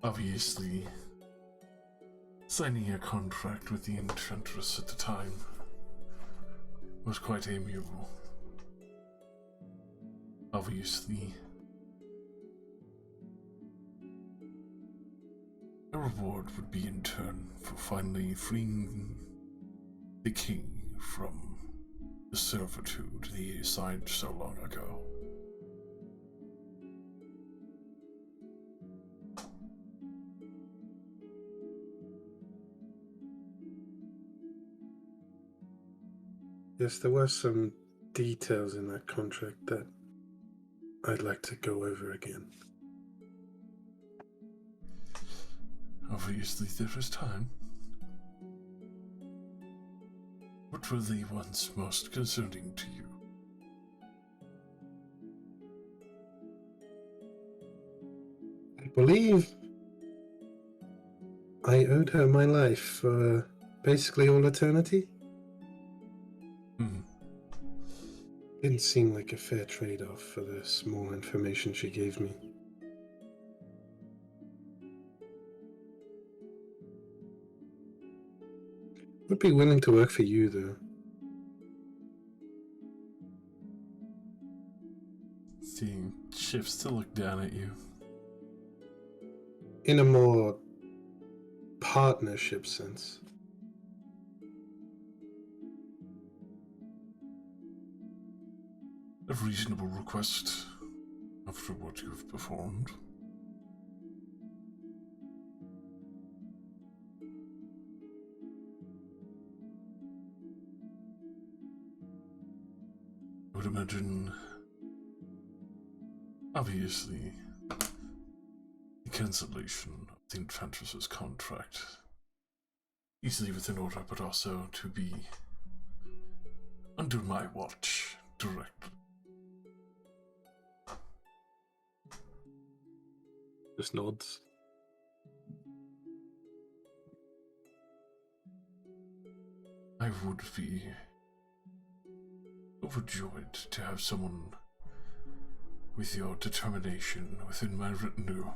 Obviously, signing a contract with the Enchantress at the time was quite amiable. Obviously, a reward would be in turn for finally freeing the king from the servitude he assigned so long ago. Yes, there were some details in that contract that I'd like to go over again. Obviously, there is time. What were the ones most concerning to you? I believe I owed her my life for basically all eternity. Didn't seem like a fair trade-off for the small information she gave me. Would be willing to work for you, though. He shifts to look down at you. In a more partnership sense. A reasonable request after what you've performed. I would imagine, obviously, the cancellation of the Enchantress's contract, easily within order, but also to be under my watch directly. Just nods. I would be overjoyed to have someone with your determination within my retinue.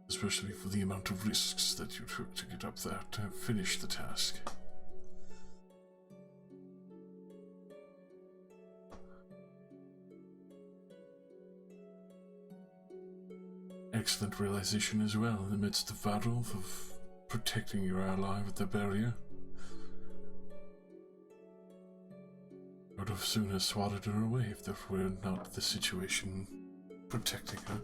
Especially for the amount of risks that you took to get up there to finish the task. Excellent realization as well in the midst of battle of protecting your ally with the barrier. I would have sooner swatted her away if that were not the situation protecting her.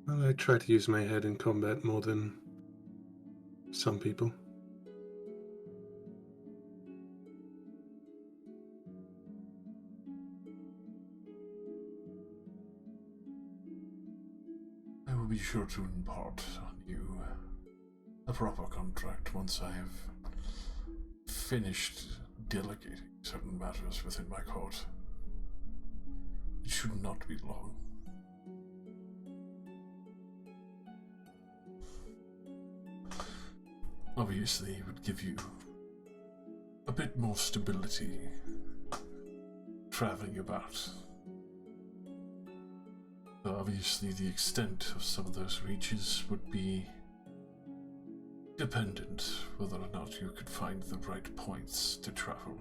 Well, I try to use my head in combat more than some people. I will be sure to impart on you a proper contract once I have finished delegating certain matters within my court. It should not be long. Obviously, it would give you a bit more stability traveling about. Though obviously the extent of some of those reaches would be dependent whether or not you could find the right points to travel.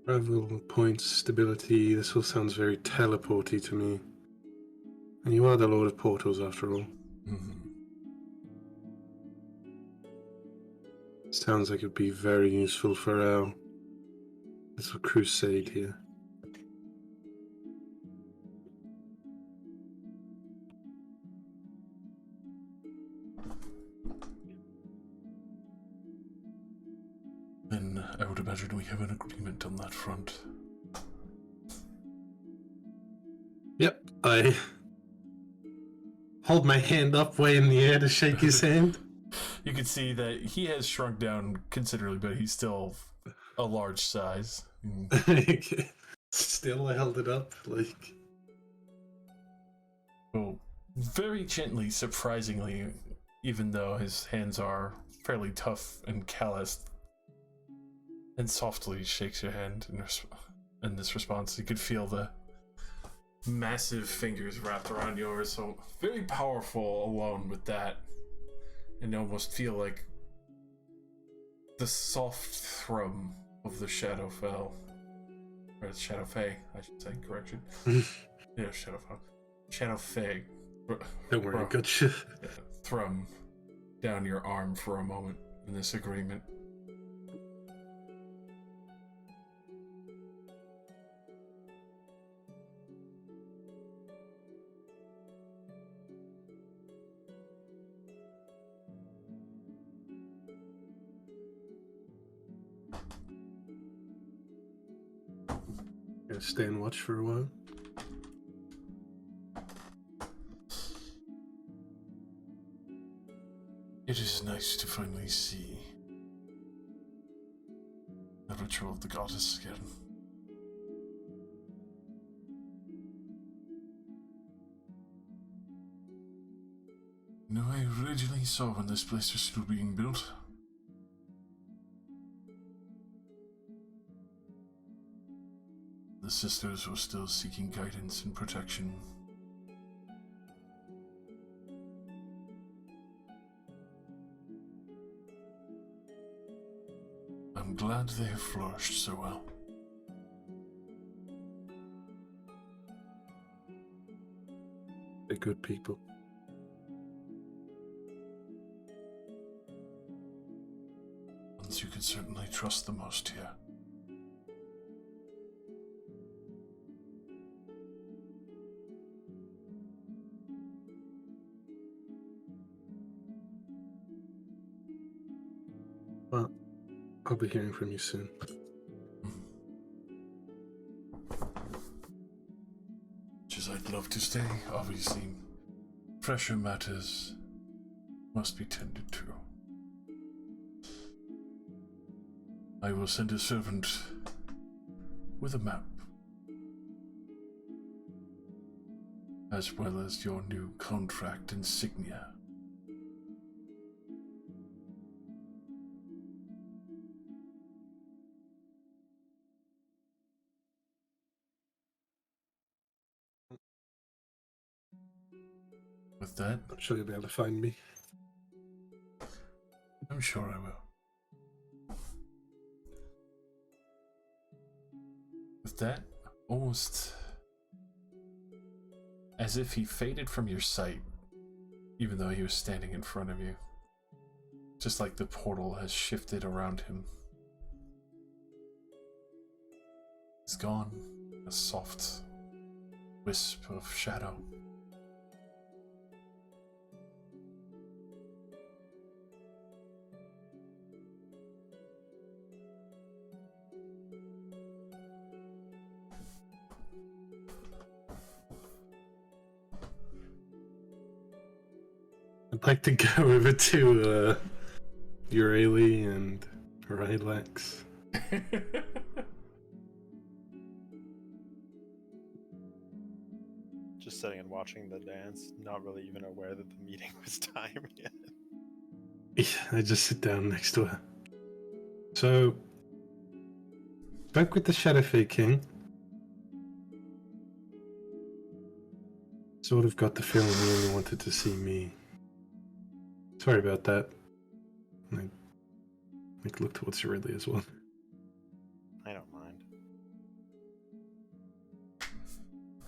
Travel points, stability, this all sounds very teleporty to me. And you are the Lord of Portals after all. Mm-hmm. Sounds like it would be very useful for our little crusade here. Then I would imagine we have an agreement on that front. Yep, I hold my hand up way in the air to shake his hand. You can see that he has shrunk down considerably, but he's still a large size. Still, I held it up, like... Oh, very gently, surprisingly, even though his hands are fairly tough and calloused, and softly shakes your hand in this response. You could feel the massive fingers wrapped around yours, so very powerful alone with that. And you almost feel like the soft thrum of the Shadowfell. Or Shadowfae, I should say, correction. Yeah, Shadowfell. Shadowfae. Don't worry, good shit. Thrum down your arm for a moment in this agreement. Gonna stay and watch for a while. It is nice to finally see the ritual of the goddess again. No, I originally saw when this place was still being built. The sisters were still seeking guidance and protection. I'm glad they have flourished so well. They're good people. Ones you can certainly trust the most here. Well, I'll be hearing from you soon. Much as I'd love to stay, obviously, fresher matters must be tended to. I will send a servant with a map, as well as your new contract insignia. With that, I'm sure you'll be able to find me. I'm sure I will. With that, almost as if he faded from your sight, even though he was standing in front of you. Just like the portal has shifted around him. He's gone. A soft wisp of shadow. I'd like to go over to Urali and Rylex. Just sitting and watching the dance, not really even aware that the meeting was timed yet. Yeah, I just sit down next to her. So, back with the Shadowfey King. Sort of got the feeling he only wanted to see me. Sorry about that. I look towards Ridley as well. I don't mind.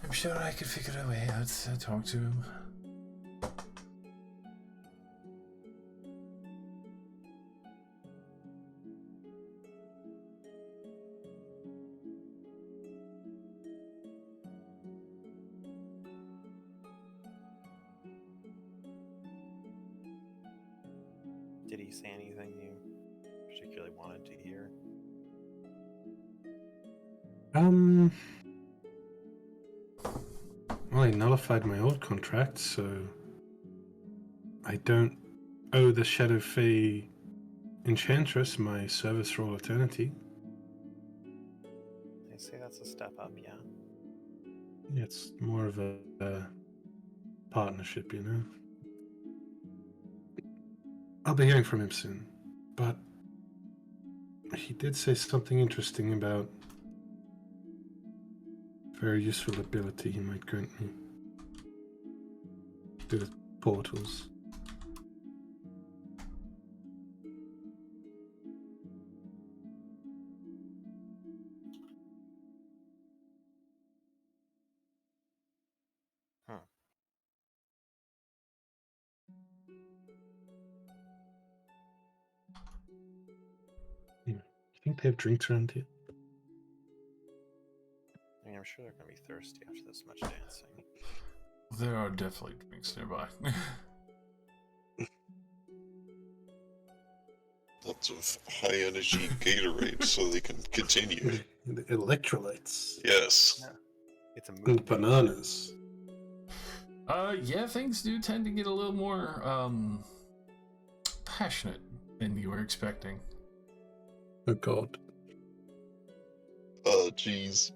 I'm sure I could figure a way out to talk to him. Did he say anything you particularly wanted to hear? Well, I nullified my old contract, so I don't owe the Shadowfey Enchantress my service for all eternity. I say that's a step up, yeah. Yeah, it's more of a partnership, you know? I'll be hearing from him soon, but he did say something interesting about a very useful ability he might grant me. Do with portals. You think they have drinks around here? I mean, I'm sure they're going to be thirsty after this much dancing. There are definitely drinks nearby. Lots of high energy Gatorade so they can continue. The electrolytes. Yes. Yeah. It's a And mood. bananas. Yeah, things do tend to get a little more, passionate than you were expecting. Oh god. Oh, jeez.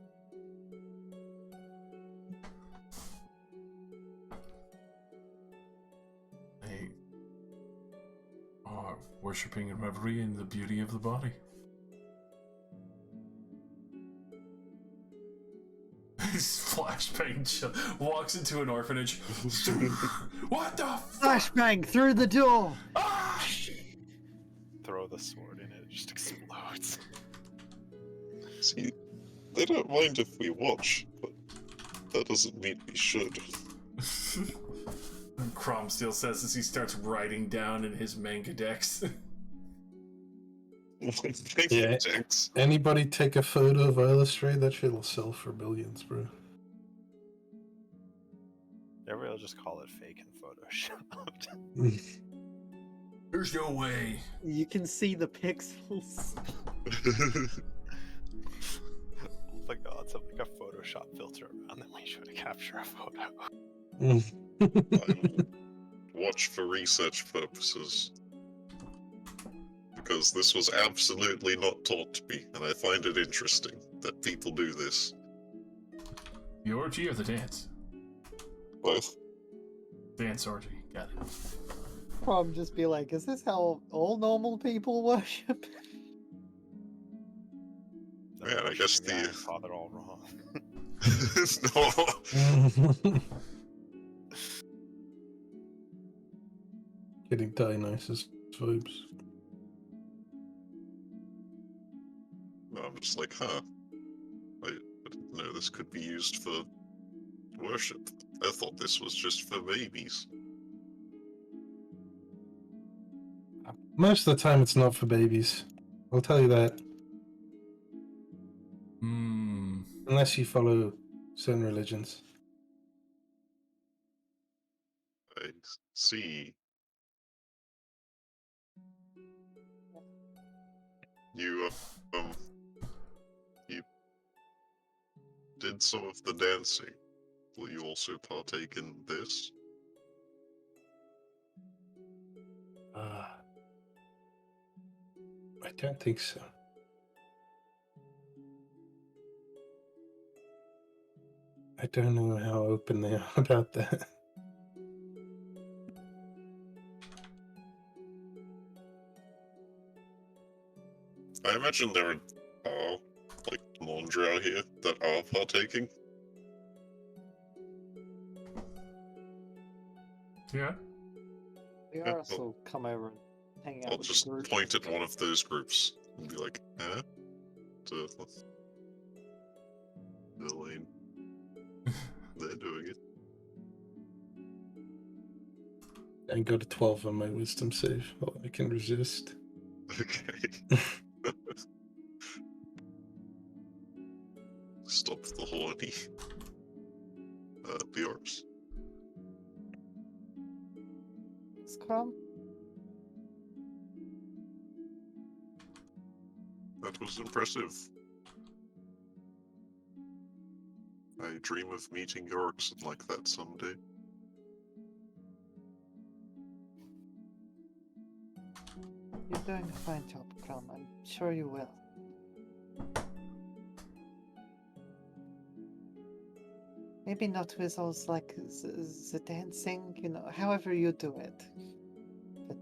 worshipping and reverie in the beauty of the body. Flashbang walks into an orphanage. What the fuck? Flashbang through the door! Ah! Throw the sword in it just explodes. See, they don't mind if we watch, but that doesn't mean we should. Cromsteel says as he starts writing down in his manga decks. Thank Yeah. you, Jax. Anybody take a photo of Illustrate? That shit will sell for billions, bro. Everybody will just call it fake and photoshopped. There's no way. You can see the pixels. All the gods have like a Photoshop filter around them. We should capture a photo. Watch for research purposes. Because this was absolutely not taught to me, and I find it interesting that people do this. The orgy or the dance? Both. Dance orgy. Got it. Prom just be like, is this how all normal people worship? Man, I guess the father all wrong. no. Getting Dionysus vibes. No, I'm just like, huh. I didn't know this could be used for worship. I thought this was just for babies. Most of the time, it's not for babies. I'll tell you that. Unless you follow certain religions. I see. You, you did some of the dancing. Will you also partake in this? I don't think so. I don't know how open they are about that. I imagine there are, like, laundry out here that are partaking. Yeah. We Yeah, also come over and hang out I'll with just the group. point at one of those groups and be like, eh? To Elaine. They're doing it. I got a 12 on my wisdom save. Oh, I can resist. Okay. Stop the horny. Bjorks. Scrum? That was impressive. I dream of meeting Yorks like that someday. You're doing a fine job, Crumb. I'm sure you will. Maybe not with those, like, the dancing, you know, however you do it. But...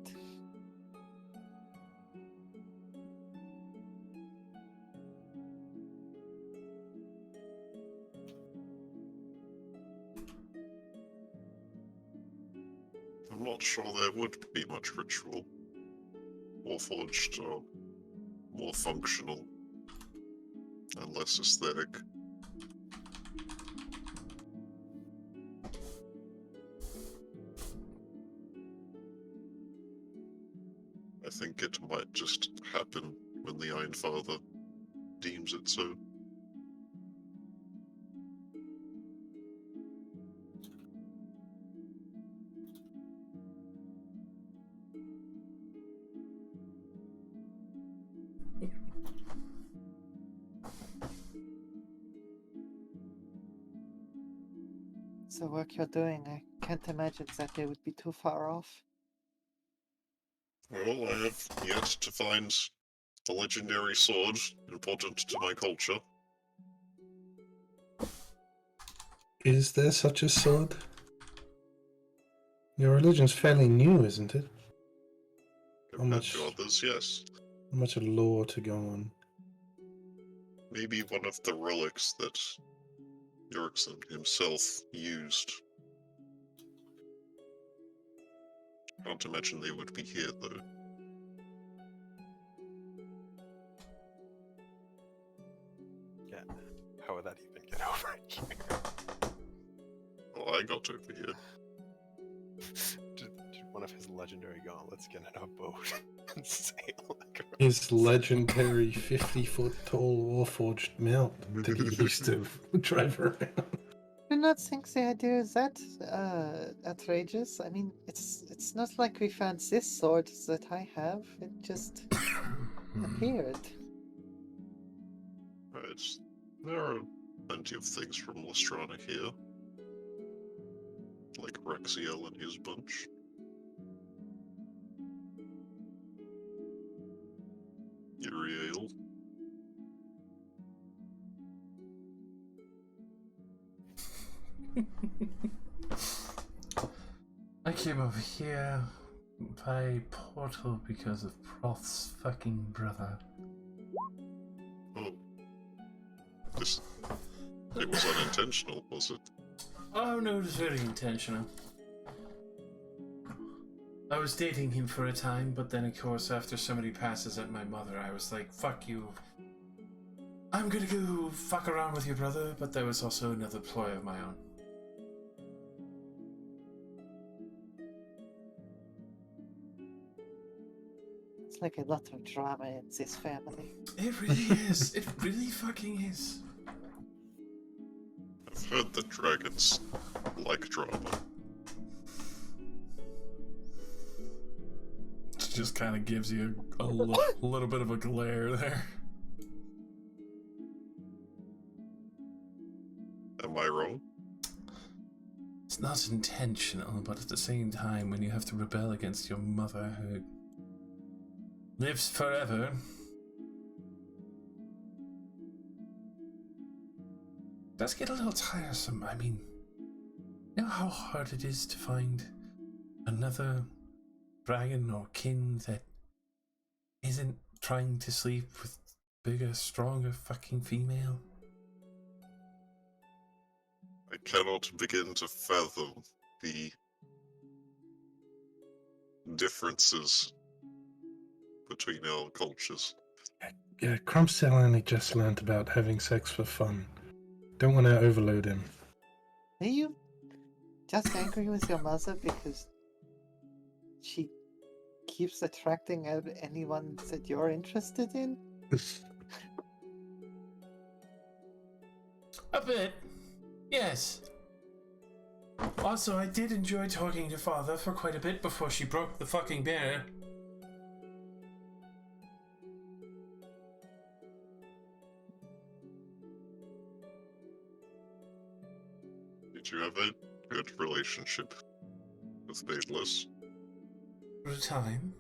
I'm not sure there would be much ritual. More forged or more functional and less aesthetic. I think it might just happen when the Iron Father deems it so. The work you're doing, I can't imagine that they would be too far off. Well, I have yet to find a legendary sword important to my culture. Is there such a sword? Your religion's fairly new, isn't it? And to others, yes. How much lore to go on? Maybe one of the relics that Erickson himself used. Not to mention they would be here, though. Yeah. How would that even get over here? Oh, I got over here. Just one of his legendary gauntlets get in a boat and sail across. His legendary 50-foot tall warforged mount that he used to drive around. I do not think the idea is that outrageous. I mean, it's not like we found this sword that I have. It just appeared. Right. There are plenty of things from Lestrana here. Like Rexiel and his bunch. Uriel. I came over here by portal because of Proth's fucking brother. Oh. It was unintentional, was it? Oh no, it was very intentional. I was dating him for a time, but then of course after somebody passes at my mother, I was like, fuck you. I'm gonna go fuck around with your brother, but there was also another ploy of my own. It's like a lot of drama in this family. It really is. It really fucking is. I've heard that dragons like drama. It just kind of gives you a little bit of a glare there. Am I wrong? It's not intentional, but at the same time, when you have to rebel against your mother who lives forever, it does get a little tiresome. I mean, you know how hard it is to find another dragon or kin that isn't trying to sleep with bigger, stronger fucking female? I cannot begin to fathom the differences between our cultures. Yeah, Crumpsell only just learned about having sex for fun. Don't want to overload him. Are you just angry with your mother because she keeps attracting out anyone that you're interested in? A bit. Yes. Also, I did enjoy talking to Father for quite a bit before she broke the fucking barrier. Did you have a good relationship with Badeless? For a time.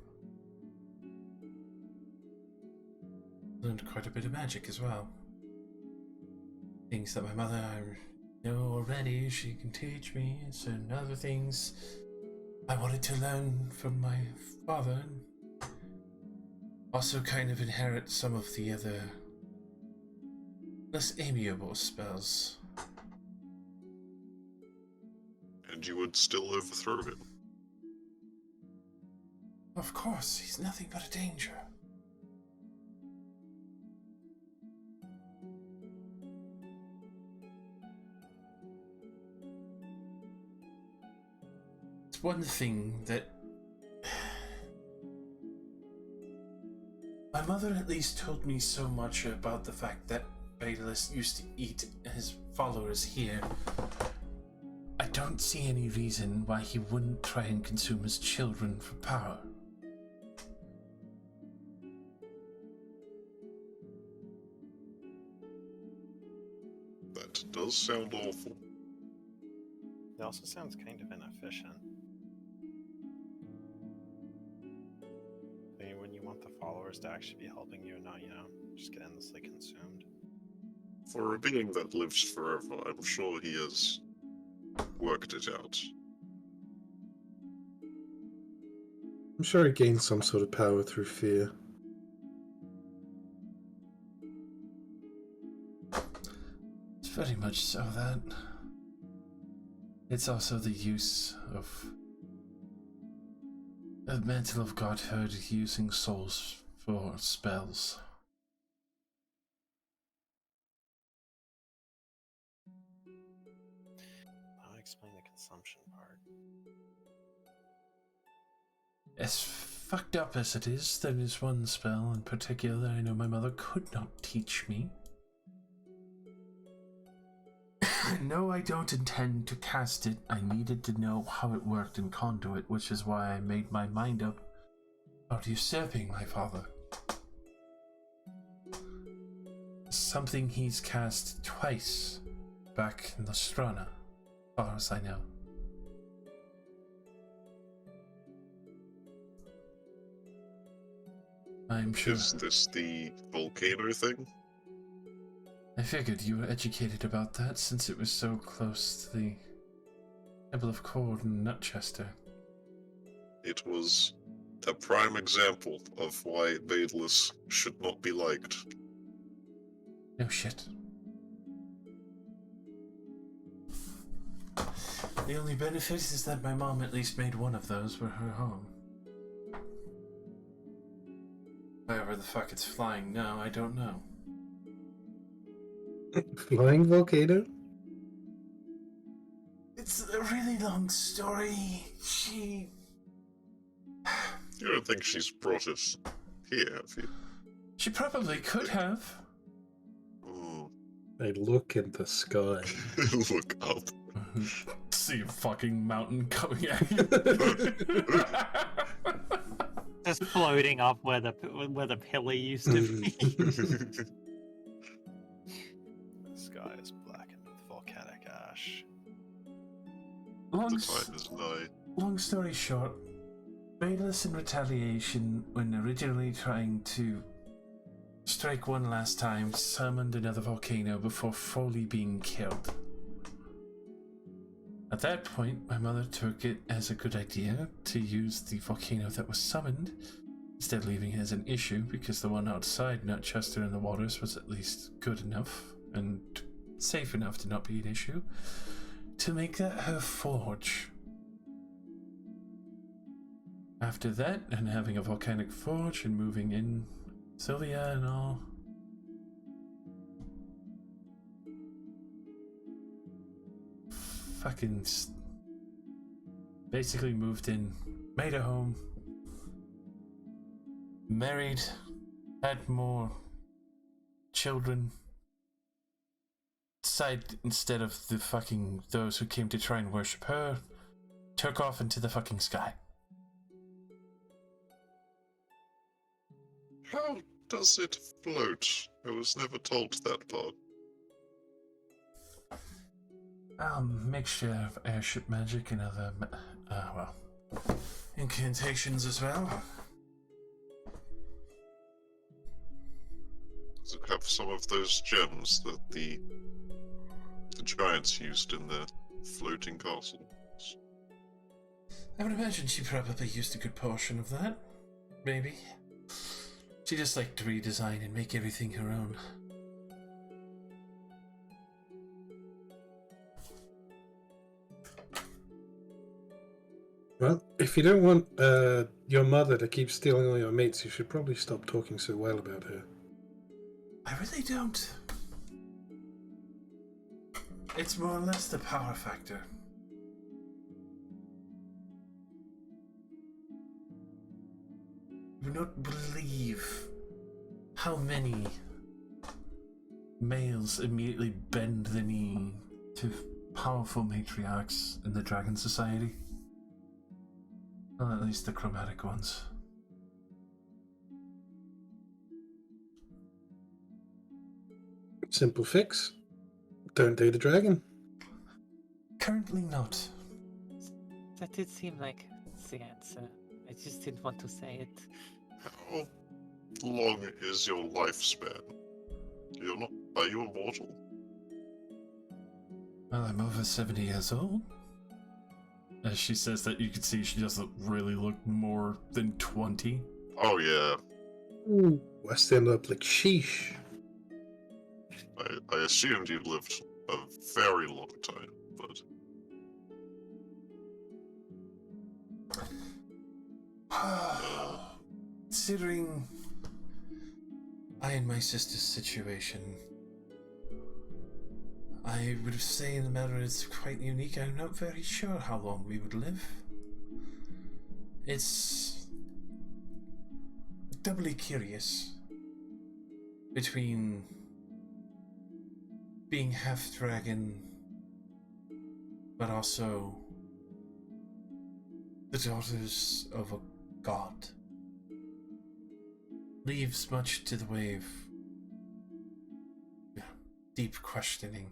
Learned quite a bit of magic as well. Things that my mother know already, she can teach me, and certain other things I wanted to learn from my father. Also kind of inherit some of the other less amiable spells. And you would still overthrow him? Of course, he's nothing but a danger. It's one thing that my mother at least told me so much about the fact that Badeless used to eat his followers here. I don't see any reason why he wouldn't try and consume his children for power. That does sound awful. It also sounds kind of inefficient. I mean, when you want the followers to actually be helping you and not, just get endlessly consumed. For a being that lives forever, I'm sure he has worked it out. I'm sure he gained some sort of power through fear. It's very much so that. It's also the use of the mantle of godhood using souls for spells. I'll explain the consumption part. As fucked up as it is, there is one spell in particular that I know my mother could not teach me. No, I don't intend to cast it. I needed to know how it worked in Conduit, which is why I made my mind up about usurping my father. Something he's cast twice back in Nostrana, as far as I know. I'm sure. Is this the volcano thing? I figured you were educated about that since it was so close to the Temple of Cord in Nutchester. It was a prime example of why Daedalus should not be liked. No shit. The only benefit is that my mom at least made one of those for her home. Wherever the fuck it's flying now, I don't know. Flying volcano? It's a really long story. She... You don't think she's brought it here, have you? She probably could have. I look in the sky. Look up. See a fucking mountain coming at you. Just floating up where the pillar used to be. The sky is blackened with volcanic ash. The time is nigh. Long story short, Daedalus in retaliation, when originally trying to strike one last time, summoned another volcano before fully being killed. At that point, my mother took it as a good idea to use the volcano that was summoned, instead of leaving it as an issue, because the one outside Nutchester in the waters was at least good enough and safe enough to not be an issue, to make that her forge. After that, and having a volcanic forge and moving in Sylvia and all, fucking basically moved in, made a home, married, had more children, decided instead of the fucking those who came to try and worship her, took off into the fucking sky. How does it float? I was never told that part. Mixture of airship magic and other, incantations as well. Does it have some of those gems that the giants used in their floating castle? I would imagine she probably used a good portion of that. Maybe. She just liked to redesign and make everything her own. Well, if you don't want your mother to keep stealing all your mates, you should probably stop talking so well about her. I really don't. It's more or less the power factor. You would not believe how many males immediately bend the knee to powerful matriarchs in the Dragon Society. Well, at least the chromatic ones. Simple fix. Don't date a dragon. Currently not. That did seem like the answer. I just didn't want to say it. How long is your lifespan? Are you immortal? Well, I'm over 70 years old. As she says that, you can see she doesn't really look more than 20. Oh yeah. I stand up like sheesh. I assumed you lived a very long time, but Considering I and my sister's situation, I would say the matter is quite unique. I'm not very sure how long we would live. It's doubly curious between being half dragon, but also the daughters of a god. Leaves much to the way of deep questioning.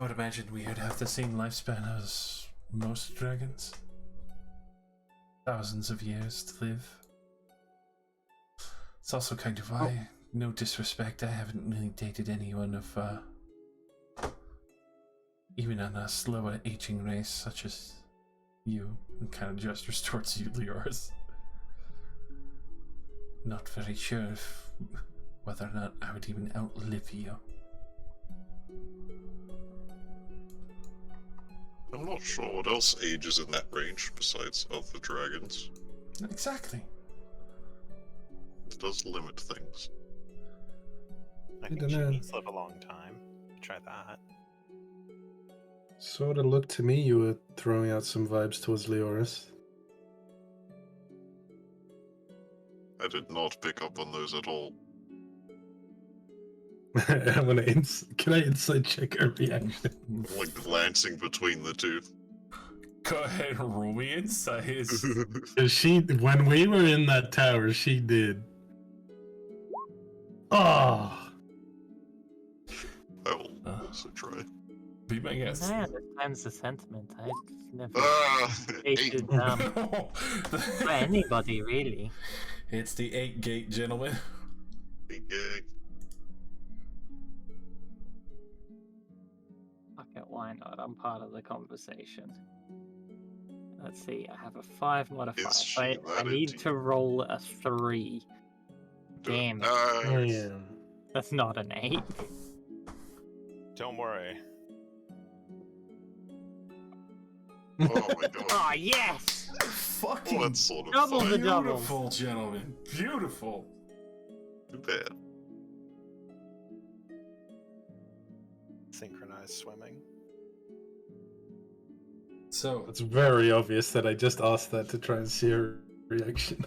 I would imagine we would have the same lifespan as most dragons. Thousands of years to live. It's also kind of why, no disrespect, I haven't really dated anyone of, even on a slower aging race such as you, and kind of gestures towards you, Leoris. Not very sure if whether or not I would even outlive you. I'm not sure what else ages in that range besides other dragons. Exactly. It does limit things. I think Jimmy's live a long time. Try that. Sort of looked to me you were throwing out some vibes towards Leoris. I did not pick up on those at all. I'm gonna can I insight check her reaction? I'm like glancing between the two. Go ahead and roll me insight. She, when we were in that tower, she did. Oh. I will also try. Be my guest. I understand the sentiment. I've never Eight. hated by anybody, really. It's the 8 gate, gentlemen. Okay. Fuck it, why not? I'm part of the conversation. Let's see, I have a 5 modifier. Is she I that need into to roll a 3. Damn it. Damn. That's not an 8. Don't worry. Oh my god. Oh, yes! Fucking Well, that's sort of Double fine. the double. beautiful, gentlemen. Beautiful. Too bad. Synchronized swimming. So, It's very obvious that I just asked that to try and see her reaction.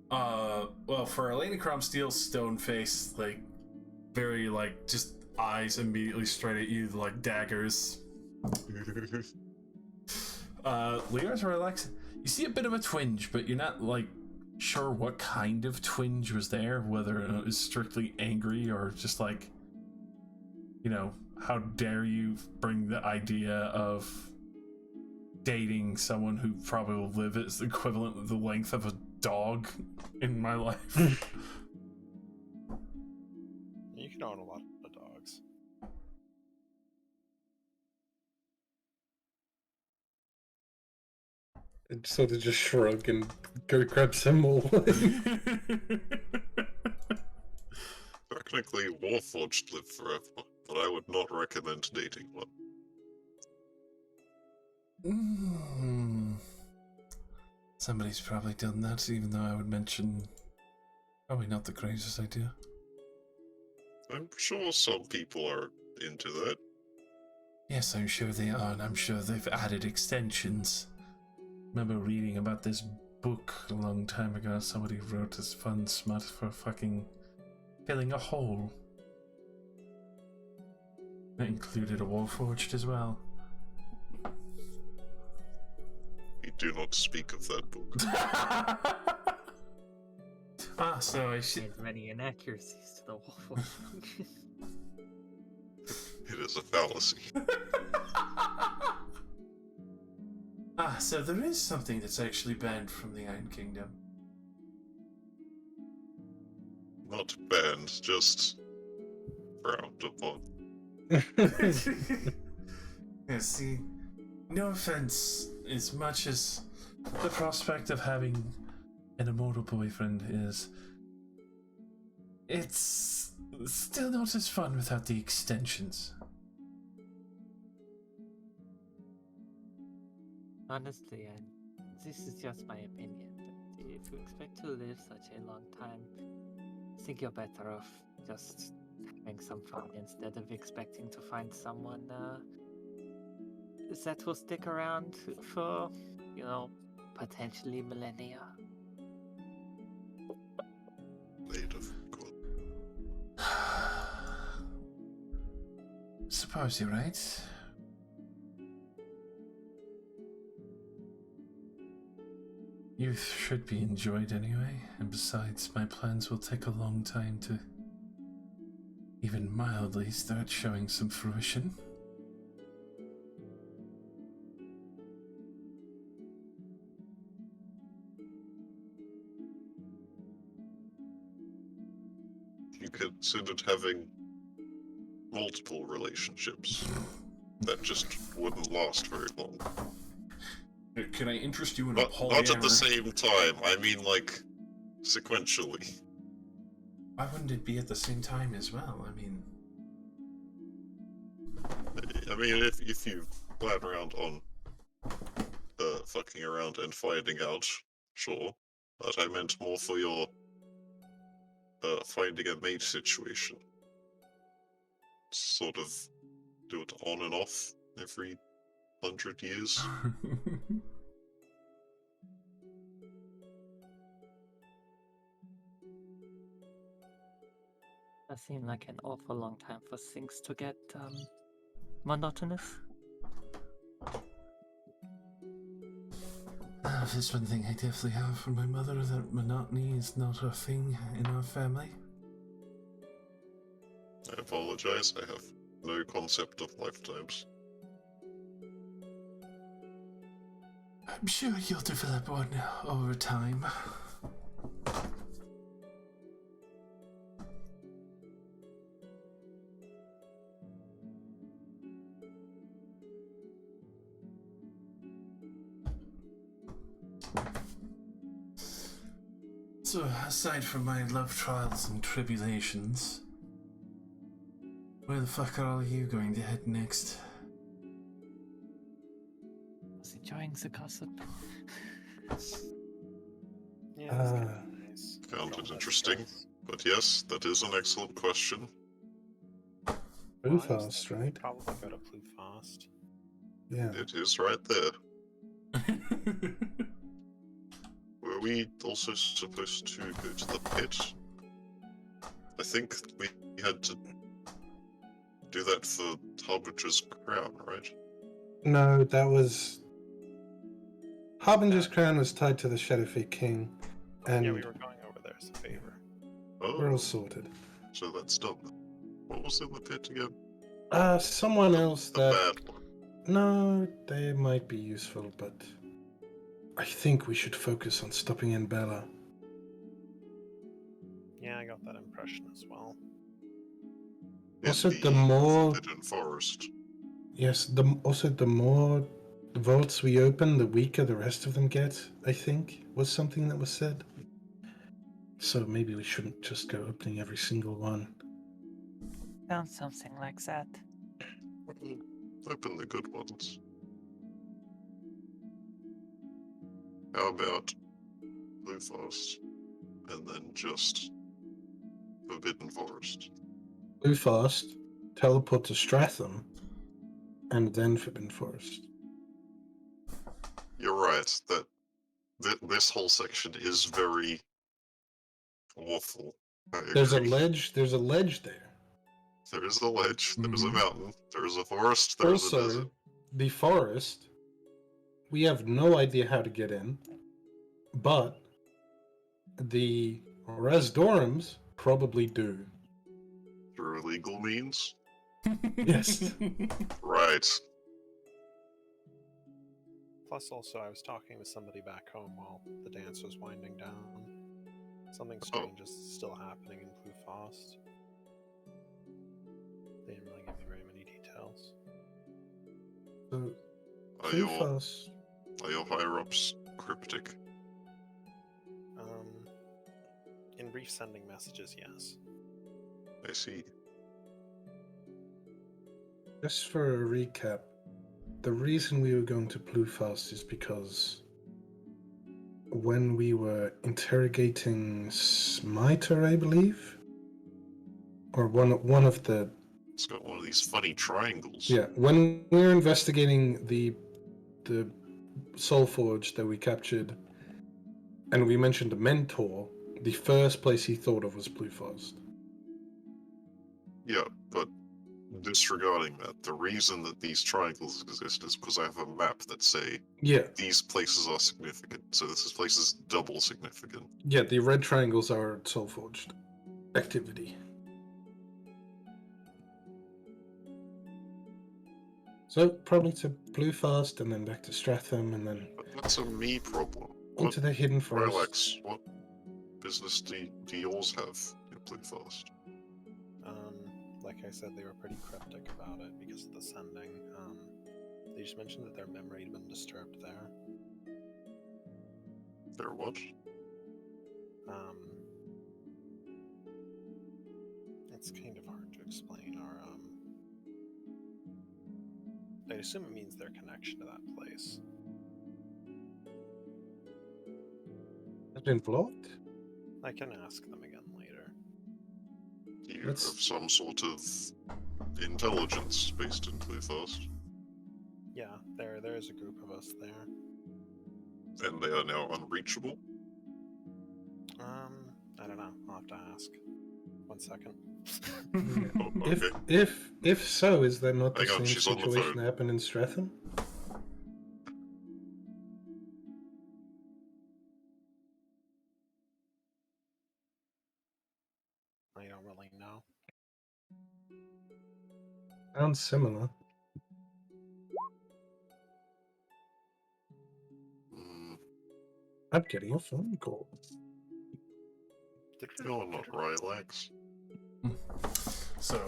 well, for Elena Cromsteel, stone face, like, very, like, just eyes immediately straight at you, like daggers. Leo's relaxing. You see a bit of a twinge, but you're not, like, sure what kind of twinge was there, whether it was strictly angry or just, like, you know, how dare you bring the idea of dating someone who probably will live as the equivalent of the length of a dog in my life. You can own a lot of dogs. And sort of just shrug and go grab some more. Technically, Warforged live forever, but I would not recommend dating one. Somebody's probably done that, even though I would mention probably not the greatest idea. I'm sure some people are into that. Yes, I'm sure they are, and I'm sure they've added extensions. Remember reading about this book a long time ago. Somebody wrote this fun smut for fucking filling a hole. That included a Warforged as well. We do not speak of that book. So I see. There's many inaccuracies to the wolf. It is a fallacy. So there is something that's actually banned from the Iron Kingdom. Not banned, just frowned upon. Yeah, see, no offense, as much as the prospect of having an immortal boyfriend is, it's still not as fun without the extensions. Honestly, this is just my opinion, but if you expect to live such a long time, I think you're better off just having some fun instead of expecting to find someone that will stick around for, potentially millennia. Native. Cool. Suppose you're right. Youth should be enjoyed anyway, and besides, my plans will take a long time to even mildly start showing some fruition. You considered having multiple relationships that just wouldn't last very long. Can I interest you in Not at the same time, I mean like sequentially. Why wouldn't it be at the same time as well? I mean, if you plan around on fucking around and finding out, sure. But I meant more for your finding a mate situation. Sort of do it on and off every 100 years. That seemed like an awful long time for things to get monotonous. If there's one thing I definitely have from my mother, that monotony is not a thing in our family. I apologize, I have no concept of lifetimes. I'm sure you'll develop one over time. So, aside from my love trials and tribulations, where the fuck are all you going to head next? I was enjoying the gossip. Yeah, that's kind of nice. Found it interesting. But yes, that is an excellent question. Bluefast, right? Probably go to Bluefast. Yeah. It is right there. Were we also supposed to go to the pit? I think we had to do that for Harbinger's crown, right? No, that was... Harbinger's crown was tied to the Shadowfate King, and Yeah, we were going over there as a favor. Oh, we're all sorted. so that's done. What was in the pit again? Someone else The that... bad one. No, they might be useful, but... I think we should focus on stopping in Bella. Yeah, I got that impression as well. Also, In the more... Hidden Forest. Yes, the more vaults we open, the weaker the rest of them get, I think, was something that was said. So maybe we shouldn't just go opening every single one. Sounds something like that. Open the good ones. How about Bluefast, and then just Forbidden Forest? Bluefast, teleport to Stratham, and then Forbidden Forest. You're right, that this whole section is very awful. There's a ledge there. There is a ledge, there's a Mhm. mountain, there's a forest, there's a desert. Also, the forest, we have no idea how to get in, but the Resdorums probably do. Through illegal means? Yes. Right. Plus, also, I was talking with somebody back home while the dance was winding down. Something strange is still happening in Bluefast. They didn't really give me very many details. So, Are too your, fast. are your higher-ups cryptic? In brief sending messages, yes. I see. Just for a recap, the reason we were going to Bluefast is because when we were interrogating Smiter, I believe, or one of the It's got one of these funny triangles. yeah, when we were investigating the Soul Forge that we captured, and we mentioned the Mentor, the first place he thought of was Bluefast. Yeah, but disregarding that, the reason that these triangles exist is because I have a map that say Yeah, these places are significant. So this place is double significant. yeah, the red triangles are Soul Forged activity. So probably to Bluefast and then back to Stratham and then But that's a me problem. into the Hidden Forest. Relax. What business do yours have in Bluefast? Like I said, they were pretty cryptic about it because of the sending. They just mentioned that their memory had been disturbed there. Their what? It's kind of hard to explain. I assume it means their connection to that place. Has been blocked? I can ask them again later. Do you Let's- have some sort of intelligence based in Bluefast? Yeah, there is a group of us there. And they are now unreachable? I don't know. I'll have to ask. 1 second. Oh, okay. If so, is that not the Hang on, same she's on the situation phone. that happened in Stratham? I don't really know. Sounds similar. Mm, I'm getting a phone call. no, not Rylax. So,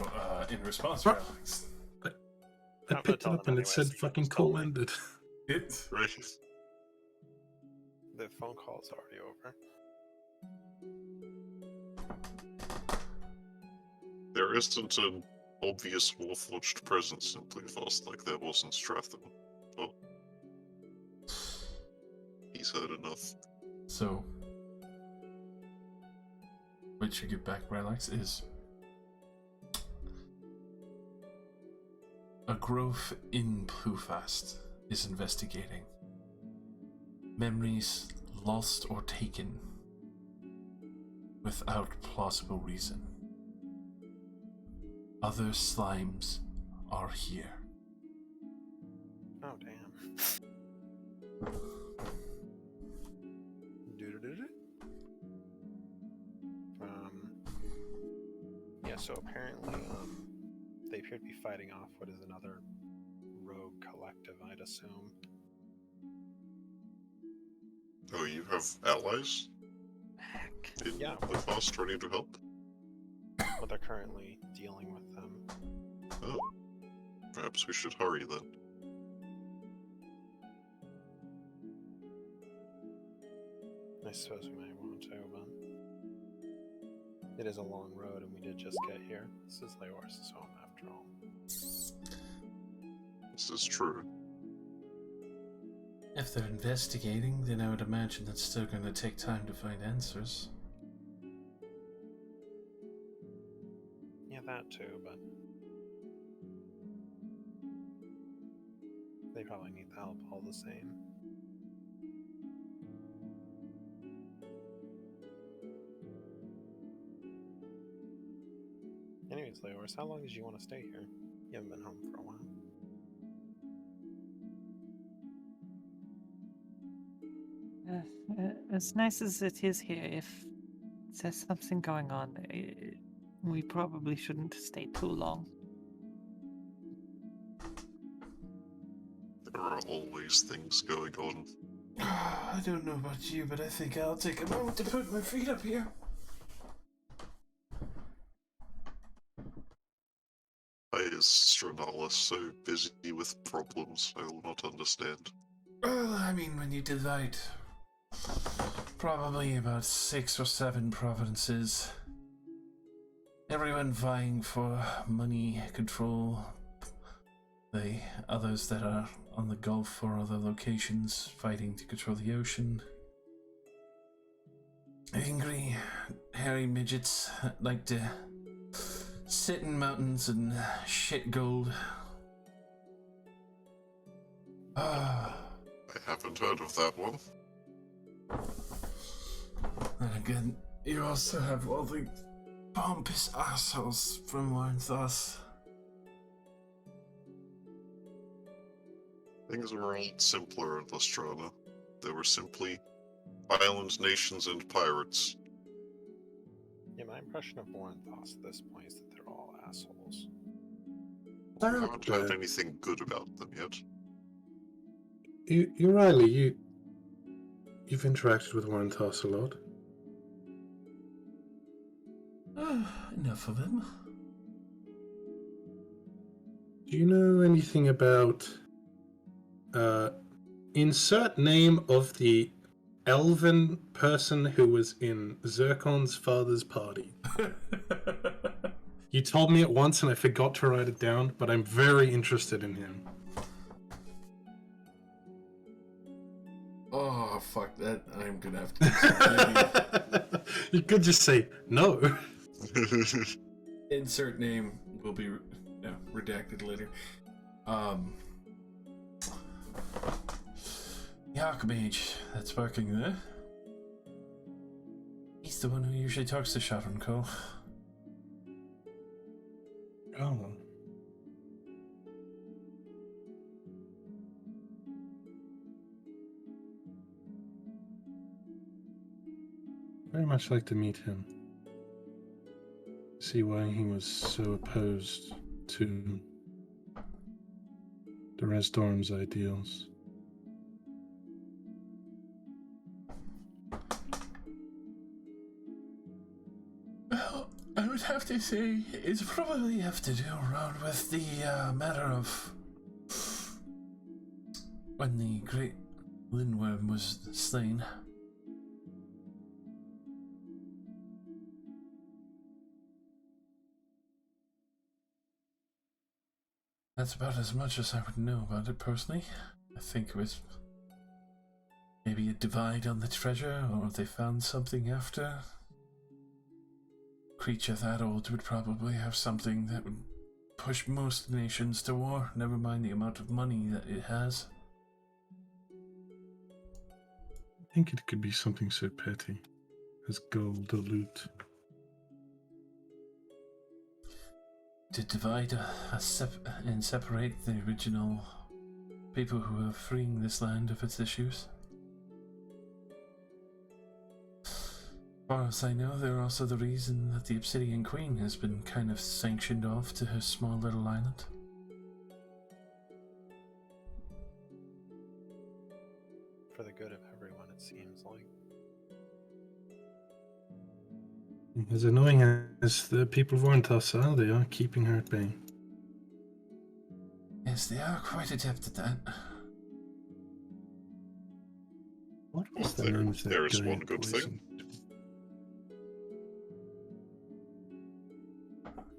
in response, What? Alex, I I'm gonna picked it tell up them and anyway, it said so you can fucking just tell call me. ended. it Right. The phone call's already over. There isn't an obvious Warforged presence in Bluefast like there was in Stratham. Oh. He's heard enough. So, what you get back, Relax, is a grove in Bluefast is investigating memories lost or taken without plausible reason. Other slimes are here. Oh, damn. Doo-doo-doo-doo. Yeah, so apparently, they appear to be fighting off what is another rogue collective, I'd assume. Oh, you have allies? In Yeah. Bluefast ready to help? But they're currently dealing with them. Oh. Perhaps we should hurry then. I suppose we might want to, but it is a long road and we did just get here. This is Leor's home after all. This is true. If they're investigating, then I would imagine it's still going to take time to find answers. Yeah, that too, but they probably need the help all the same. Anyways, Leors, how long did you want to stay here? You haven't been home for a while. As nice as it is here, if there's something going on, we probably shouldn't stay too long. There are always things going on. I don't know about you, but I think I'll take a moment to put my feet up here. Is Stronal are so busy with problems, I will not understand. Well, I mean, when you divide probably about 6 or 7 provinces, everyone vying for money, control, the others that are on the Gulf or other locations fighting to control the ocean. Angry, hairy midgets that like to sit in mountains and shit gold. Ah. I haven't heard of that one. And again, you also have all the pompous assholes from Warrenthos. Things were a lot simpler in Lestrana. There were simply island nations and pirates. Yeah, my impression of Warrenthos at this point is that they're all assholes. We haven't heard anything good about them yet. You Riley, you've interacted with Warrenthos a lot. Enough of him. Do you know anything about insert name of the elven person who was in Zircon's father's party? You told me it once and I forgot to write it down, but I'm very interested in him. Oh, fuck that. I'm gonna have to... You could just say no. Insert name will be redacted later. The Archmage that's working there. He's the one who usually talks to Sharon Cole. Oh. Very much like to meet him. See why he was so opposed to the Resdorm's ideals. Well, I would have to say it's probably have to do around with the matter of when the great Lindworm was slain. That's about as much as I would know about it personally. I think it was maybe a divide on the treasure, or they found something after. A creature that old would probably have something that would push most nations to war, never mind the amount of money that it has. I think it could be something so petty as gold or loot. To divide and separate the original people who are freeing this land of its issues. As far as I know, they're also the reason that the Obsidian Queen has been kind of sanctioned off to her small little island. For the good of everyone, it seems like. As annoying as the people of Warrenthos are, they are keeping her at bay. Yes, they are quite adept at that. What was the name of that There is guy one who good poisoned? thing.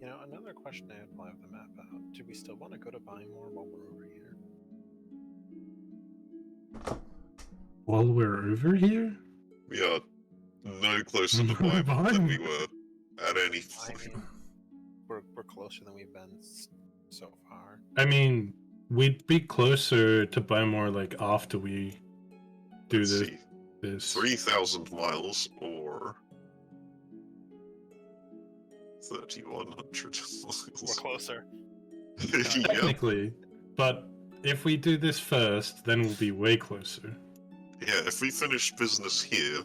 You know, another question I had while I have the map out. Do we still want to go to buy more while we're over here? While we're over here? We are no closer to We're Bible than we behind. were at any I point. mean, we're closer than we've been so far. I mean, we'd be closer to buy more like after we do Let's this. see. This. 3,000 miles or 3,100 We're miles. closer. Yep. Technically, but if we do this first, then we'll be way closer. Yeah, if we finish business here,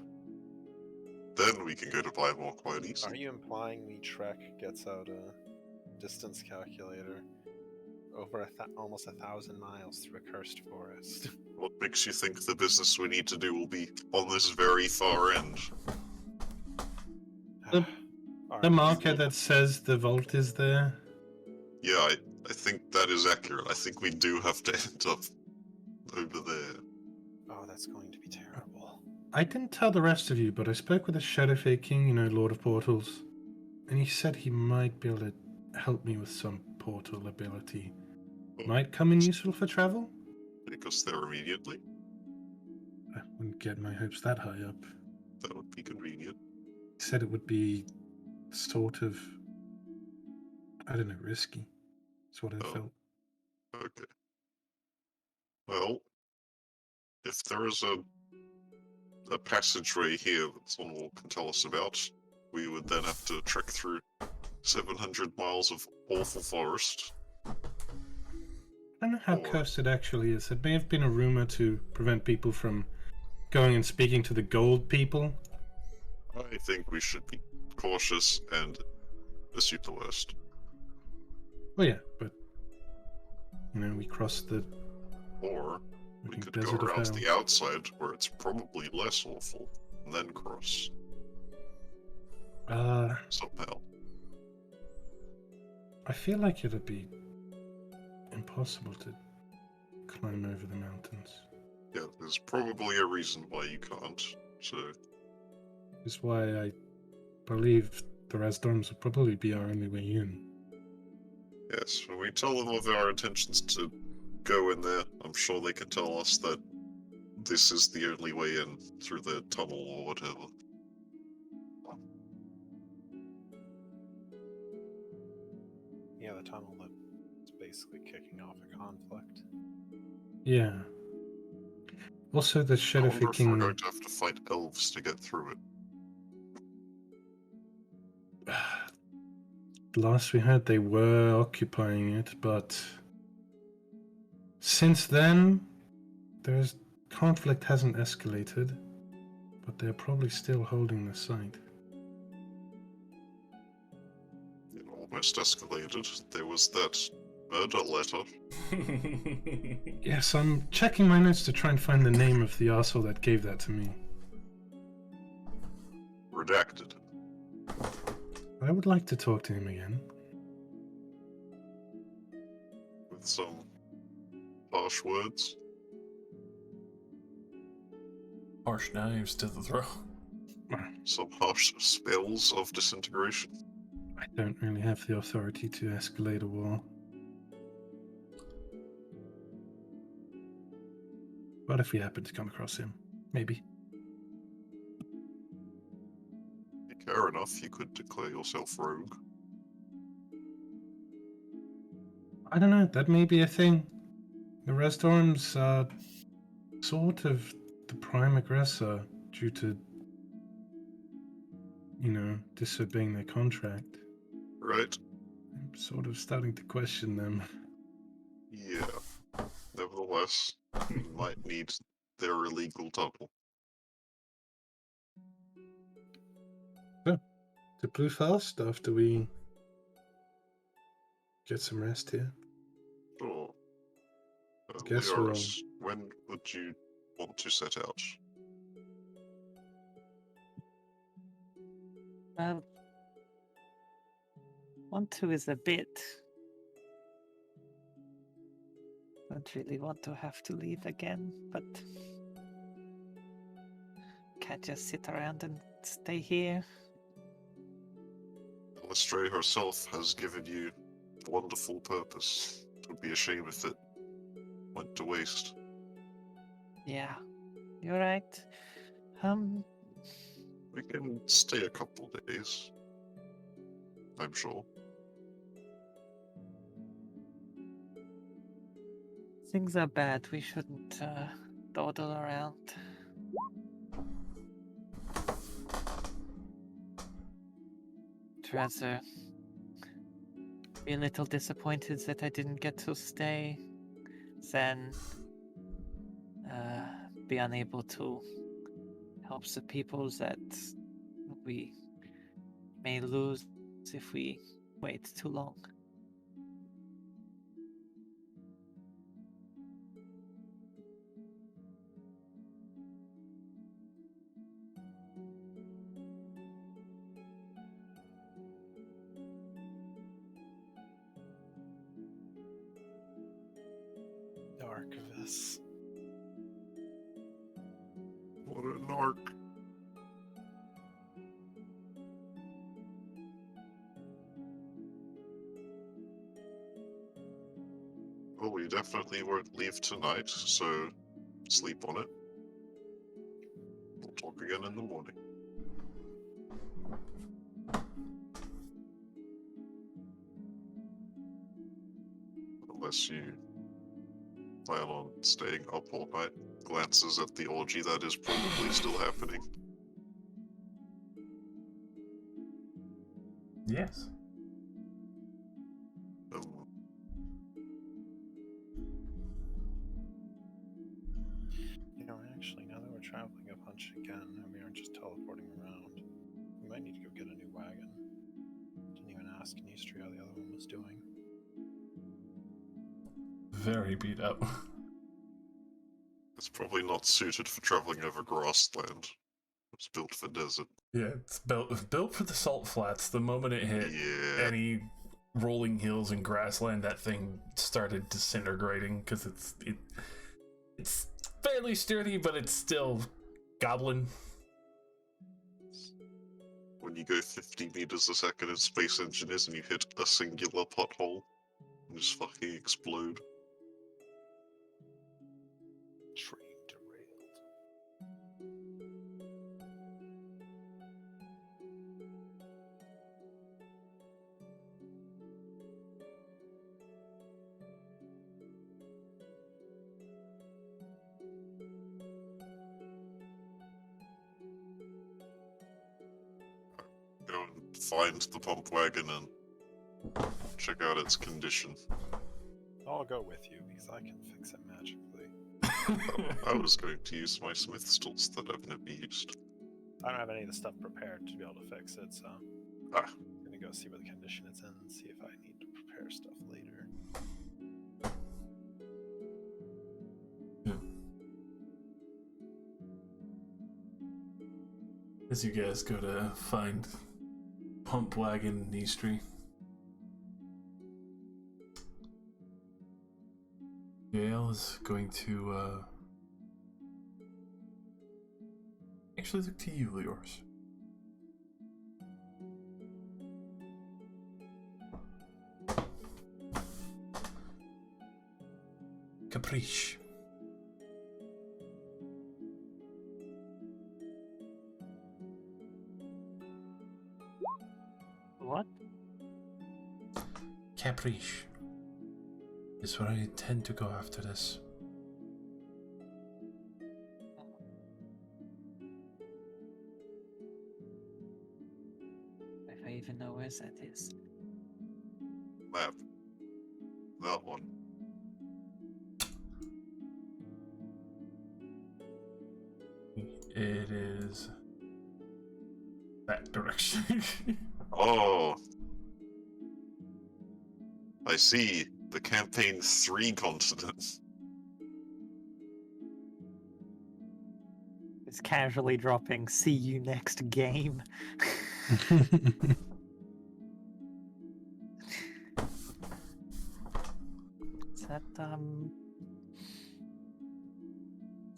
then we can go to buy more quite Are easily. you implying the trek gets out a distance calculator over almost 1,000 miles through a cursed forest? What makes you think the business we need to do will be on this very far end? The Alright, marker that says the vault is there. Yeah, I think that is accurate. I think we do have to end up over there. Oh, that's going to be terrible. I didn't tell the rest of you, but I spoke with the Shadowfey King, you know, Lord of Portals, and he said he might be able to help me with some portal ability. Might come in useful for travel? Take us there immediately. I wouldn't get my hopes that high up. That would be convenient. He said it would be sort of, I don't know, risky. That's what I felt. Okay. Well, if there is a passageway here that someone can tell us about, we would then have to trek through 700 miles of awful forest. I don't know how cursed it actually is. It may have been a rumor to prevent people from going and speaking to the gold people. I think we should be cautious and assume the worst. Well, yeah, but, you know, we crossed the Or we could go desert of around hell. the outside where it's probably less awful, and then cross. Somehow. I feel like it'd be impossible to climb over the mountains. Yeah, there's probably a reason why you can't, so... That's why I believe the Rasdorms would probably be our only way in. Yes, when we tell them of our intentions to go in there, I'm sure they can tell us that this is the only way in, through the tunnel or whatever. Yeah, the tunnel that's basically kicking off a conflict. Yeah. Also, the I Shadowfey wonder if we're King. going to have to fight elves to get through it. Last we heard, they were occupying it, but since then, conflict hasn't escalated, but they're probably still holding the site. It almost escalated. There was that murder letter. Yes, I'm checking my notes to try and find the name of the arsehole that gave that to me. Redacted. I would like to talk to him again. With some harsh words. Harsh knives to the throat. Some harsh spells of disintegration. I don't really have the authority to escalate a war. But if we happen to come across him, maybe. If you care enough, you could declare yourself rogue. I don't know, that may be a thing. The Rasdorms are sort of the prime aggressor due to, you know, disobeying their contract. Right? I'm sort of starting to question them. Yeah. Nevertheless, we might need their illegal tunnel. To blue fast after we get some rest here. Sure. Guess we'll- Liaris, when would you want to set out? Well, 1-2 is a bit. Don't really want to have to leave again, but can't just sit around and stay here. Lestray herself has given you wonderful purpose. It would be a shame if it went to waste. Yeah, you're right. We can stay a couple days. I'm sure. Things are bad. We shouldn't dawdle around. I'd rather be a little disappointed that I didn't get to stay than be unable to help the people that we may lose if we wait too long. archivist. What a narc. Well, we definitely won't leave tonight, so sleep on it. We'll talk again in the morning. Unless you plan on staying up all night. Glances at the orgy that is probably still happening. Yes. You know, actually, now that we're traveling a bunch again, and we aren't just teleporting around, we might need to go get a new wagon. Didn't even ask Nistri how the other one was doing. Very beat up. It's probably not suited for traveling over grassland. It's built for desert. Yeah, it's built for the salt flats. The moment it hit any rolling hills and grassland, that thing started disintegrating because it's fairly sturdy, but it's still goblin. When you go 50 meters a second in Space Engineers and you hit a singular pothole, and just fucking explode. Train derailed. Go and find the pump wagon and check out its condition. I'll go with you because I can fix it magically. I was going to use my smith's tools that I've never used. I don't have any of the stuff prepared to be able to fix it, so Ah. I'm gonna go see what the condition it's in and see if I need to prepare stuff later. As you guys go to find pump wagon Nistri, Gael is going to actually look to you, Leors. Caprice. What? Caprice is where I intend to go after this. If I even know where that is. Map. That one. It is that direction. Oh. I see. The campaign 3 continents. It's casually dropping, see you next game.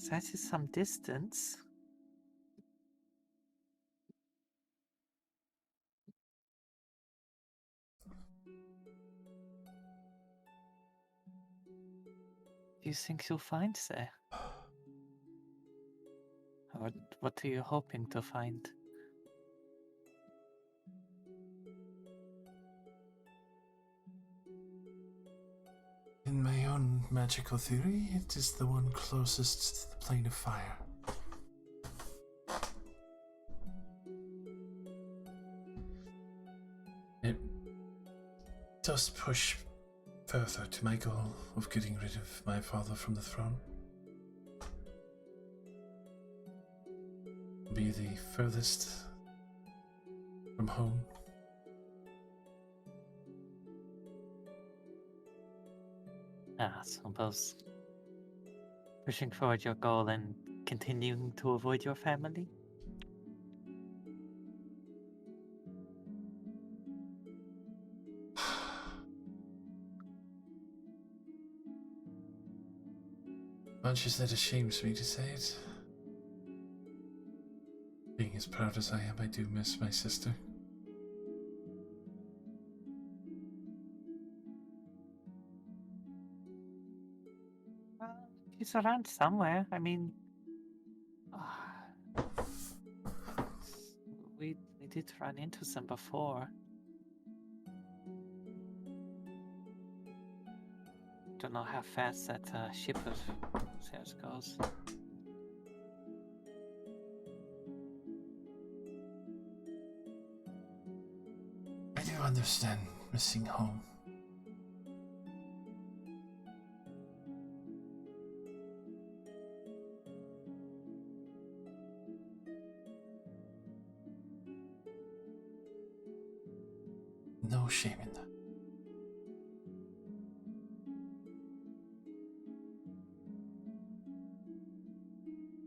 That is some distance. Do you think you'll find there? What are you hoping to find? In my own magical theory, it is the one closest to the plane of fire. It does push further to my goal of getting rid of my father from the throne. Be the furthest from home. I suppose pushing forward your goal and continuing to avoid your family? Much as that shames me to say it. Being as proud as I am, I do miss my sister. Well, he's around somewhere. I mean, we did run into some before. Don't know how fast that ship of theirs goes. I do understand missing home. No shame in that.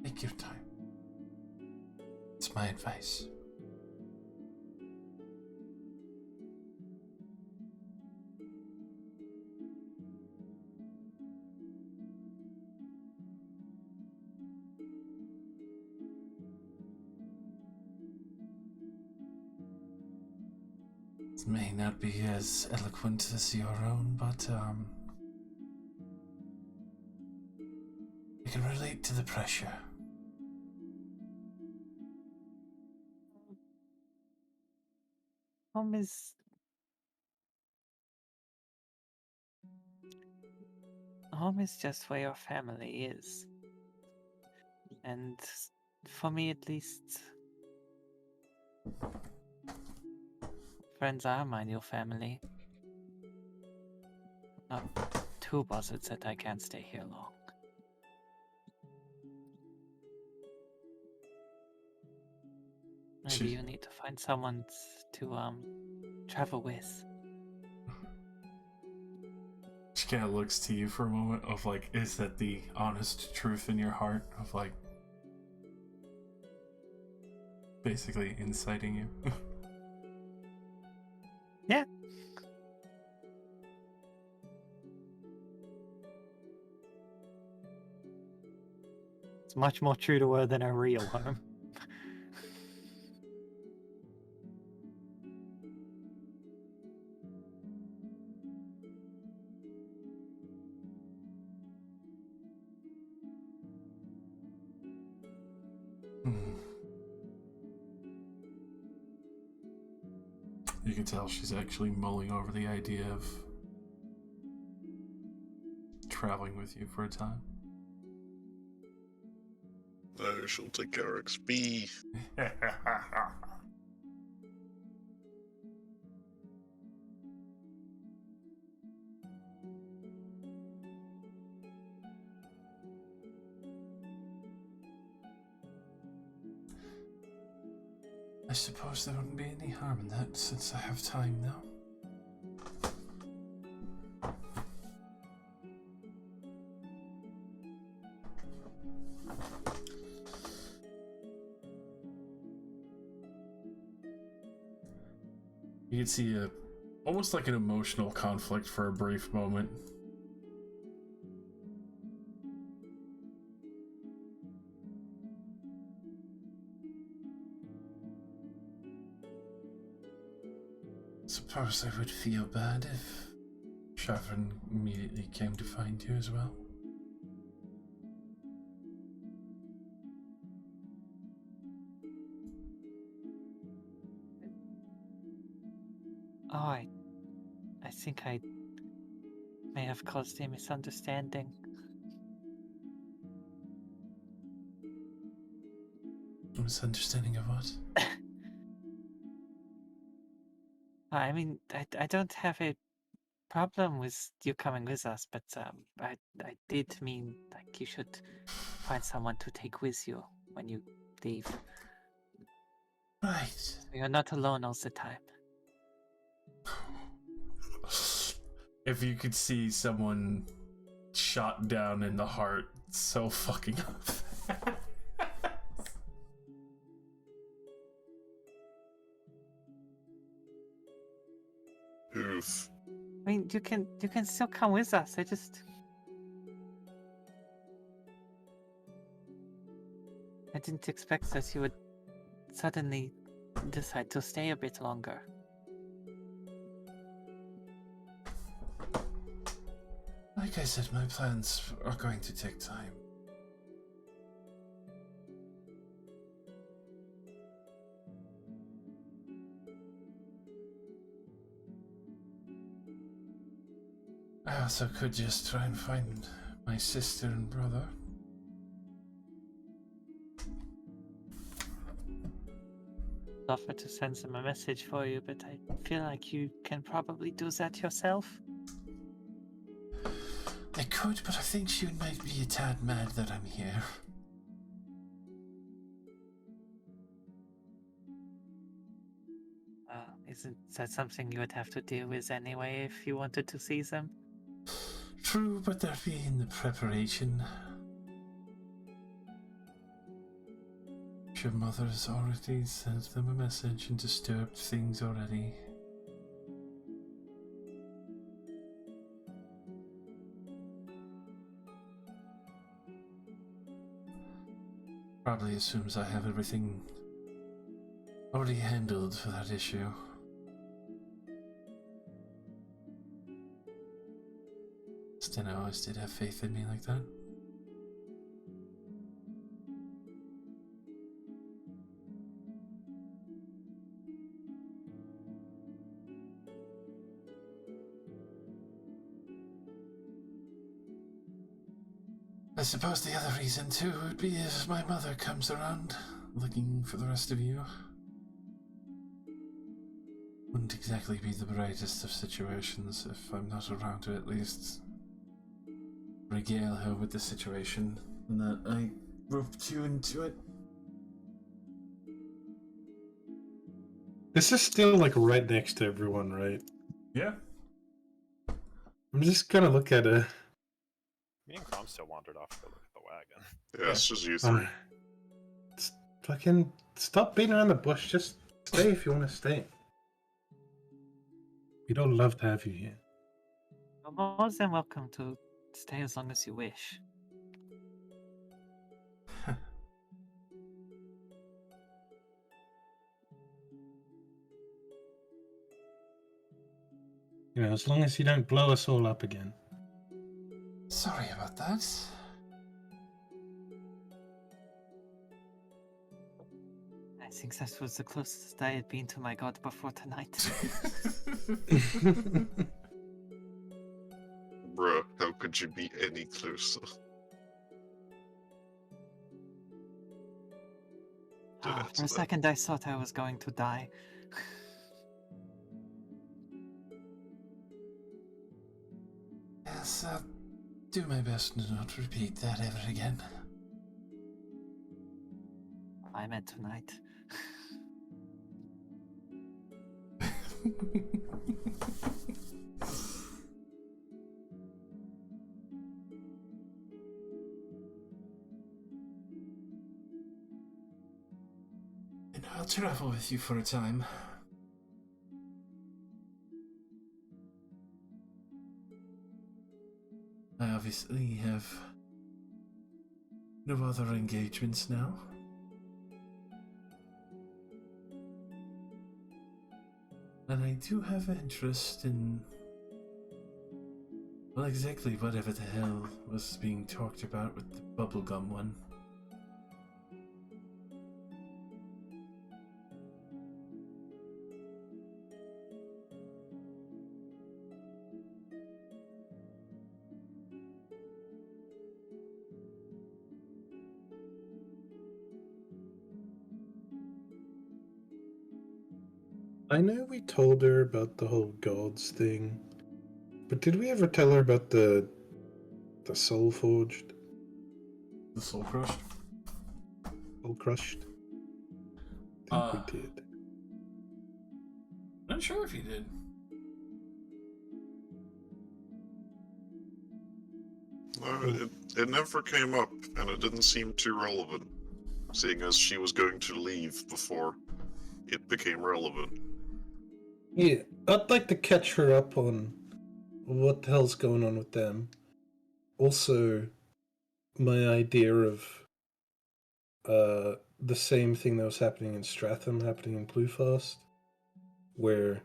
Take your time. It's my advice. It may not be as eloquent as your own, but I can relate to the pressure. Home is just where your family is. And for me at least, friends are my new family. Not too bothered that I can't stay here long. Maybe you need to find someone to travel with. She kind of looks to you for a moment of like, is that the honest truth in your heart of like basically inciting you? Yeah. It's much more true to her than her real home. You can tell she's actually mulling over the idea of traveling with you for a time. No, she'll take our XP. I suppose there wouldn't be any harm in that since I have time now. You can see almost like an emotional conflict for a brief moment. Suppose I would feel bad if Shavin immediately came to find you as well. Oh, I think I may have caused a misunderstanding. A misunderstanding of what? I mean, I don't have a problem with you coming with us, but I did mean like you should find someone to take with you when you leave. Right. So you're not alone all the time. If you could see someone shot down in the heart so fucking up. Oof. I mean, you can still come with us. I didn't expect that you would suddenly decide to stay a bit longer. Like I said, my plans are going to take time. I also could just try and find my sister and brother. I'd offer to send them a message for you, but I feel like you can probably do that yourself. I could, but I think she might be a tad mad that I'm here. Isn't that something you would have to deal with anyway if you wanted to see them? True, but they're being the preparation. Your mother's already sent them a message and disturbed things already. Probably assumes I have everything already handled for that issue. Still, I always did have faith in me like that. I suppose the other reason too would be if my mother comes around looking for the rest of you. Wouldn't exactly be the brightest of situations if I'm not around to at least regale her with the situation and that I roped you into it. This is still like right next to everyone, right? Yeah. I'm just gonna look at it. Me and Crom still wandered off to go look at the wagon. Yeah, it's just you three. Fucking stop beating around the bush. Just stay if you want to stay. We'd all love to have you here. You're more than welcome to stay as long as you wish. You know, as long as you don't blow us all up again. Sorry about that. I think that was the closest I had been to my god before tonight. Bruh, how could you be any closer? For a second I thought I was going to die. Yes, I'll do my best to not repeat that ever again. I meant tonight. And I'll travel with you for a time. I obviously have no other engagements now. And I do have interest in, well, exactly whatever the hell was being talked about with the bubblegum one. I know we told her about the whole gods thing, but did we ever tell her about the soul forged? The soul crushed? Soul crushed? I think we did. Not sure if you did. No, it never came up, and it didn't seem too relevant, seeing as she was going to leave before it became relevant. Yeah, I'd like to catch her up on what the hell's going on with them. Also, my idea of the same thing that was happening in Stratham happening in Bluefast, where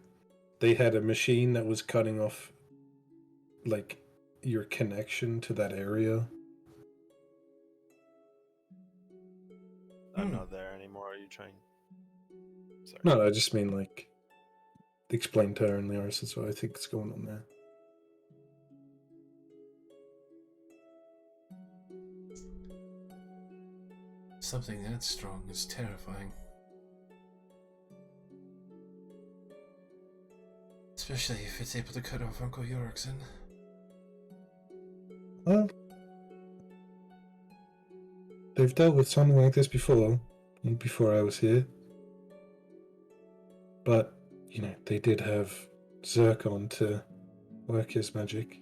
they had a machine that was cutting off, like, your connection to that area. I'm not there anymore. Are you trying? Sorry. No, I just mean, like, explain to her and Lyris, that's what I think is going on there. Something that strong is terrifying. Especially if it's able to cut off Uncle Yorkson. Well, they've dealt with something like this before I was here. But, you know, they did have Zircon to work his magic.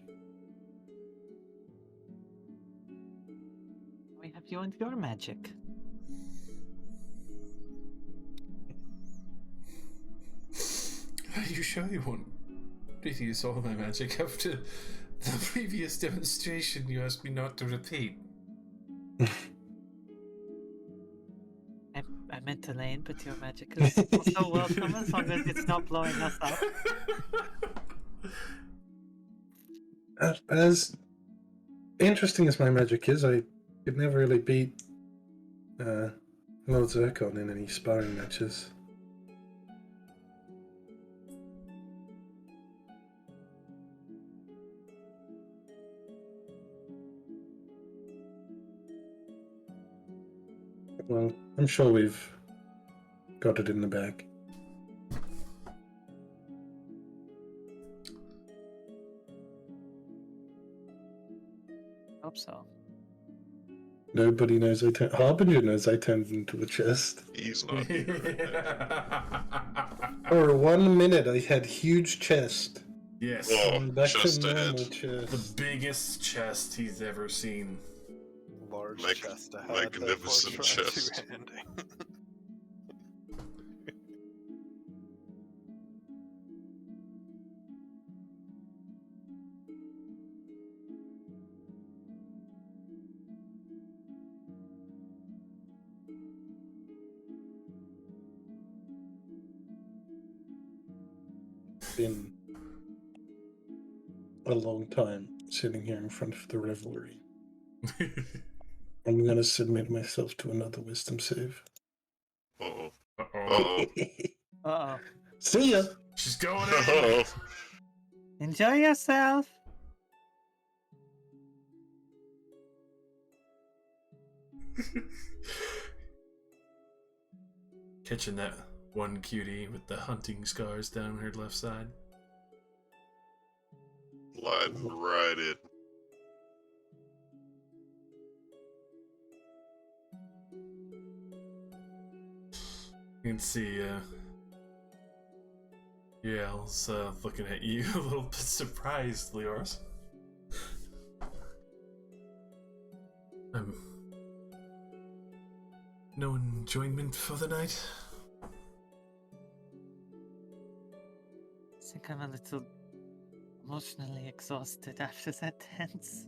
We have you and your magic. Are you sure you won't use all my magic after the previous demonstration you asked me not to repeat? I meant to lane, but your magic is also welcome as long as it's not blowing us up. As interesting as my magic is, I could never really beat Lord Zircon in any sparring matches. Well, I'm sure we've got it in the bag. Hope so. Nobody knows Harbinger knows I turned into a chest. He's not here. For 1 minute, I had huge chest. Yes. Oh, Back chest to ahead. normal chest. The biggest chest he's ever seen. Large chest ahead. Magnificent therefore try chest. two-handing. Been a long time sitting here in front of the revelry. I'm gonna submit myself to another wisdom save. Uh-oh. Uh-oh. Uh-oh. Uh-oh. See ya! She's going in! Uh-oh. Enjoy yourself! Catching that one cutie with the hunting scars down her left side. Line right in. You can see, Yale's looking at you a little bit surprised, Leors. No enjoyment for the night? I think I'm a little emotionally exhausted after that dance.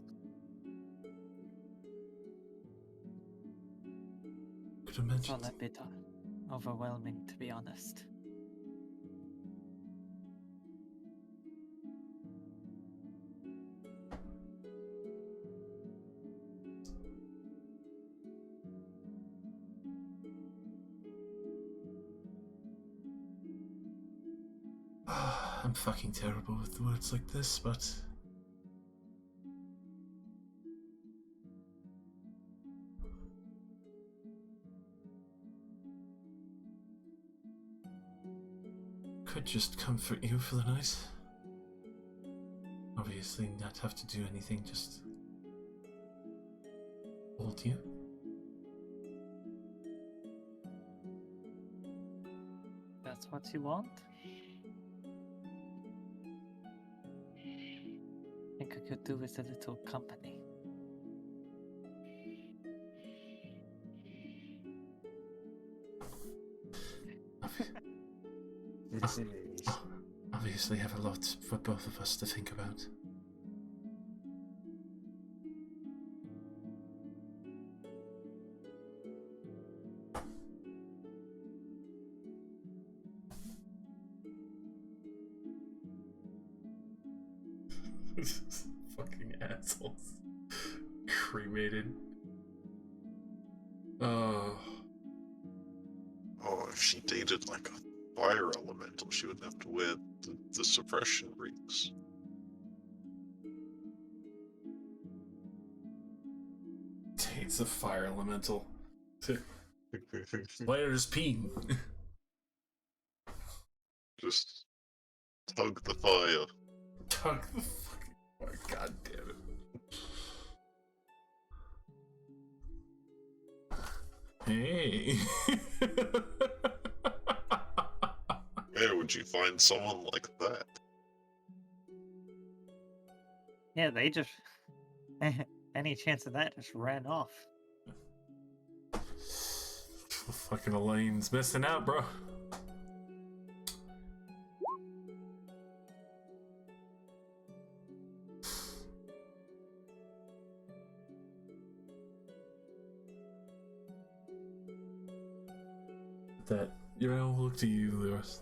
Could It's imagine. all a bit overwhelming, to be honest. I'm fucking terrible with words like this, but... could just comfort you for the night. Obviously not have to do anything, just... hold you. That's what you want? I think I could do with a little company. Obviously have a lot for both of us to think about. Fucking assholes. Cremated. Oh. Oh, if she dated like a fire elemental, she would have to wear the suppression rings. It's a fire elemental. Player's peen. Just tug the fire. Tug the fucking fire. God damn it. Hey. Where would you find someone like that? Yeah, they just any chance of that just ran off. Fucking Elaine's missing out, bro. That I'll look to you, Lewis.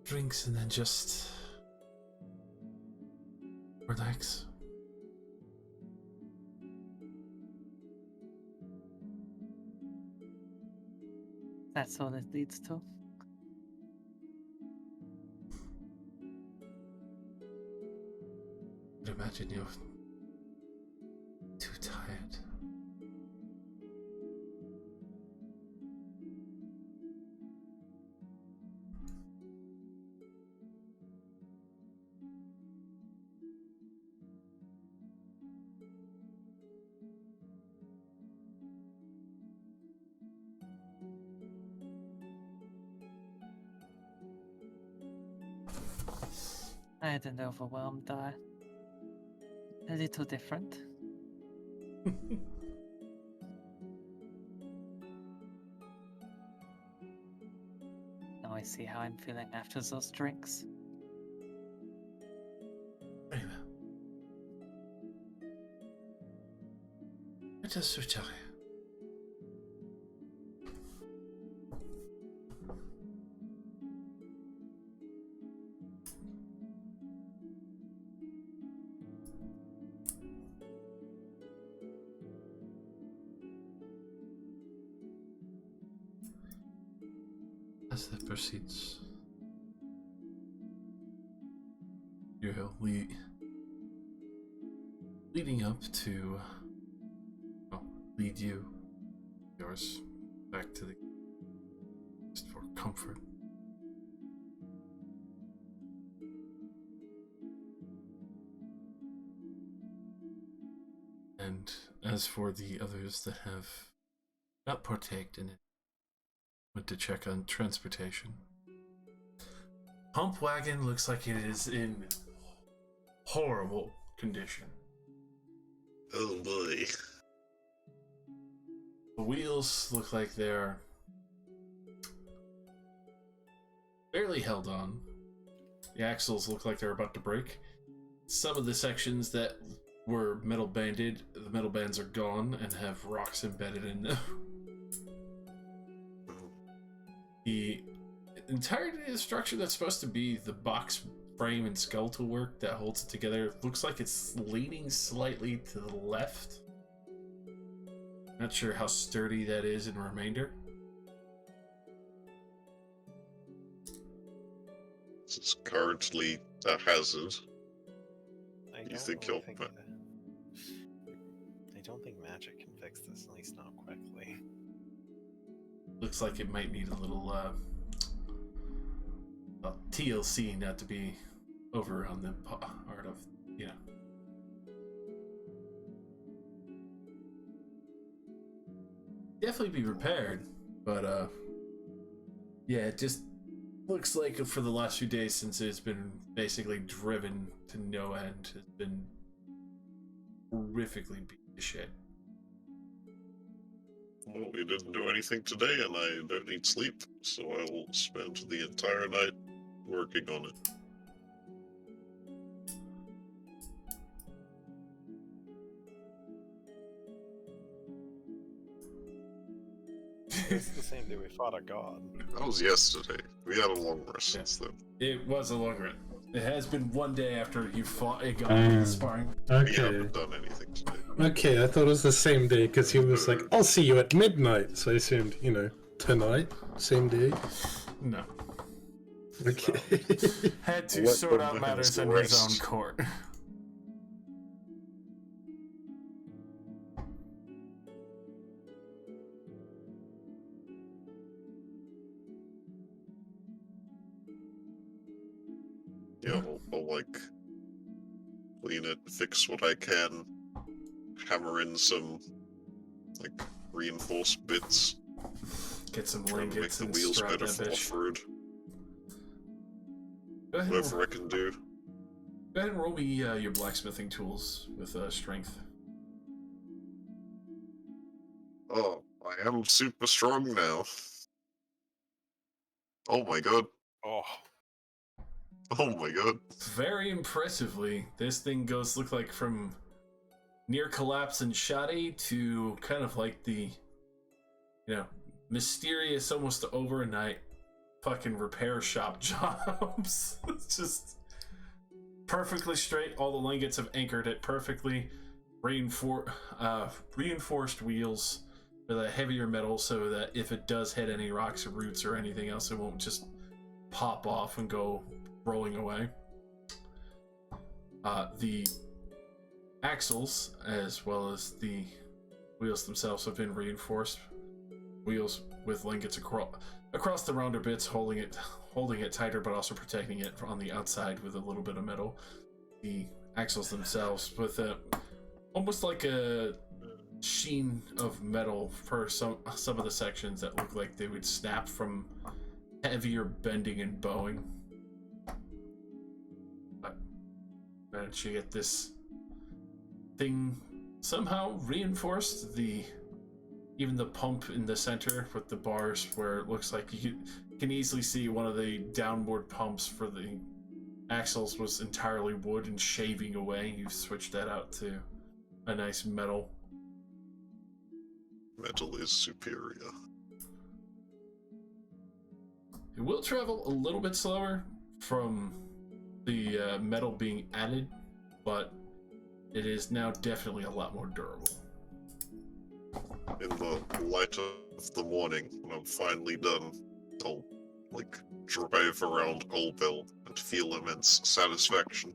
Drinks and then just relax. That's all it leads to. I'd imagine you're too tired. I had an overwhelmed eye. A little different. Now I see how I'm feeling after those drinks. Very well. Let us retire. As that proceeds, you're leading up to, lead yours back to the, just for comfort. And as for the others that have not partaked in it, went to check on transportation. Pump wagon looks like it is in horrible condition. Oh boy. The wheels look like they're barely held on. The axles look like they're about to break. Some of the sections that were metal banded, the metal bands are gone and have rocks embedded in them. The entirety of the structure that's supposed to be the box frame and skeletal work that holds it together looks like it's leaning slightly to the left. Not sure how sturdy that is in remainder. This is currently a hazard. I You think really you'll... I don't think magic can fix this, at least not quickly. Looks like it might need a little TLC, not to be over on the part of, definitely be repaired, but yeah, it just looks like for the last few days since it's been basically driven to no end, it's been horrifically beat to shit. Well, we didn't do anything today, and I don't need sleep, so I will spend the entire night working on it. It's the same day we fought a god. That was yesterday. We had a long rest since then. It was a long run. It has been one day after you fought a guy sparring. We Okay. haven't done anything today. Okay, I thought it was the same day because he was like, "I'll see you at midnight." So I assumed, tonight, same day. No. Okay. Had to Let sort the out man's matters in his rest. own court. Yeah, I'll like clean it, fix what I can, hammer in some like reinforced bits, Get some try to make linkets the and wheels strap better that for bitch. off-road. Go ahead, Whatever I can do. go ahead and roll me your blacksmithing tools with strength. Oh, I am super strong now. Oh my god. Oh, Oh my god. Very impressively, this thing look like from near collapse and shoddy to kind of like the, mysterious, almost overnight fucking repair shop jobs. It's just perfectly straight. All the linkets have anchored it perfectly. Reinforced wheels with a heavier metal so that if it does hit any rocks or roots or anything else, it won't just pop off and go rolling away. The axles, as well as the wheels themselves, have been reinforced. Wheels with linkets across the rounder bits, holding it tighter, but also protecting it on the outside with a little bit of metal. The axles themselves with almost like a sheen of metal for some of the sections that look like they would snap from heavier bending and bowing. But managed to get this thing somehow reinforced. Even the pump in the center with the bars, where it looks like you can easily see one of the downward pumps for the axles was entirely wood and shaving away. You've switched that out to a nice metal. Metal is superior. It will travel a little bit slower from the metal being added, but it is now definitely a lot more durable. In the light of the morning, when I'm finally done, I'll, drive around Oldville and feel immense satisfaction.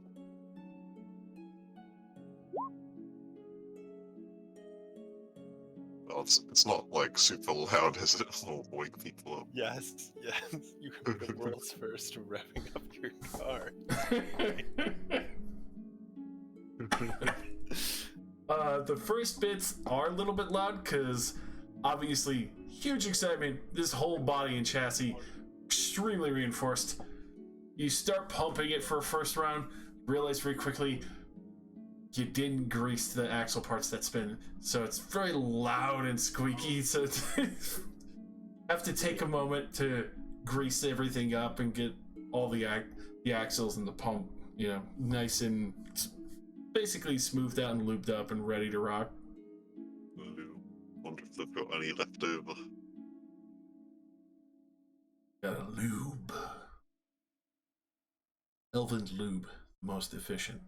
Well, it's not, super loud, is it? It'll wake people up. yes, yes. You have the world's first revving up your car. The first bits are a little bit loud because obviously huge excitement. This whole body and chassis extremely reinforced. You start pumping it for a first round, realize very quickly you didn't grease the axle parts that spin, so it's very loud and squeaky. So have to take a moment to grease everything up and get all the axles and the pump, nice and basically smoothed out and lubed up and ready to rock. Wonder if they've got any left over. Got a lube. Elven lube, most efficient.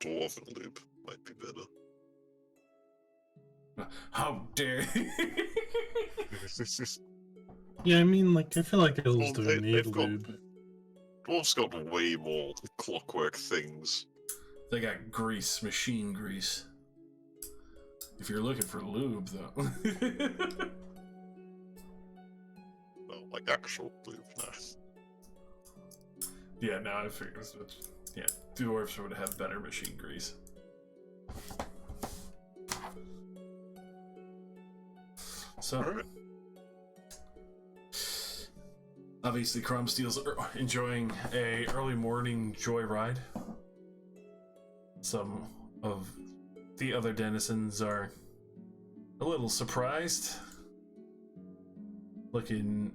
Dwarven lube might be better. How dare you? Yeah, I mean, I feel like elves Well, don't need they've got- lube. Dwarves got way more clockwork things. They got grease, machine grease. If you're looking for lube, though. Well, actual lube, no. Yeah, no, I figured as much. Yeah, dwarves would have better machine grease. So, Alright. obviously, Cromsteel's enjoying a early morning joyride. Some of the other denizens are a little surprised. Looking,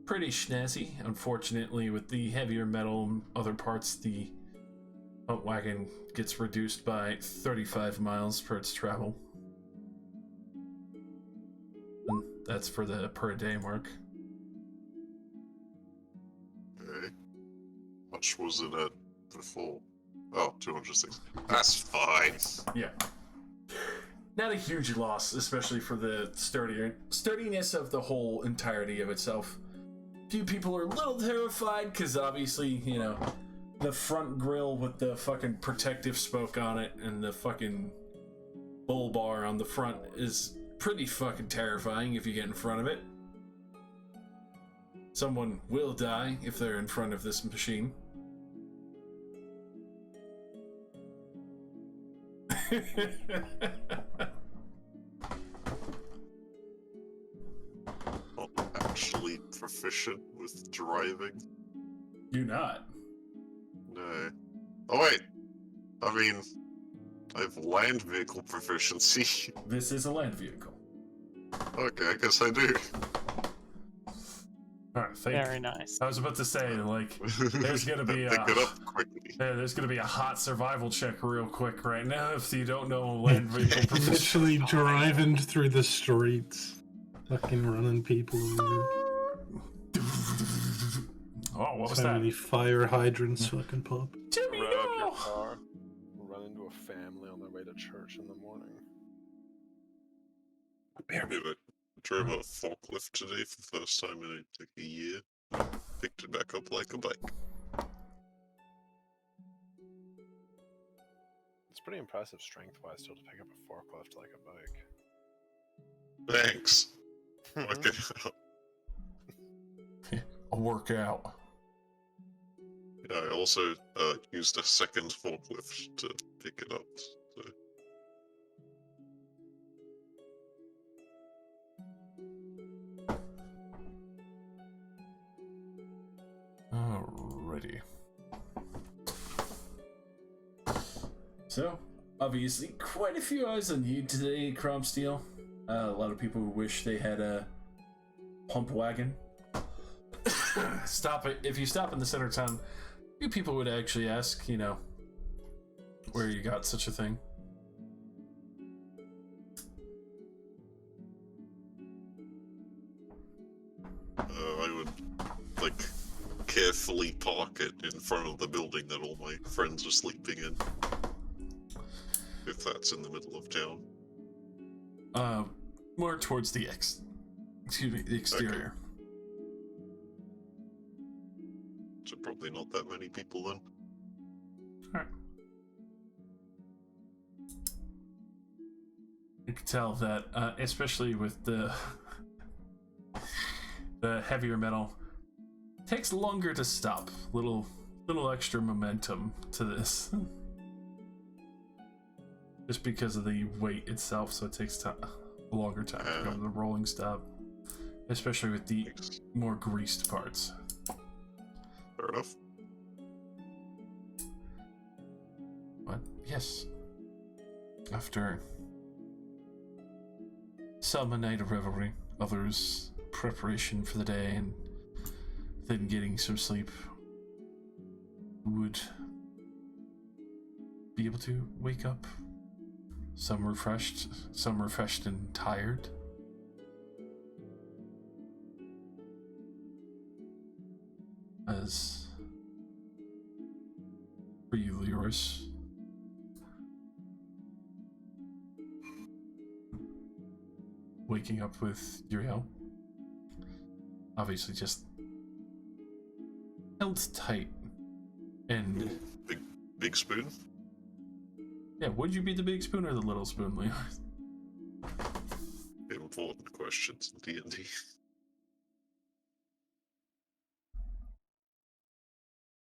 pretty snazzy. Unfortunately, with the heavier metal and other parts, the pump wagon gets reduced by 35 miles for its travel. That's for the per day mark. Okay. Much was it at before? Oh, 206. That's fine. Yeah. Not a huge loss, especially for the sturdiness of the whole entirety of itself. Few people are a little terrified because obviously, you know, the front grille with the fucking protective spoke on it and the fucking bull bar on the front is pretty fucking terrifying if you get in front of it. Someone will die if they're in front of this machine. Not actually proficient with driving. You not. No. Oh wait. I mean, I have land vehicle proficiency. This is a land vehicle. Okay, I guess I do. Alright, Very nice. I was about to say, like, there's gonna be Pick it up quickly. yeah, there's gonna be a hot survival check real quick right now if you don't know land vehicle proficiency. Literally driving through the streets, fucking running people over. Oh, what was So that? many fire hydrants fucking pop. Jimmy, Rev up your no! car, run into a family on their way to church in the morning. I drove a forklift today for the first time in like a year. Picked it back up like a bike. It's pretty impressive strength-wise still to pick up a forklift like a bike. Thanks. Working out. A workout. Yeah, I also used a second forklift to pick it up. So. Alrighty. So, obviously, quite a few eyes on you today, Cromsteel. A lot of people wish they had a pump wagon. Stop it. If you stop in the center of town, few people would actually ask, you know, where you got such a thing. I would, like, carefully park it in front of the building that all my friends are sleeping in. If that's in the middle of town. More towards the the exterior. Okay. So probably not that many people then. Alright. You can tell that, especially with the heavier metal, it takes longer to stop. Little extra momentum to this, just because of the weight itself. So it takes a longer time to go to the rolling stop, especially with the more greased parts. Fair enough. But yes, after some a night of revelry, others preparation for the day, and then getting some sleep, would be able to wake up some refreshed and tired. As for you, Leroy's, waking up with Uriel, obviously just held tight, and Big spoon? yeah, would you be the big spoon or the little spoon, Leroy? Important questions in D&D.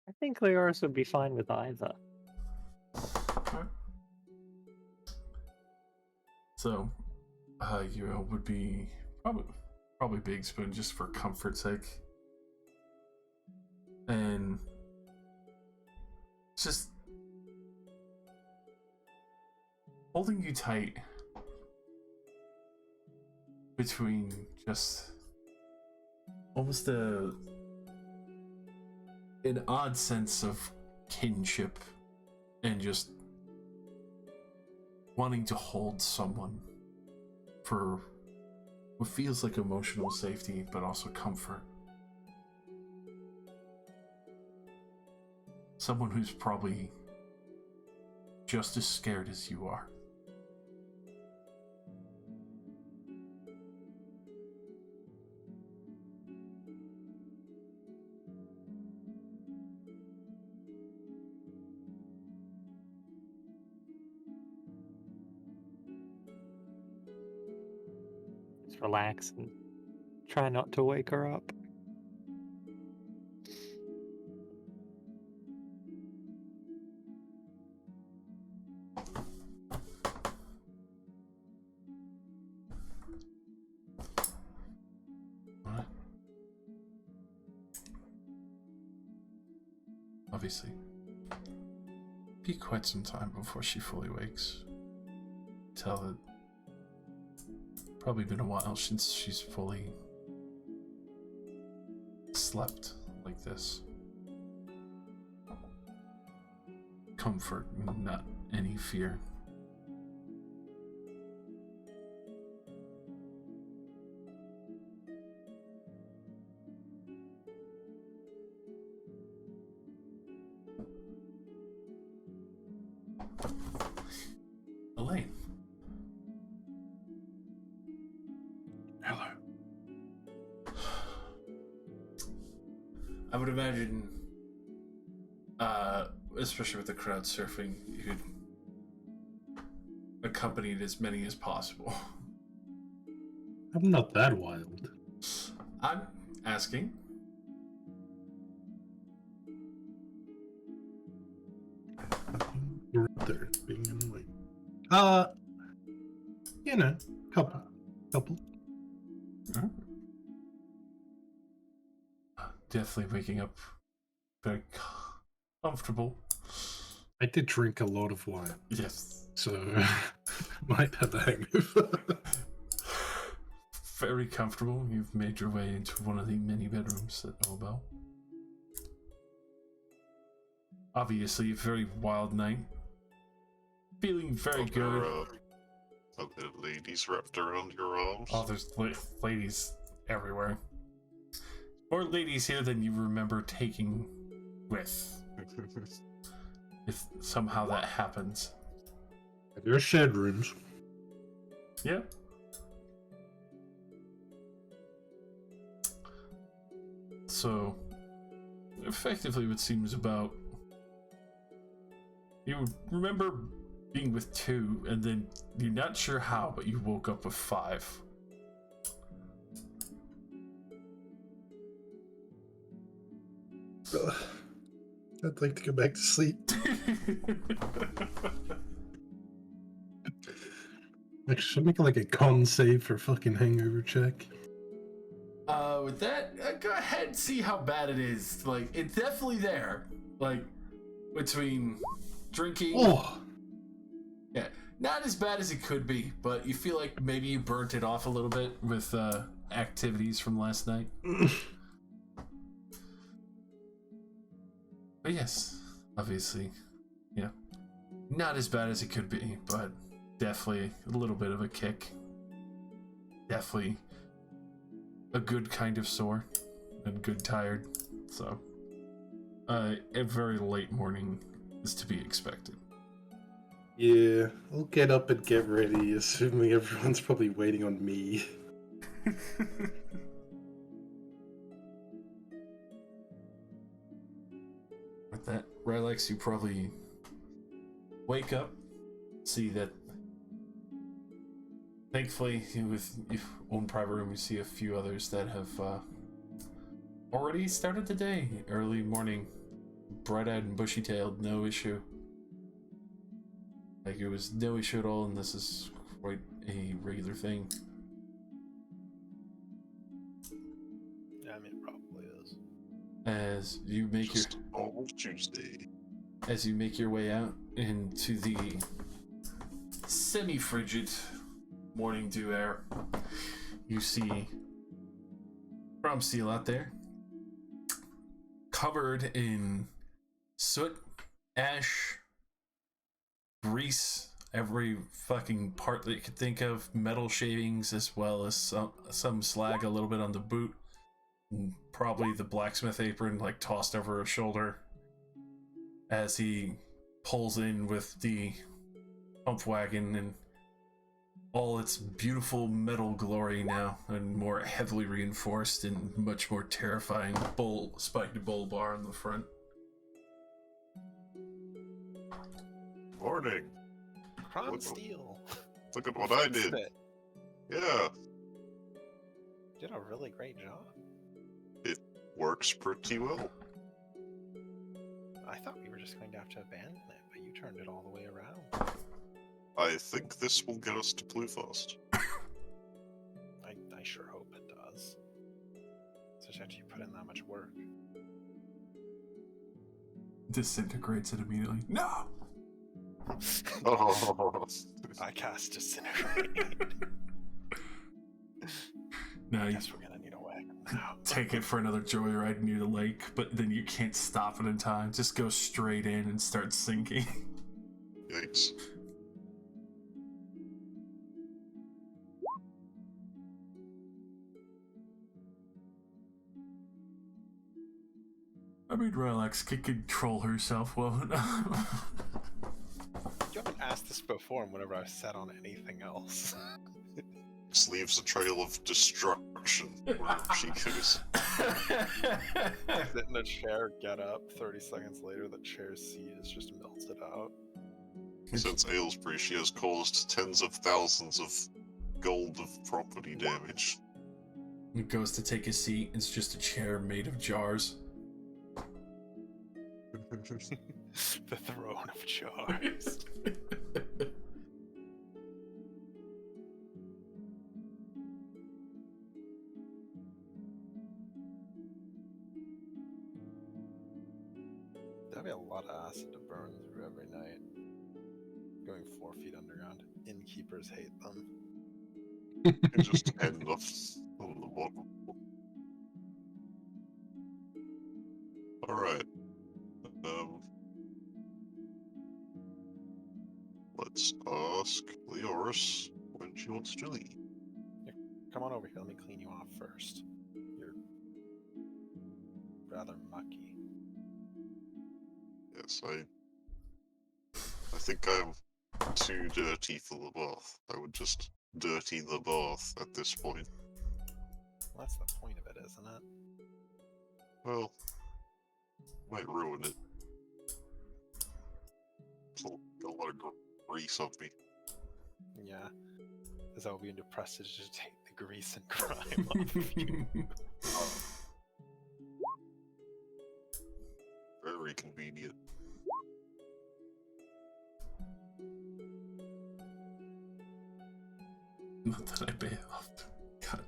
I think Leoris would be fine with either. So, Uriel would be probably big spoon just for comfort's sake, and just holding you tight between just almost an odd sense of kinship and just wanting to hold someone for what feels like emotional safety, but also comfort. Someone who's probably just as scared as you are. Just relax and try not to wake her up. Obviously. Be quite some time before she fully wakes. Tell that probably been a while since she's fully slept like this. Comfort, not any fear. Elaine. Hello. I would imagine, especially with the crowd surfing, you could accompany as many as possible. I'm not that wild. I'm asking. You're up there being annoying. You know, couple. Definitely waking up very comfortable. I did drink a lot of wine, Yes. so might have a hangover. Very comfortable. You've made your way into one of the many bedrooms at Obel. Obviously, a very wild night. Feeling very good. Are there ladies wrapped around your arms? Oh, there's ladies everywhere. More ladies here than you remember taking with. If somehow that happens. There's shed rooms. Yeah. So, effectively what seems about... You remember being with 2, and then you're not sure how, but you woke up with 5. I'd like to go back to sleep. Like, should I make like a con save for fucking hangover check? With that, go ahead and see how bad it is. Like, it's definitely there. Like, between drinking... Oh! Yeah, not as bad as it could be, but you feel like maybe you burnt it off a little bit with activities from last night. But yes, obviously, yeah. Not as bad as it could be, but definitely a little bit of a kick. Definitely a good kind of sore and good tired. So, a very late morning is to be expected. Yeah, I'll get up and get ready, assuming everyone's probably waiting on me. With that, Rylex, you probably wake up, see that thankfully with your own private room you see a few others that have already started the day. Early morning, bright-eyed and bushy-tailed, no issue. Like, it was no issue at all, and this is quite a regular thing. Yeah, I mean, it probably is. As you make Just normal Tuesday. as you make your way out into the semi-frigid morning dew air, you see Bromsteel out there, covered in soot, ash, grease, every fucking part that you could think of, metal shavings as well as some slag a little bit on the boot, and probably the blacksmith apron like tossed over his shoulder as he pulls in with the pump wagon and all its beautiful metal glory now, and more heavily reinforced and much more terrifying spiked bull bar in the front. Morning. Chrome Look- steel. Look at what I Fixed did. it. Yeah, Did a really great job. works pretty well. I thought we were just going to have to abandon it, but you turned it all the way around. I think this will get us to Bluefast. I sure hope it does. Especially after you put in that much work. Disintegrates it immediately. No! Oh, I cast Disintegrate. No, I you guess we're gonna need a wagon now. take it for another joyride near the lake, but then you can't stop it in time. Just go straight in and start sinking. yikes. I mean, Relax can control herself well enough. You haven't asked this before, and whenever I've said on anything else. This leaves a trail of destruction wherever she goes. Sit in a chair, get up. 30 seconds later, the chair's seat is just melted out. Since Aylesbury, she has caused tens of thousands of gold of property damage. He goes to take his seat. It's just a chair made of jars. The throne of jars. That'd be a lot of acid to burn through every night. Going 4 feet underground. Innkeepers hate them. You just end up on the bottom. Alright. Let's ask Leoris when she wants to leave. Come on over here, let me clean you off first. You're rather mucky. Yes, I think I'm too dirty for the bath. I would just dirty the bath at this point. Well, that's the point of it, isn't it? Well, might ruin it. It's a lot of grease on me. Yeah. As I will be depressed to just take the grease and grime off of you. Very convenient. Not that I bailed. God.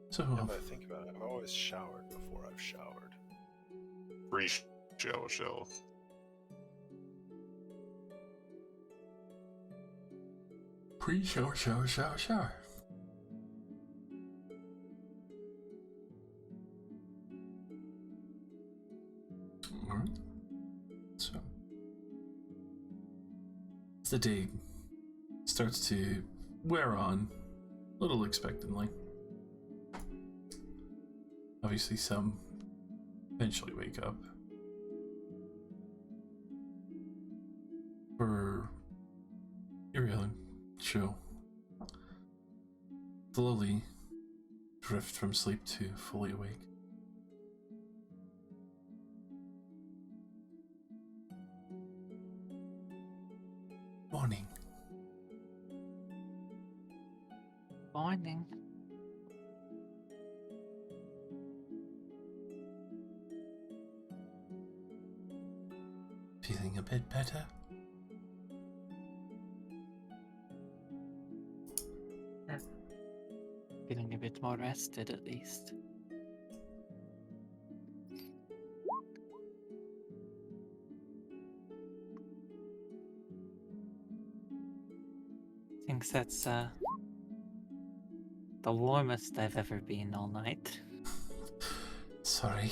So, Now that I think about it, I've always showered before I've showered. Free shower. pre-shower, shower. Alright. So, as the day starts to wear on, a little expectantly, obviously some eventually wake up. For Iriel, chill. Slowly drift from sleep to fully awake. Morning. Morning. Feeling a bit better? Feeling a bit more rested, at least. Think that's the warmest I've ever been all night. Sorry.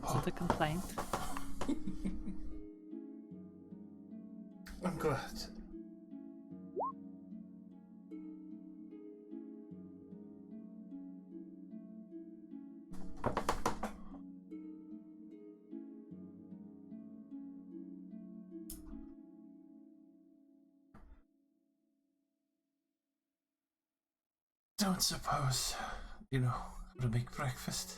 Is it a complaint? I'm glad. Don't suppose you know how to make breakfast?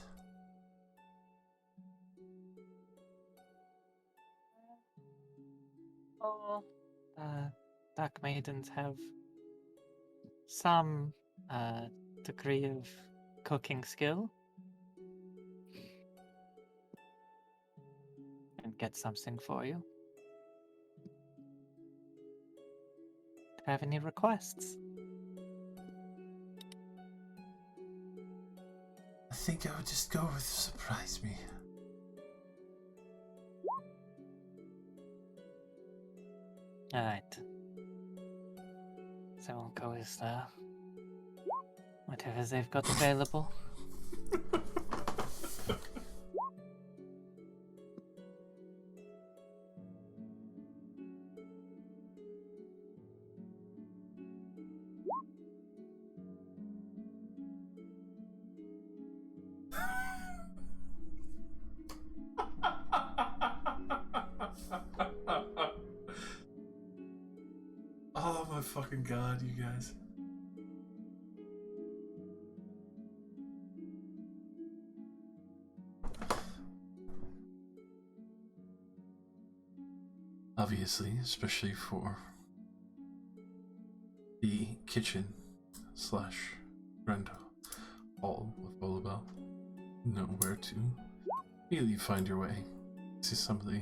Oh, dark maidens have some degree of cooking skill. And get something for you. Do you have any requests? I think I would just go with surprise me. Alright. So we'll go with whatever they've got available. Oh my fucking god, you guys. Obviously, especially for the kitchen slash grand hall of Bolabel, know where to really find your way to some of the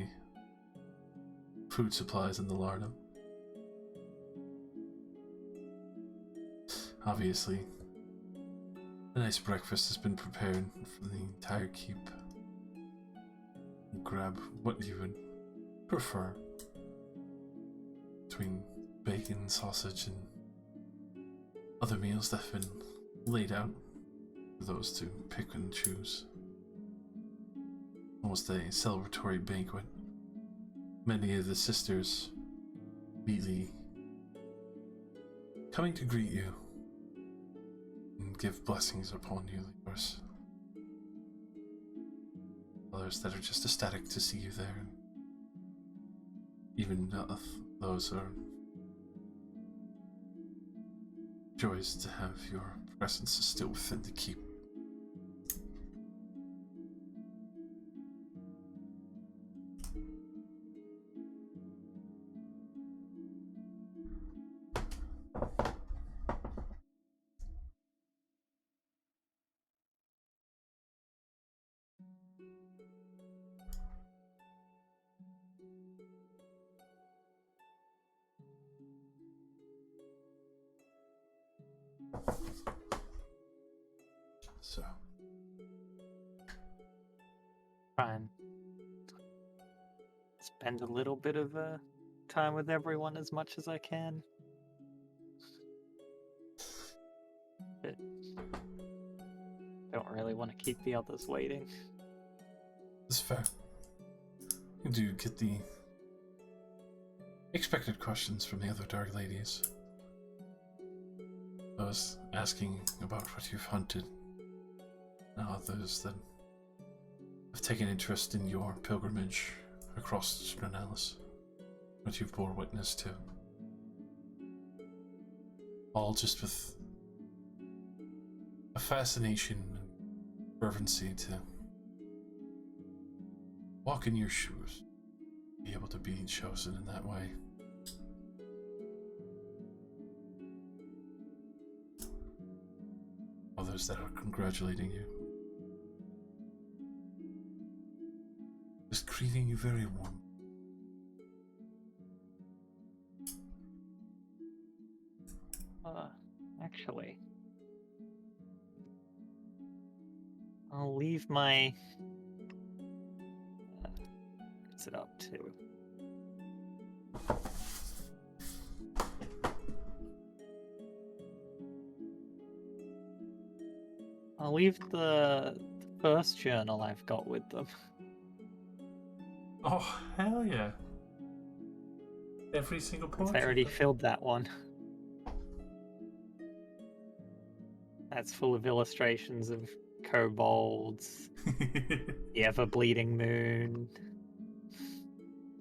food supplies in the larder. Obviously, a nice breakfast has been prepared for the entire keep. Grab what you would prefer between bacon, sausage, and other meals that have been laid out for those to pick and choose. Almost a celebratory banquet. Many of the sisters immediately coming to greet you and give blessings upon you, of course. Others that are just ecstatic to see you there. Even those are joys to have your presence still within the keep. So, Try and spend a little bit of time with everyone as much as I can. But don't really want to keep the others waiting. it's fair. You do get the expected questions from the other Dark Ladies. Those asking about what you've hunted, and others that have taken interest in your pilgrimage across Stranalis, what you've bore witness to. All just with a fascination and fervency to walk in your shoes, be able to be chosen in that way. Others that are congratulating you. Just greeting you very warm. Actually, I'll leave my... what's it up to? I'll leave the first journal I've got with them. Oh, hell yeah. Every single point. I already filled that one. That's full of illustrations of kobolds, the ever-bleeding moon,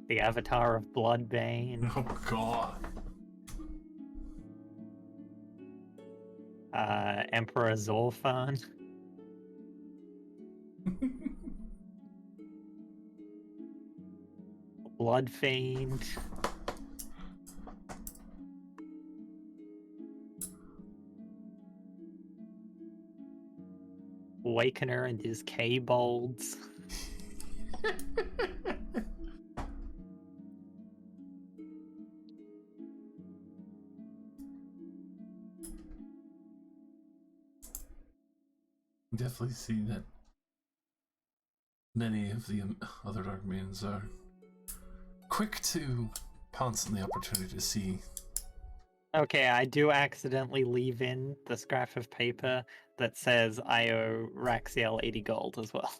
the avatar of Bloodbane, Oh, God. Emperor Zorfan. Bloodfiend. Awakener and his K-bolds. Definitely see that many of the other Darkmans are quick to pounce on the opportunity to see. Okay, I do accidentally leave in the scrap of paper that says I owe Raxiel 80 gold as well.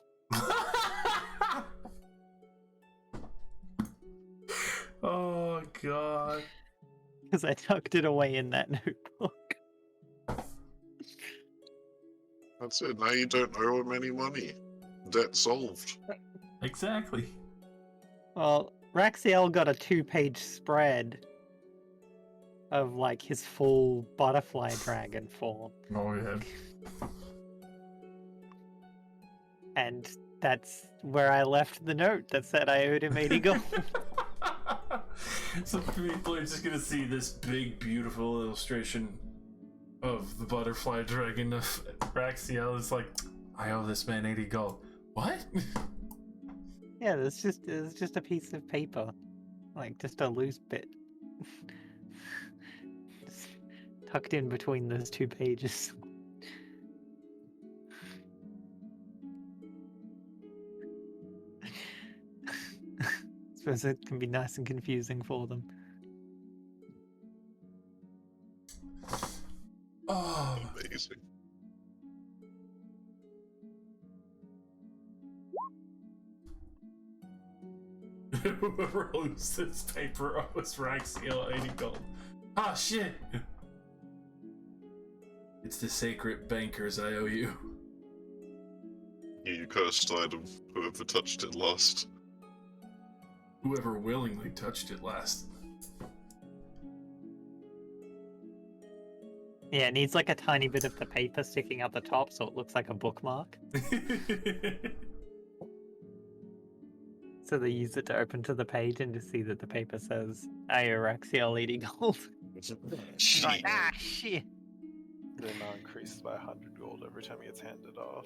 Oh, God. Because I tucked it away in that notebook. That's it. Now you don't owe him any money. Debt solved. Exactly. Well, Raxiel got a 2-page spread of like his full butterfly dragon form. Oh, yeah. And that's where I left the note that said I owed him 80 gold. So people are just gonna see this big, beautiful illustration of the butterfly dragon of Raxiel. It's like, I owe this man 80 gold. What? Yeah, it's just a piece of paper. Like, just a loose bit. Just tucked in between those 2 pages. Suppose it can be nice and confusing for them. Oh, Amazing. whoever owns this paper owes Raxiel 80 gold. Ah, shit! It's the sacred bankers I owe you. You cursed item. Whoever touched it last. Whoever willingly touched it last. Yeah, it needs like a tiny bit of the paper sticking out the top so it looks like a bookmark. So they use it to open to the page and to see that the paper says Raxiel 80 gold. Like, ah, shit. The amount increases by 100 gold every time he gets handed off.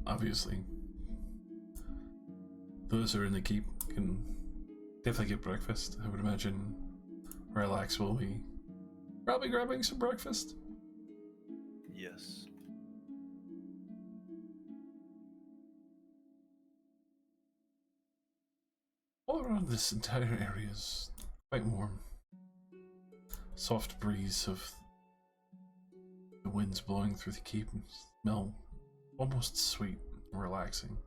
Obviously, those who are in the keep can definitely get breakfast. I would imagine Relax will be probably grabbing some breakfast. Yes. All around this entire area is quite warm. Soft breeze of the winds blowing through the keep and smell almost sweet and relaxing.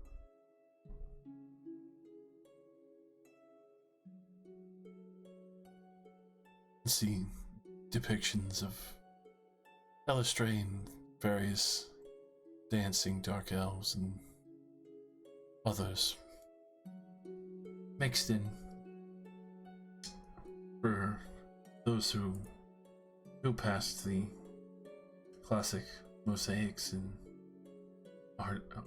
See depictions of Elestrae and various dancing dark elves and others mixed in for those who go past the classic mosaics and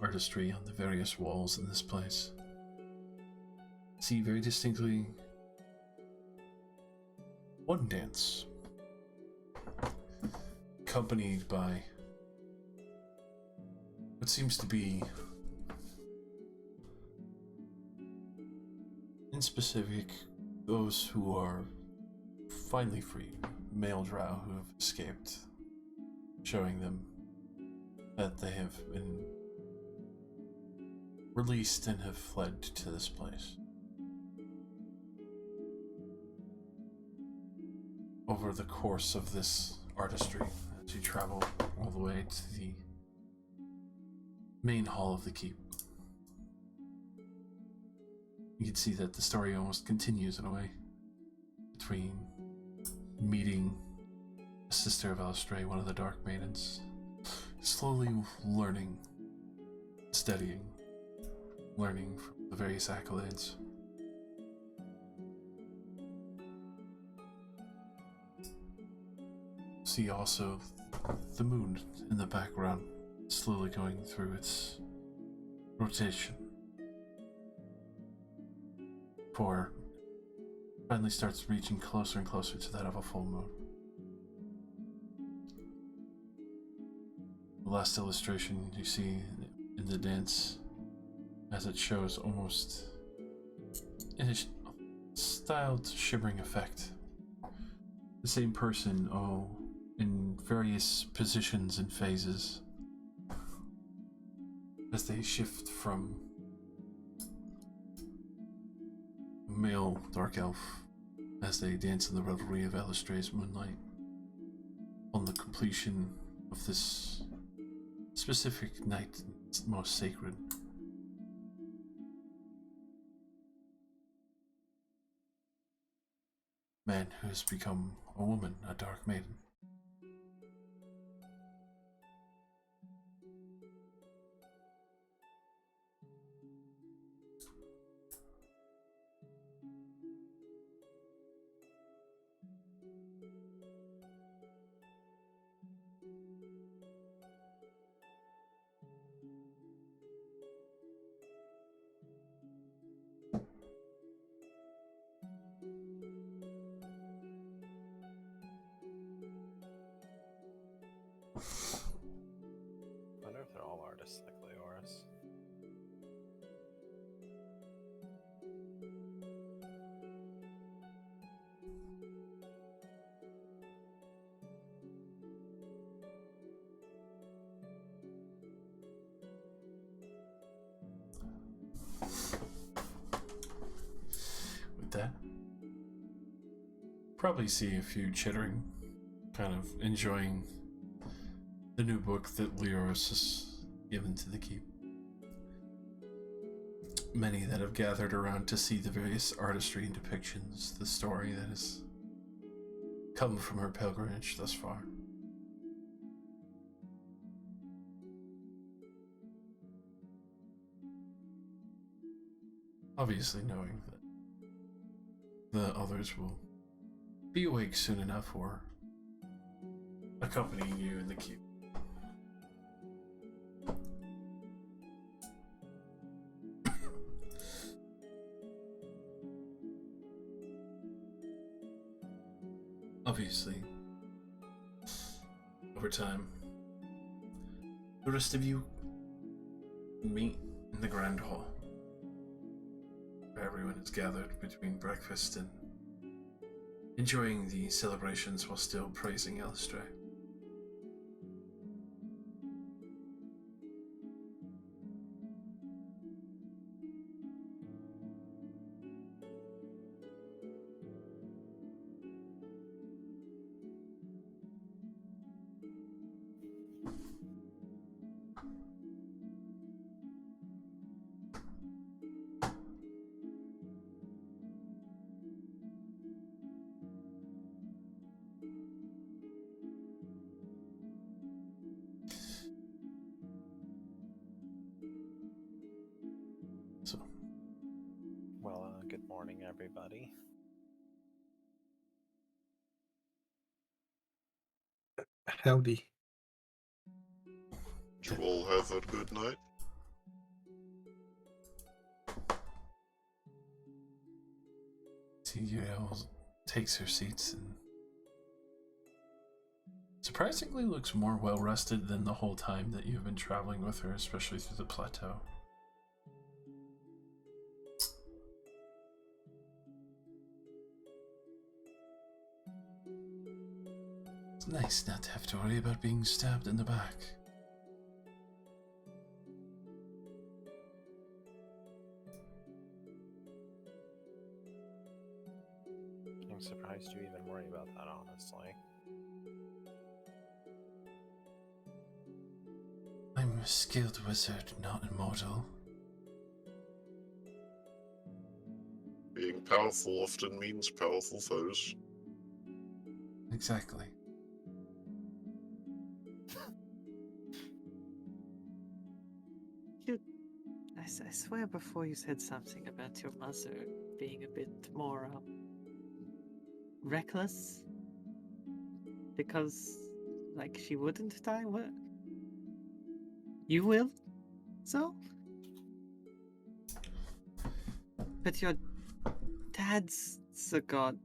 artistry on the various walls in this place. See very distinctly one dance, accompanied by what seems to be, in specific, those who are finally freed, male drow who have escaped, showing them that they have been released and have fled to this place. over the course of this artistry as you travel all the way to the main hall of the keep. You can see that the story almost continues in a way between meeting a sister of Alstray, one of the Dark Maidens, slowly learning, studying, learning from the various accolades. See also the moon in the background, slowly going through its rotation. Before it finally starts reaching closer and closer to that of a full moon. The last illustration you see in the dance, as it shows almost in a styled shimmering effect. The same person, in various positions and phases, as they shift from male dark elf as they dance in the revelry of Alistray's moonlight on the completion of this specific night, most sacred. Man who has become a woman, a dark maiden. I wonder if they're all artists like Leoris. With that, probably see a few chittering, kind of enjoying the new book that Leoris has given to the keep. Many that have gathered around to see the various artistry and depictions, the story that has come from her pilgrimage thus far. Obviously knowing that the others will be awake soon enough or accompanying you in the keep. Obviously, over time, the rest of you meet in the Grand Hall, where everyone is gathered between breakfast and enjoying the celebrations while still praising Alistray. Well, good morning, everybody. Howdy. Did you all have a good night? TGL takes her seats and surprisingly looks more well rested than the whole time that you've been traveling with her, especially through the plateau. It's nice not to have to worry about being stabbed in the back. I'm I'm surprised you even worry about that, honestly. I'm a skilled wizard, not immortal. Being powerful often means powerful foes. Exactly. I swear before you said something about your mother being a bit more reckless. Because, like, she wouldn't die? What? You will? So? But your dad's a god.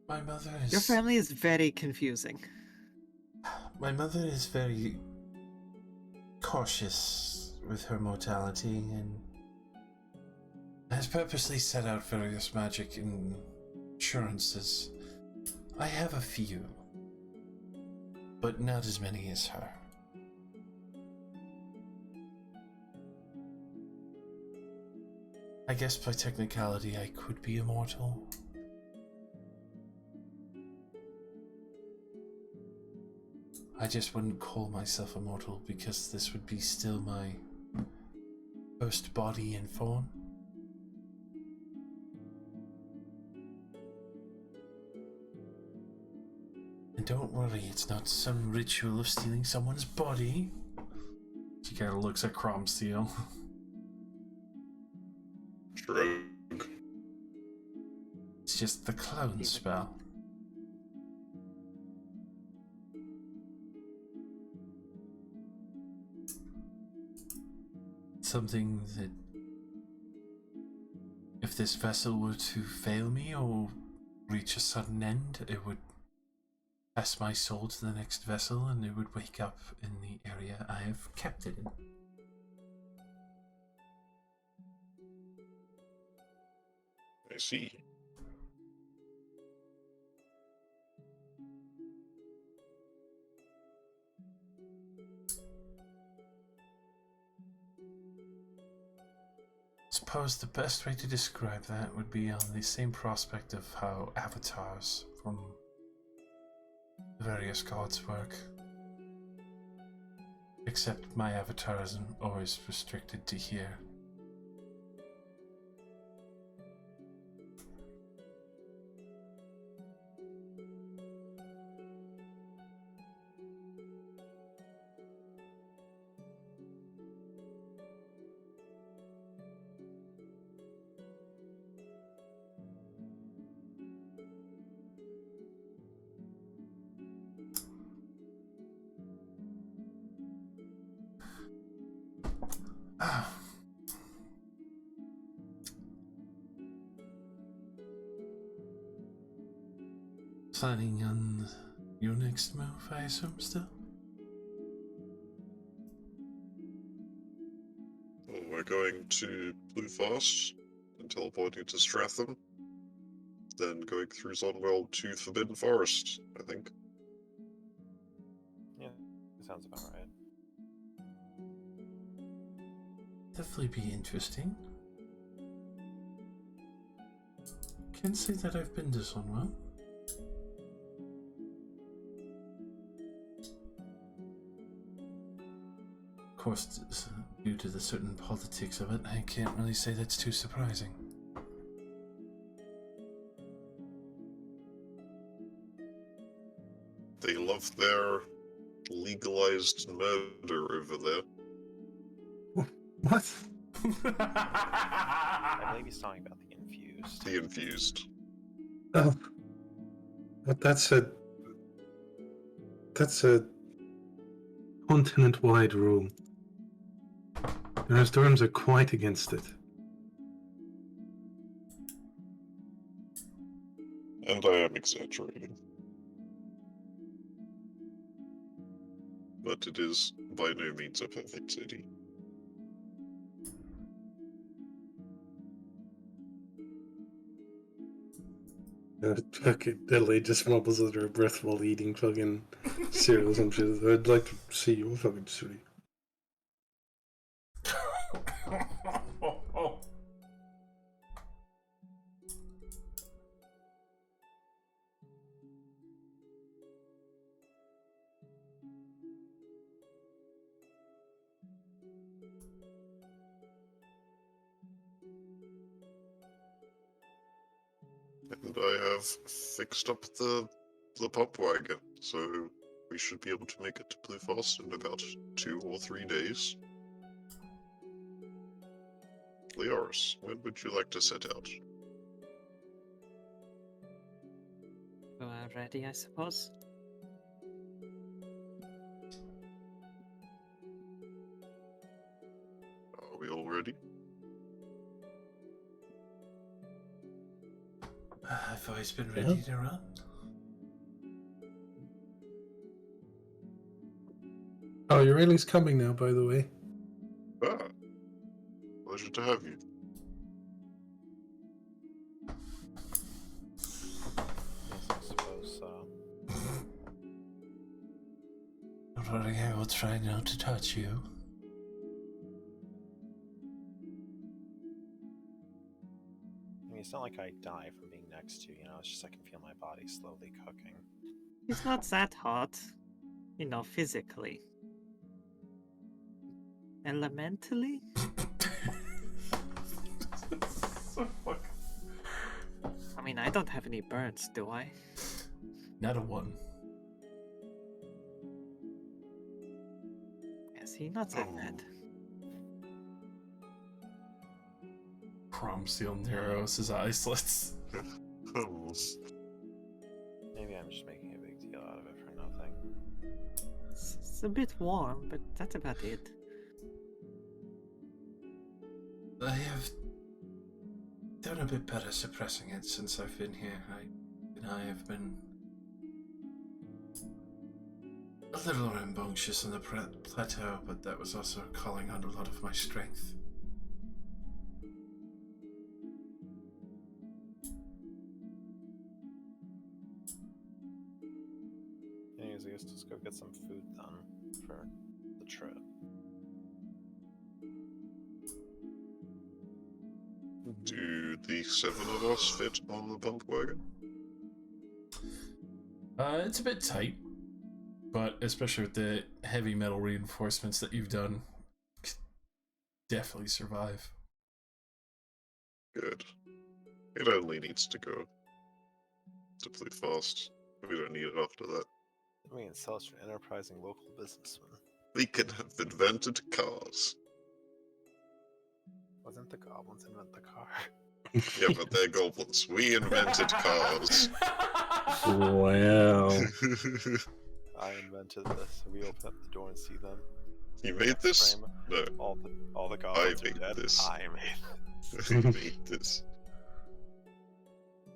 My mother is... Your family is very confusing. My mother is very cautious with her mortality and has purposely set out various magic insurances. I have a few, but not as many as her. I guess by technicality I could be immortal. I just wouldn't call myself immortal because this would be still my first body in form. And don't worry, it's not some ritual of stealing someone's body. She kind of looks at Cromsteel. Shrug. It's just the clone spell. Something that, if this vessel were to fail me or reach a sudden end, it would pass my soul to the next vessel and it would wake up in the area I have kept it in. I see. Suppose the best way to describe that would be on the same prospect of how avatars from the various gods work. Except my avatar isn't always restricted to here. Planning on your next move, I assume, still? Well, we're going to Blue Fast and teleporting to Stratham. Then going through Zonwell to Forbidden Forest, I think. Yeah, sounds about right. Definitely be interesting. Can't say that I've been to Zonwell. Of course, due to the certain politics of it, I can't really say that's too surprising. They love their legalized murder over there. What? I believe he's talking about the infused. The infused. Oh, but that's a continent-wide rule. The Restorms are quite against it. And I am exaggerating. But it is by no means a perfect city. Fucking Adelaide just mumbles under her breath while eating fucking cereal or some shit. I'd like to see your fucking city. I have fixed up the pump wagon, so we should be able to make it to Blue Fast in about 2 or 3 days. Leoris, when would you like to set out? Ready, I suppose. Are we all ready? I've always been ready to run. Oh, Eurelia's coming now, by the way. Ah, pleasure to have you. Yes, I suppose so. Don't worry, I will try not to touch you. I mean, it's not like I die from being next to you, it's just I can feel my body slowly cooking. It's not that hot, physically. Elementally? I mean, I don't have any burns, do I? Not a one. Yeah, see, not that bad. Chrome Seal narrows his eye slits. Maybe I'm just making a big deal out of it for nothing. It's a bit warm, but that's about it. I have done a bit better suppressing it since I've been here. I have been a little rambunctious on the plateau, but that was also calling on a lot of my strength. Anyways, I guess let's go get some food then for the trip. Do the 7 of us fit on the pump wagon? It's a bit tight, but especially with the heavy metal reinforcements that you've done, could definitely survive. Good. It only needs to go to Blue Fast. We don't need it after that. I mean, it sells to an enterprising local businessman. We can have invented cars. Wasn't the goblins invent the car? Yeah, but they're goblins. We invented cars. Wow. I invented this. We open up the door and see them. You made this? Frame. No. All the goblins are made dead. this. I made this. I made this.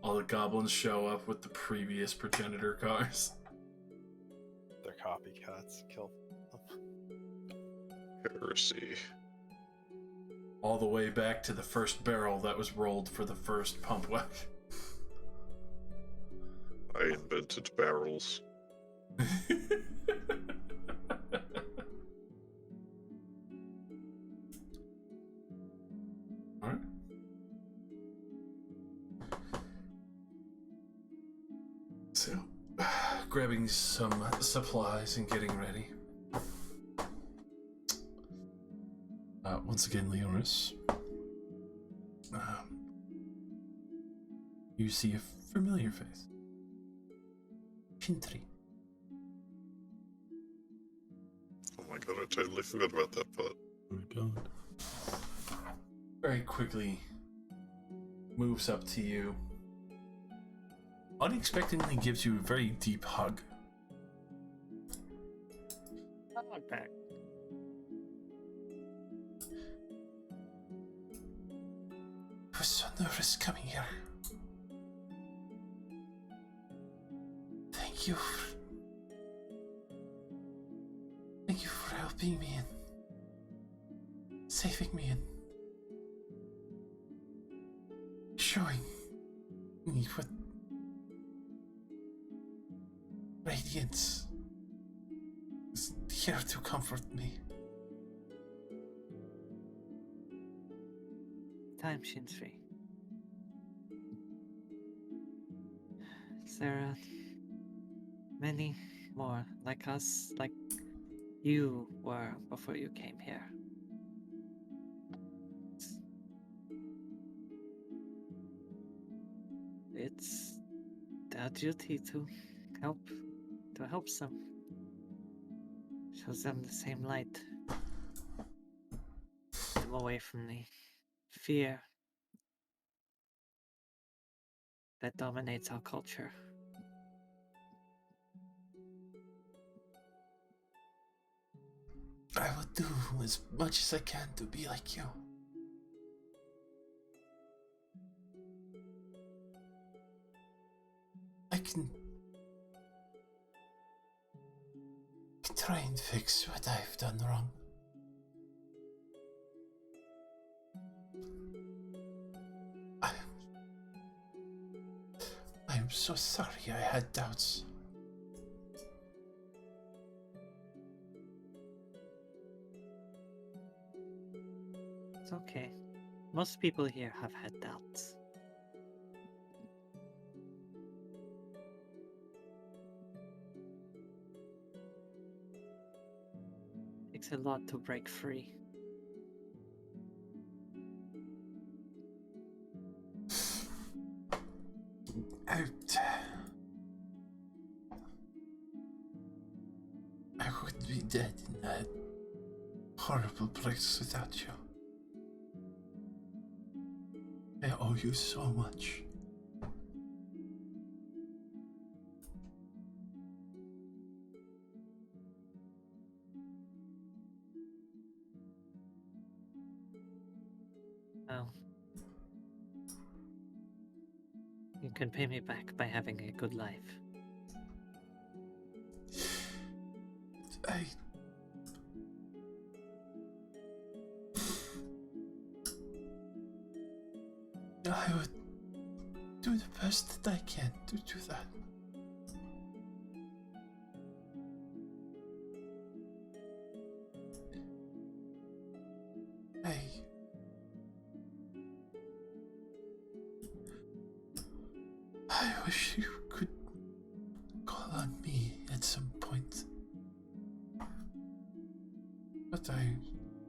All the goblins show up with the previous progenitor cars. They're copycats. Kill them. Heresy. All the way back to the first barrel that was rolled for the first pump wagon. I invented barrels. Alright. So, grabbing some supplies and getting ready. Once again, Leonis, you see a familiar face. Chintry. Oh my god, I totally forgot about that part. Oh my god. Very quickly moves up to you. Unexpectedly gives you a very deep hug. I like that. I was so nervous coming here. Thank you for helping me and saving me and showing me what radiance is here to comfort me. Time, Shinfrey. There are many more like us, like you were before you came here. It's our duty to help them. Show them the same light. Get them away from the fear that dominates our culture. I will do as much as I can to be like you. I can try and fix what I've done wrong. I'm so sorry I had doubts. It's okay. Most people here have had doubts. Takes a lot to break free. I would be dead in that horrible place without you. I owe you so much. Well, you can pay me back by having a good life. I would do the best that I can to do that. I wish you could call on me at some point. But I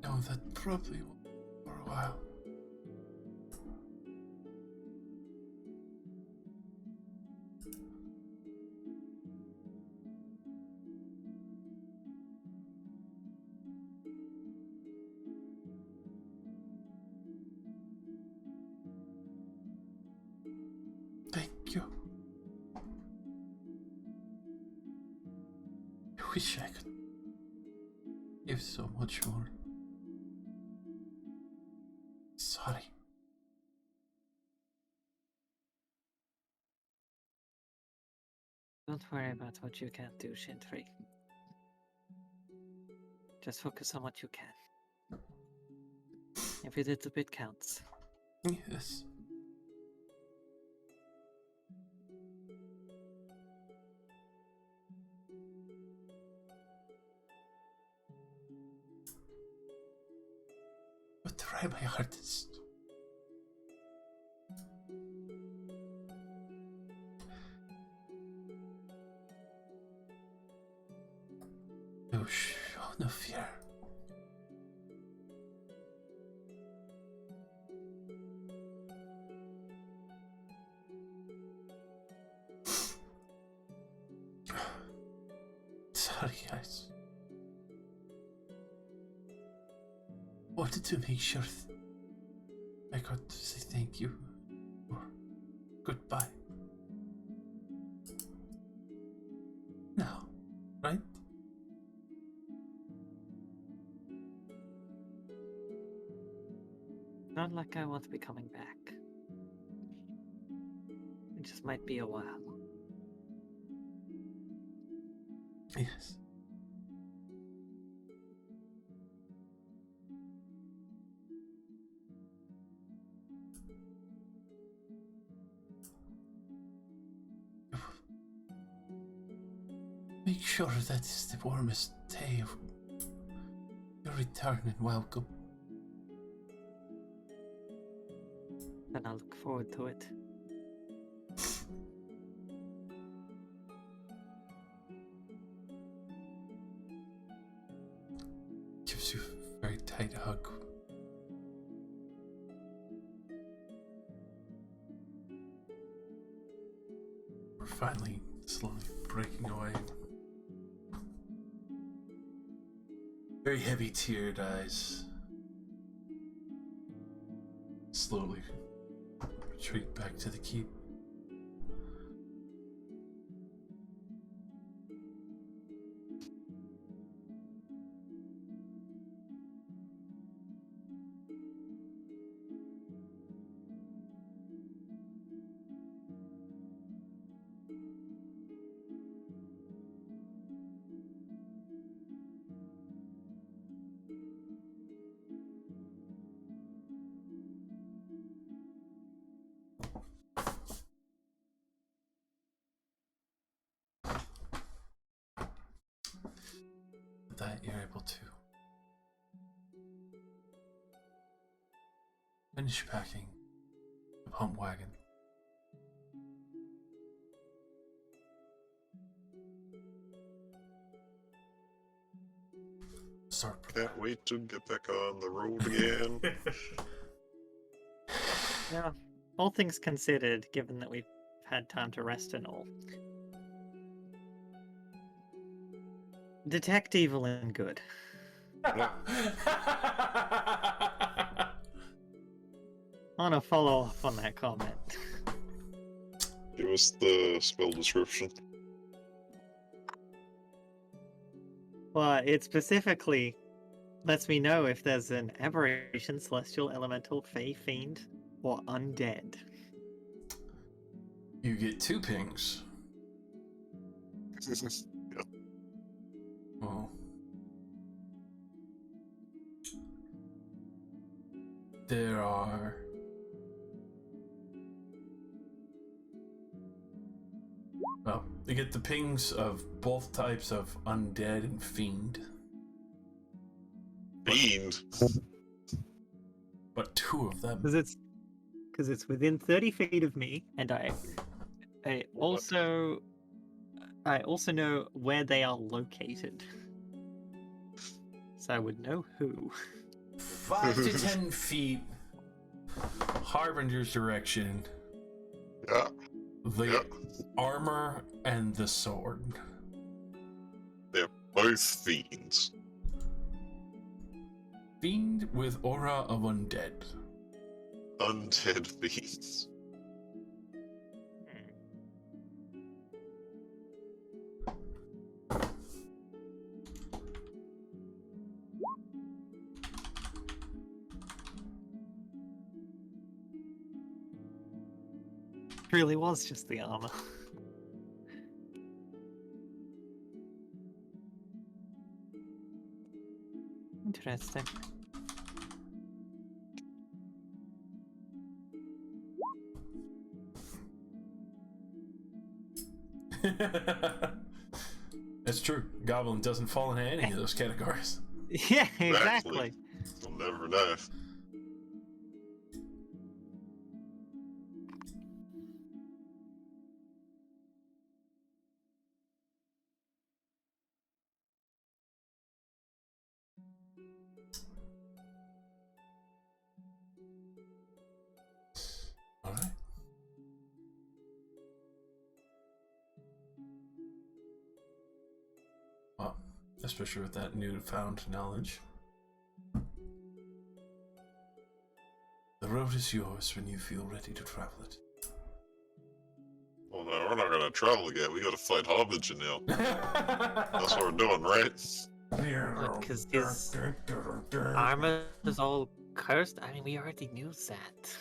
know that probably won't for a while. Thank you. I wish I could give so much more. Sorry. Don't worry about what you can't do, Shintri. Just focus on what you can. Every little bit counts. Yes. But try my hardest. No, show no fear. Sorry, guys. Wanted to make sure I got to say thank you or goodbye. Now, right? Not like I won't be coming back. It just might be a while. Yes. Make sure that is the warmest day of your return and welcome. And I look forward to it. Gives you a very tight hug. We're finally slowly breaking away. Very heavy teared eyes. Slowly retreat back to the keep. That you're able to finish packing the pump wagon. Start. Can't wait to get back on the road again. Yeah, all things considered, given that we've had time to rest and all. Detect evil and good. I want to follow up on that comment. Give us the spell description. Well, it specifically lets me know if there's an aberration, celestial, elemental, fey, fiend, or undead. You get 2 pings. Yep. Oh. There are well, you get the pings of both types of undead and fiend. Fiend. But 2 of them. Because it's within 30 feet of me, and I also know where they are located, so I would know who. 5 to 10 feet. Harbinger's direction. Yeah. The armor and the sword. They're both fiends. Fiend with aura of undead. Undead fiends. Really was just the armor. Interesting. It's true. Goblin doesn't fall into any of those categories. Yeah, exactly. You'll never know. All right. Well, especially with that newfound knowledge. The road is yours when you feel ready to travel it. Well, no, we're not gonna travel yet. We gotta fight Harbinger now. That's what we're doing, right? Because his armor is all cursed. I mean, we already knew that.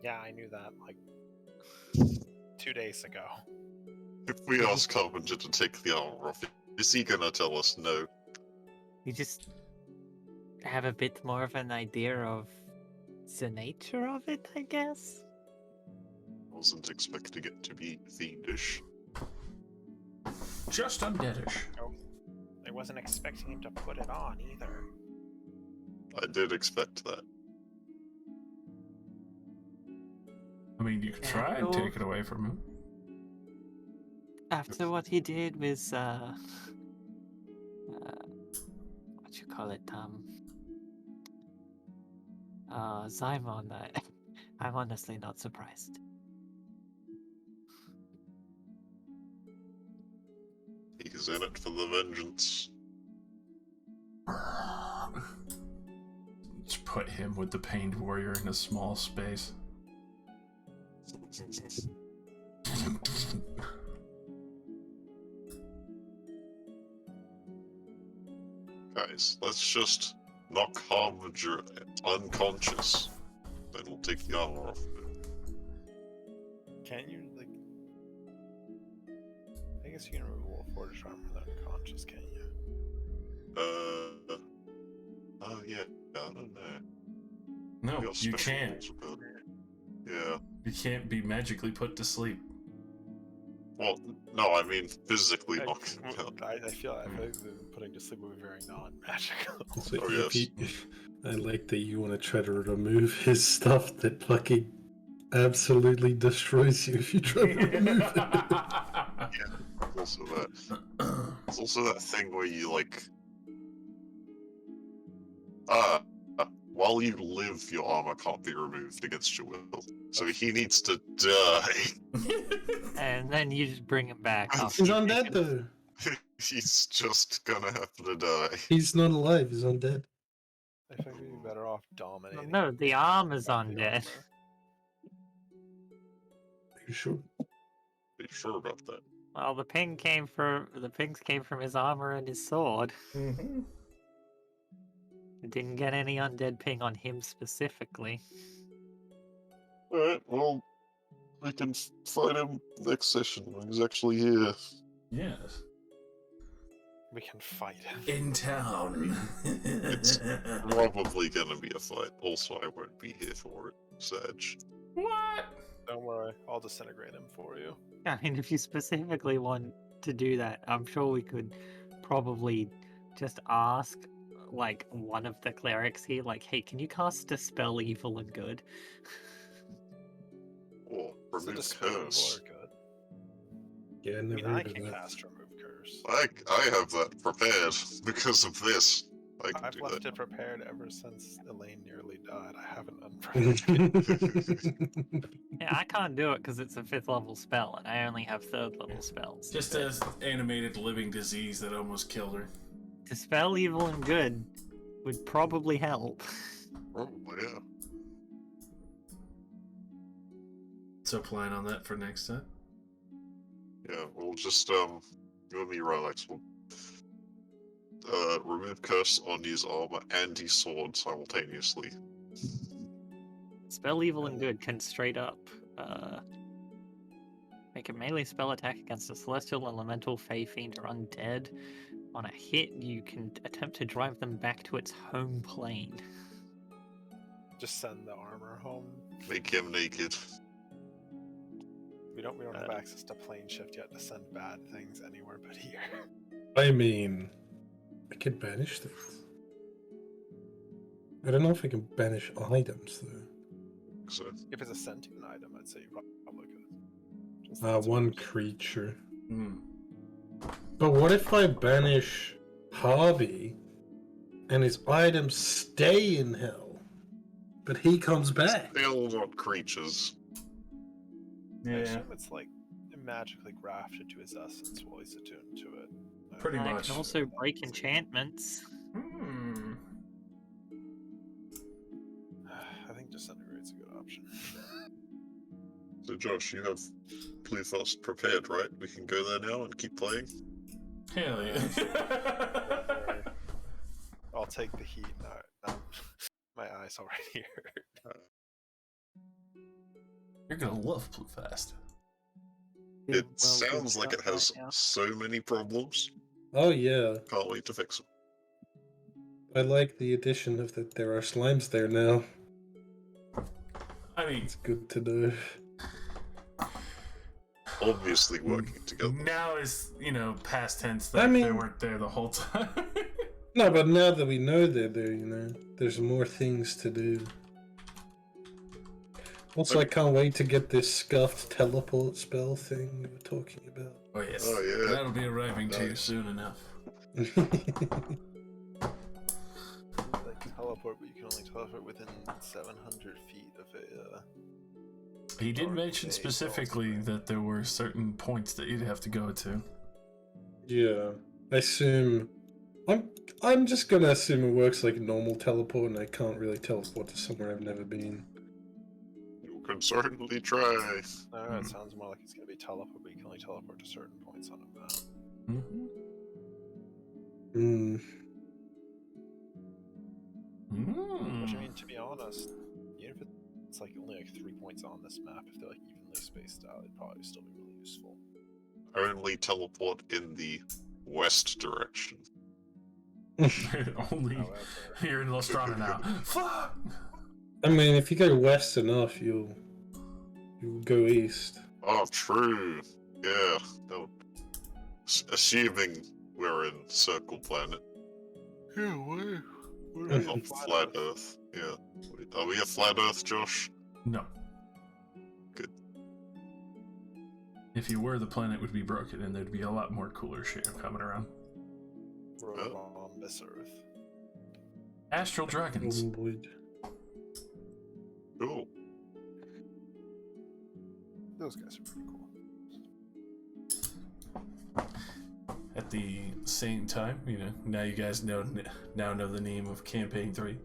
Yeah, I knew that like 2 days ago. If we ask Harbinger to take the armor off, is he gonna tell us no? We just have a bit more of an idea of the nature of it, I guess. Wasn't expecting it to be fiendish. Just undeadish. I wasn't expecting him to put it on either. I did expect that. I mean, you could try and take it away from him. After what he did with what you call it, Simon, I'm honestly not surprised. He's in it for the vengeance. Let's put him with the Pained Warrior in a small space. Guys, let's just knock Harbinger unconscious. Then we'll take the armor off of him. Can't you, like... I guess you can remove Wolf-Forged armor without unconscious, can't you? Oh yeah, I don't know. No, We got you special can't. rules about it. Yeah. You can't be magically put to sleep. Well, no, I mean physically I, knock him out. I feel like the putting to sleep would be very non-magical. So Oh, if yes. I like that you want to try to remove his stuff that fucking absolutely destroys you if you try to remove it. Also that. There's also that thing where you like. While you live, your armor can't be removed against your will. So he needs to die. And then you just bring him back. He's undead though. He's just gonna have to die. He's not alive. He's undead. I think we'd be better off dominating. No, the arm is the undead. armor. Are you sure? Are you sure about that? Well, the pings came from his armor and his sword. Mm-hmm. It didn't get any undead ping on him specifically. Alright, well, we can fight him next session when he's actually here. Yes. We can fight him. In town. It's probably gonna be a fight. Also, I won't be here for it, Sag. What? Don't worry, I'll disintegrate him for you. I mean, if you specifically want to do that, I'm sure we could probably just ask, like, one of the clerics here, like, hey, can you cast Dispel Evil and Good? Or So remove dispel evil curse. or good. Yeah, I never mean, I heard of can that. cast remove curse. I have that prepared because of this. I can I've do left that. it prepared ever since Elaine nearly died. I haven't unprepared. Yeah, I can't do it because it's a 5th level spell, and I only have 3rd level spells. Just as animated living disease that almost killed her. Dispel Evil and Good would probably help. Probably, yeah. So plan on that for next time. Yeah, we'll just, you and me, Relax, will remove curse on his armor and his sword simultaneously. Spell Evil and Good can straight up make a melee spell attack against a celestial, elemental, fey, fiend, or undead. On a hit, you can attempt to drive them back to its home plane. Just send the armor home. Make him naked. We don't have access to plane shift yet to send bad things anywhere but here. I mean, I could banish things. I don't know if I can banish items though. So, If it's a sentient item, I'd say you probably could. Just One that's- creature. Hmm. But what if I banish Harvey and his items stay in hell, but he comes back? still not creatures. I Yeah, assume it's like magically grafted to his essence while he's attuned to it. pretty And it much. can also break enchantments. Hmm. I think disintegrate's a good option. So, Josh, you have Plethos prepared, right? We can go there now and keep playing? Hell yeah. I'll take the heat. No, my eyes already hurt. You're gonna love Bluefast. It sounds like it has so many problems. Oh yeah, Can't wait to fix them. I like the addition of that there are slimes there now. I mean, It's good to know. Obviously working together. now is, past tense that I they mean- weren't there the whole time. No, but now that we know they're there, there's more things to do. Also, I can't wait to get this scuffed teleport spell thing we were talking about. Oh, yes. Oh, yeah. That'll be arriving too Nice. soon enough. Like teleport, but you can only teleport within 700 feet of a. He did Dark mention Days specifically also. that there were certain points that you'd have to go to. Yeah, I assume. I'm just gonna assume it works like normal teleport, and I can't really teleport to somewhere I've never been. You can certainly try. No, it sounds more like it's going to be teleport, but you can only teleport to certain points on a map. Mm-hmm. Hmm. Which, I mean, to be honest, even if it's like only like 3 points on this map, if they're like evenly spaced out, it'd probably still be really useful. Only teleport in the west direction. Only However, here in Lostrana now. Fuck! I mean, if you go west enough, you'll go east. Oh, true. Yeah. No. Assuming we're in Circle Planet. Yeah, we're not Flat Earth. Yeah. Wait, are we a Flat Earth, Josh? No. Good. If you were, the planet would be broken and there'd be a lot more cooler shit coming around. Rhombus Earth. Astral dragons. Wood. Cool. Those guys are pretty cool. At the same time, you know, now you guys know the name of Campaign 3.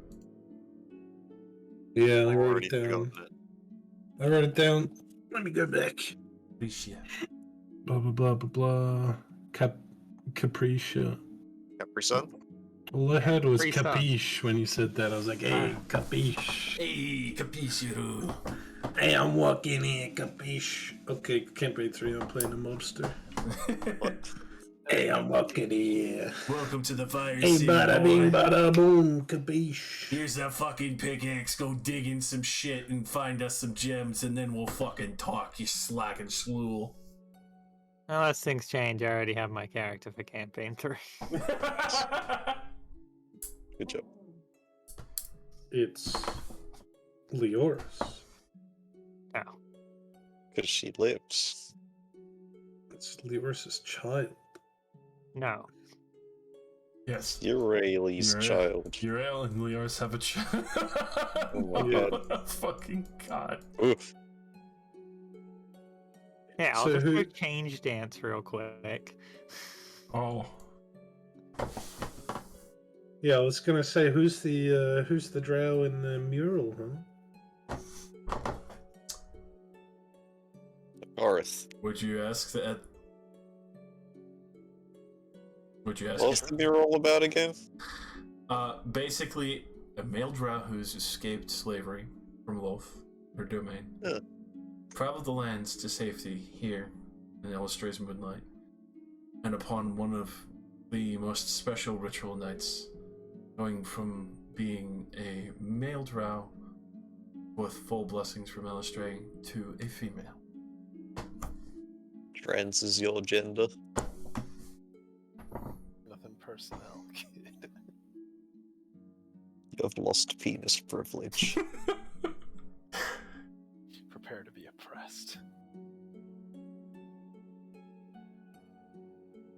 Yeah, I wrote Already it down. forgotten it. I wrote it down. Let me go back. Capricia. Blah blah blah blah blah. Capricia. Capri-Sun? All I had was Caprica. capiche when you said that. I was like, hey, capiche. Hey, Capricia. Hey, I'm walking in, capiche. Okay, Campaign 3, I'm playing a mobster. Hey, I'm walking in. Welcome to the fire Hey, city, bada boy. bing, bada boom, capiche. Here's that fucking pickaxe. Go dig in some shit and find us some gems, and then we'll fucking talk, you slacking slool. Unless things change, I already have my character for campaign 3. Good job. It's Leoris. Oh. Because she lives. It's Leoris' child. No. Yes. Uraeli's Uriel. child. Uriel and Leoris have a child. Oh my god. Fucking god. Oof. Yeah, I'll So just who- go change dance real quick. Oh. Yeah, I was gonna say, who's the drow in the mural, huh? Garth. Would you ask that? Would you ask? What's the mural about again? Basically, a male drow who's escaped slavery from Loth, her domain, Yeah. traveled the lands to safety here in Illustra's Moonlight, and upon one of the most special ritual nights, going from being a male drow with full blessings from Illustray to a female. Trans is your gender. Nothing personnel, kid. You have lost penis privilege. Prepare to be oppressed.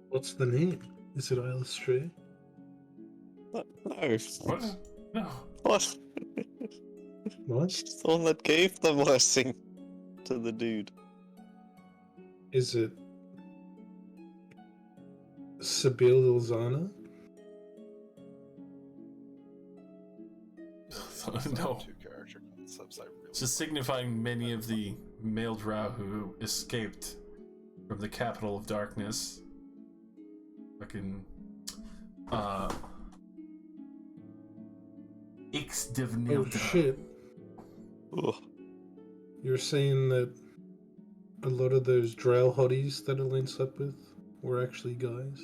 What's the name? Is it Illustrate? No. What? No. What? What? She's the one that gave the blessing to the dude. Is it Sibyl Ilzana? No. Two character concepts I really Just signifying many of the male drow who escaped from the capital of darkness. Fucking X Oh Divnilda. shit. Ugh. You're saying that a lot of those drow hotties that it links up with were actually guys?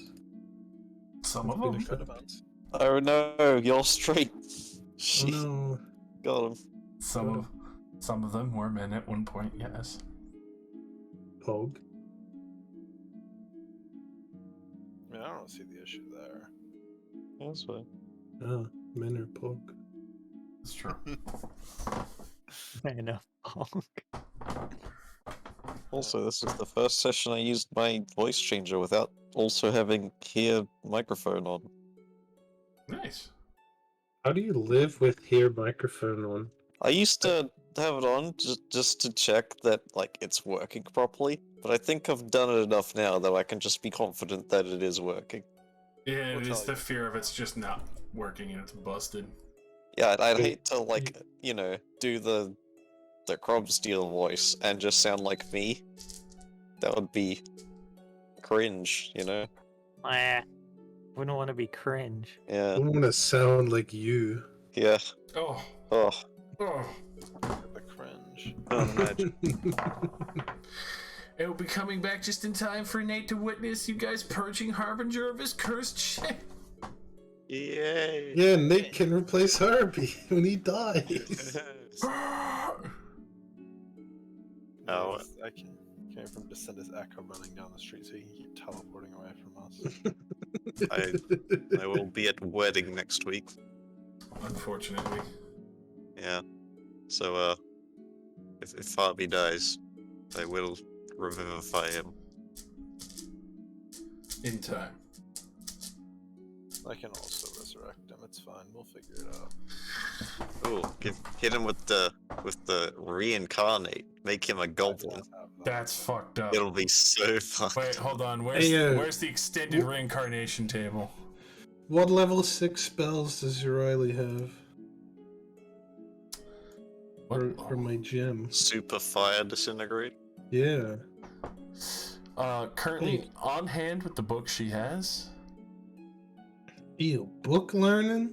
Some of Been them. affected. Oh no, you're straight. Oh She no. got him. Some of them were men at one point, yes. Pog. I mean, I don't see the issue there. That's fine. Ah, men are pog. It's true. I know. Also, this is the first session I used my voice changer without also having here microphone on. Nice. How do you live with here microphone on? I used to have it on just to check that like it's working properly, but I think I've done it enough now that I can just be confident that it is working. Yeah, We'll it is tell the you. fear of it's just not working and it's busted. Yeah, I'd hate to like do the Crobsteel voice and just sound like me. That would be cringe, Wouldn't want to be cringe. Yeah, I want to sound like you. yeah. Oh, Oh, oh. The cringe. can't imagine. It will be coming back just in time for Nate to witness you guys purging Harbinger of his cursed shit. Yay! Yeah, Nick can replace Harvey when he dies. Oh. I can hear from Descendus Echo running down the street so he can keep teleporting away from us. I will be at wedding next week. Unfortunately. Yeah. So, if Harvey dies, I will revivify him. In time. I can also resurrect him. It's fine. We'll figure it out. Ooh, hit him with the reincarnate. Make him a goblin. That's fucked up. It'll be so fun. Wait, hold on. Hey, Where's the extended reincarnation table? What level 6 spells does Riley have? What? For my gem. Super fire disintegrate. Yeah. Currently on hand with the book she has. Ew, book learning?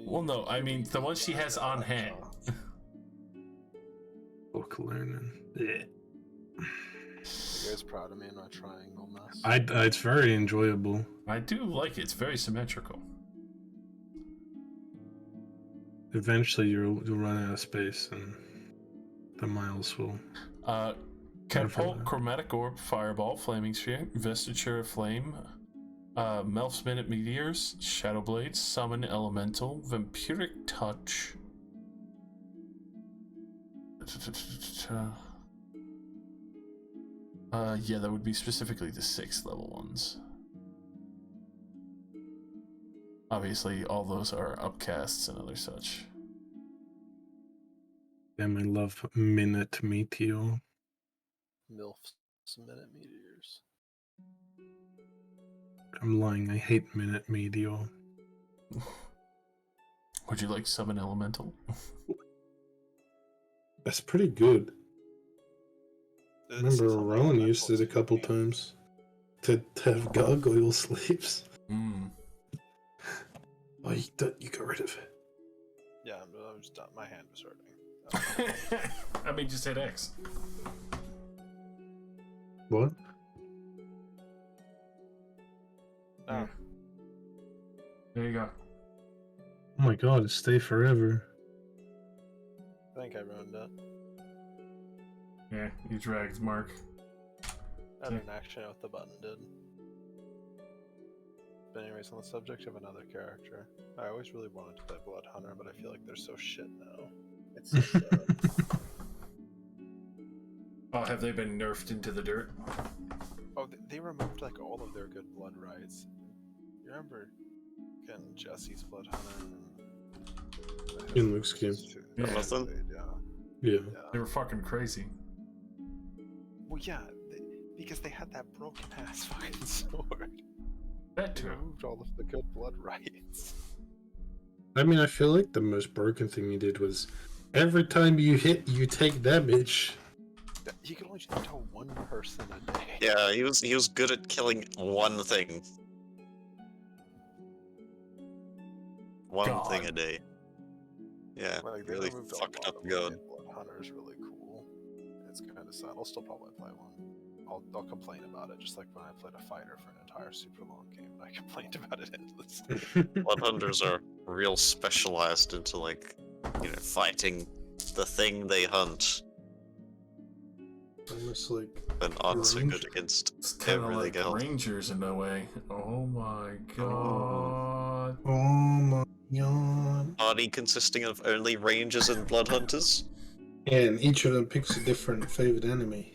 Well, no, I mean the one she has on hand. Book learning. Yeah. You guys proud of me in my triangle mess? It's very enjoyable. I do like it. It's very symmetrical. Eventually, you'll run out of space, and the miles will. Catapult, chromatic orb, fireball, flaming sphere, vestiture of flame, Melf's minute meteors, shadow blades, summon elemental, vampiric touch. Yeah, that would be specifically the 6th level ones. Obviously, all those are upcasts and other such. Damn, I love Minute Meteor. MILF's minute meteors. I'm lying, I hate Minute Meteor. Would you like summon elemental? That's pretty good. I It's remember something Rowan that used it a couple game. times to have gargoyle sleeps. Hmm. Oh, you got rid of it. Yeah, I'm just done. My hand was hurting. I mean, just hit X. What? Oh, There you go. Oh my god, it's stay forever. I think I ruined it. Yeah, you dragged Mark. I didn't actually know what the button did. But anyways, on the subject of another character, I always really wanted to play Blood Hunter, but I feel like they're so shit now. It's so sad. Oh, have they been nerfed into the dirt? Oh, they removed like all of their good blood rights. You remember getting Jesse's Blood Hunter and In Luke's game. Yeah. Nothing? Yeah. They were fucking crazy. Well, yeah, because they had that broken ass fucking sword. That They too. removed all of the good blood rights. I mean, I feel like the most broken thing he did was every time you hit, you take damage. You can only just tell one person a day. Yeah, he was good at killing one thing. One God. thing a day. Yeah, Like, they really removed a fucked lot up of going. Blood Hunter is really cool. It's kind of sad. I'll still probably play one. I'll complain about it, just like when I played a fighter for an entire super long game, and I complained about it endlessly. Blood hunters are real specialized into like, fighting the thing they hunt, Almost like and aren't so good Ranger. against It's kind of everything like else. Rangers in a way. Oh my god. oh my god. Party consisting of only rangers and blood hunters. And each of them picks a different favorite enemy.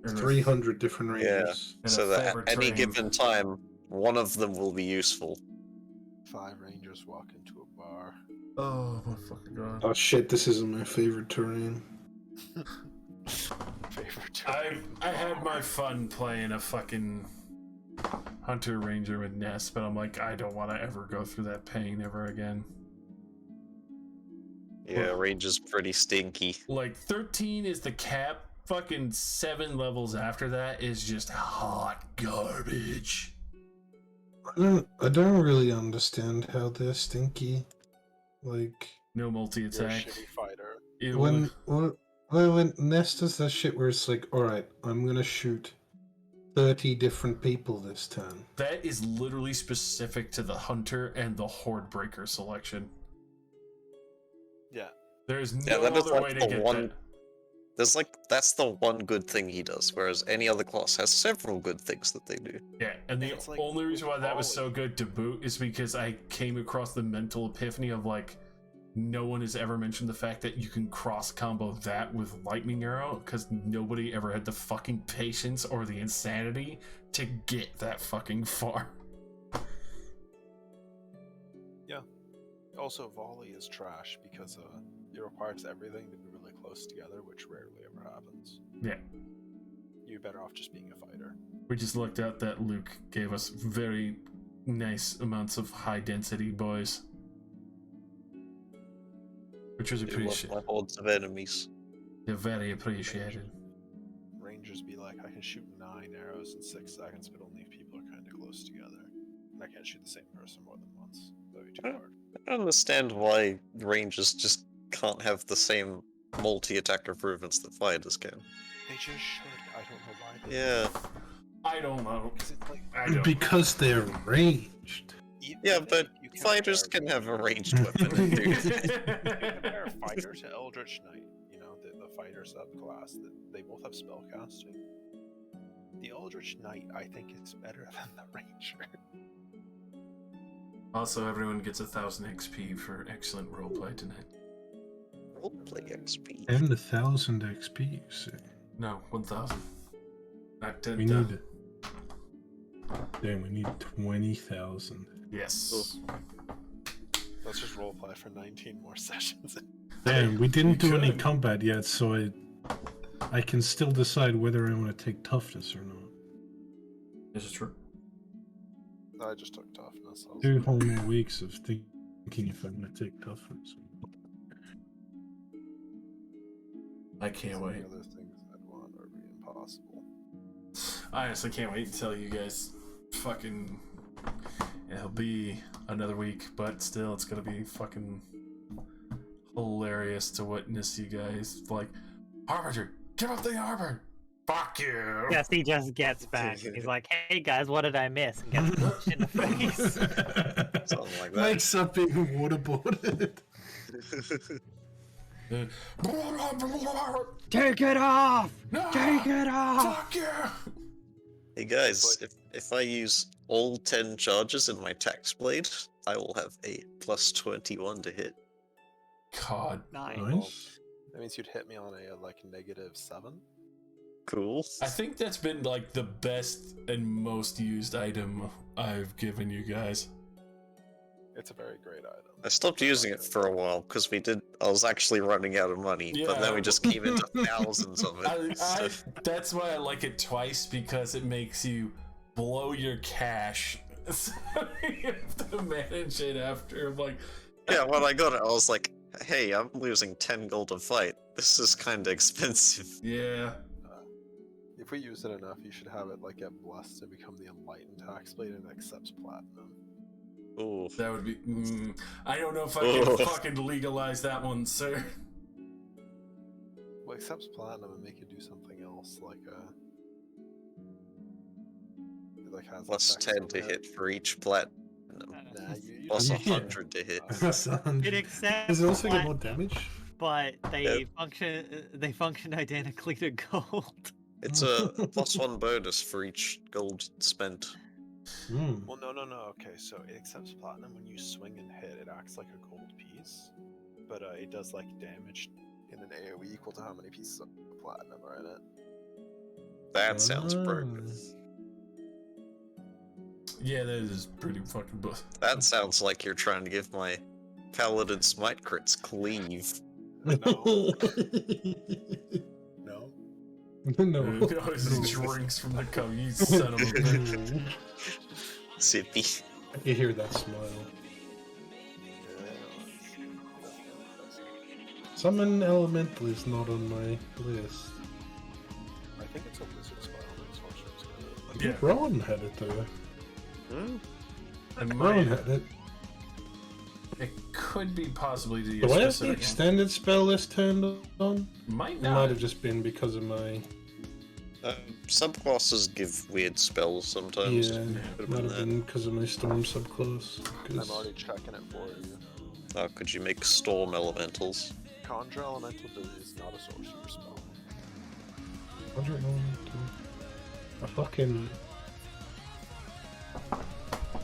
And 300 different rangers. And So a that favorite at any terrain. given time, one of them will be useful. 5 rangers walk into a bar. Oh my fucking god. Oh shit, this isn't my favorite terrain. Favorite I had my fun playing a fucking Hunter Ranger with Ness, but I'm like, I don't want to ever go through that pain ever again. Yeah, range is pretty stinky. Like 13 is the cap. Fucking 7 levels after that is just hot garbage. I don't really understand how they're stinky. Like No multi You're a attack. shitty fighter. when Nest does that shit where it's like, alright, I'm gonna shoot 30 different people this turn. That is literally specific to the Hunter and the Horde Breaker selection. Yeah. There's Yeah, no that is other like way to the get one. that. There's like that's the one good thing he does, whereas any other class has several good things that they do. Yeah, and the It's like only reason why that was so Volley. good to boot is because I came across the mental epiphany of like, no one has ever mentioned the fact that you can cross combo that with Lightning Arrow, because nobody ever had the fucking patience or the insanity to get that fucking far. Yeah. Also, volley is trash because it requires everything to be really close together, which rarely ever happens. Yeah. You're better off just being a fighter. We just looked out that Luke gave us very nice amounts of high density boys. Which was I love appreciated. Oh. my hordes of enemies. They're very appreciated. Rangers be like, I can shoot 9 arrows in 6 seconds, but only if people are kind of close together. And I can't shoot the same person more than once. That'd be too hard. I don't understand why rangers just can't have the same multi-attack improvements that fighters can. They just should. I don't know why they Yeah, I don't know. Because it's like, I don't. Because they're ranged. yeah, but you can't fighters compare- can have a ranged weapon, dude. You compare fighter to Eldritch Knight, you know, the fighter subclass, they both have spellcasting. The Eldritch Knight, I think, is better than the Ranger. Also, everyone gets 1,000 XP for excellent roleplay tonight. Roleplay XP. And 1,000 XP, you say? No, 1,000. Not 10. We need. Damn, we need 20,000. Yes. Let's just roleplay for 19 more sessions. Damn, we didn't do any could. combat yet, so I can still decide whether I want to take toughness or not. This is true. I just took toughness. I was 2 whole more weeks of thinking if I'm going to take toughness. I can't some of wait. the other things I'd want are be impossible. I honestly can't wait until you guys fucking. It'll be another week, but still, it's gonna be fucking hilarious to witness you guys like, Harbinger, give up the arbor. Fuck you. Yes, he just gets back. He's like, "Hey guys, what did I miss?" And gets punched in the face. Something like that. Wakes up being waterboarded. Take it off! No! Take it off! Fuck you. Hey guys, if I use all 10 charges in my tax blade, I will have a plus 21 to hit. God. Nice. Nice. That means you'd hit me on a like -7. Cool. I think that's been like the best and most used item I've given you guys. It's a very great item. I stopped using it for a while because I was actually running out of money, but then we just came into thousands of it. so- That's why I like it twice, because it makes you blow your cash. So you have to manage it after. I'm like, Yeah, when I got it, I was like, hey, I'm losing 10 gold a fight. This is kinda expensive. yeah. If we use it enough, you should have it like get blessed and become the enlightened tax blade and accepts platinum. Ooh. That would be. I don't know if I can Ugh. fucking legalize that one, sir. Well, accepts platinum and make it do something else, like it like has Plus effects 10 on to it. hit for each platinum. Nah, you Plus don't- 100 to hit. That's 100. It accepts Does it also get plat- more damage? but Yeah. they function identically to gold. It's a plus 1 bonus for each gold spent. Hmm. Well, no. Okay, so it accepts platinum when you swing and hit. It acts like a gold piece, but it does like damage in an AOE equal to how many pieces of platinum are in it. That sounds Ah. broken. Yeah, that is pretty fucking. That sounds like you're trying to give my Paladin Smite crits cleave. No. No. He always drinks from the cup, you son of a bitch. Sippy. You hear that smile. Summon Elemental is not on my list. I think it's a wizard spell. I'm sorcerer's gonna. Yeah. Rowan had it though. Hmm? And Rowan my, had it. it could be possibly to Do use I have the specific. extended spell list turned on? Might It not. might have just been because of my. Subclasses give weird spells sometimes. Yeah, Could've might been have that. been because of my Storm subclass. I'm 'cause- already checking it for you. Oh, could you make storm elementals? Conjure Elemental is not a sorcerer spell. Conjure Elemental. I fucking.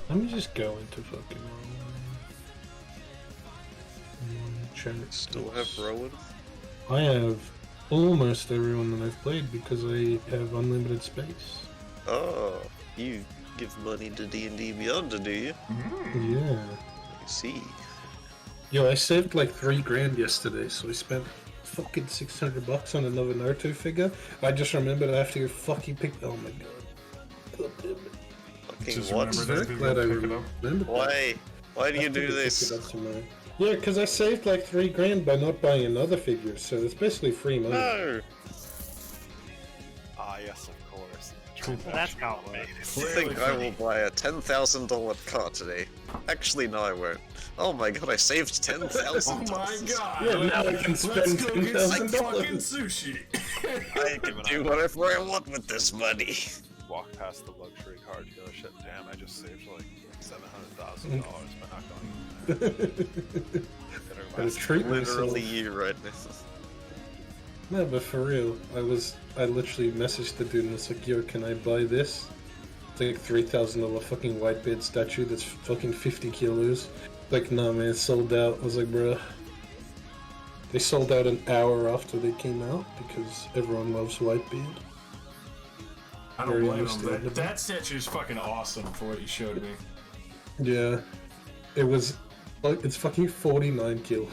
Let me just go into fucking. Check. Still have Rowan? I have almost everyone that I've played because I have unlimited space. Oh, you give money to D&D Beyond, do you? Yeah. I see. Yo, I saved like $3,000 yesterday, so I spent fucking $600 on another Naruto figure. I just remembered I have to go fucking pick. Oh my god. God damn it. Fucking Just what? remember Very that glad I pick it up. remembered that. Why? Why do I you have to do go pick this? it up tomorrow. Yeah, because I saved like $3,000 by not buying another figure, so it's basically free money. No! Ah, yes, of course. That's how it I works. think I will buy a $10,000 car today. Actually, no, I won't. Oh my god, I saved $10,000. Oh my god! Yeah, now I can Let's spend go get some $10,000. fucking sushi! I can do whatever I want with this money. Walk past the luxury car dealership. Damn, I just saved like $700,000 by not going. Gotta treat Literally myself. you right now. No, but for real, I literally messaged the dude and was like, yo, can I buy this? It's like $3,000 fucking Whitebeard statue that's fucking 50 kilos. Like, nah man, it's sold out. I was like, bruh. They sold out an hour after they came out because everyone loves Whitebeard. I don't Very blame him. understandable. That statue is fucking awesome for what you showed me. Yeah. It was, like, it's fucking 49 kilos.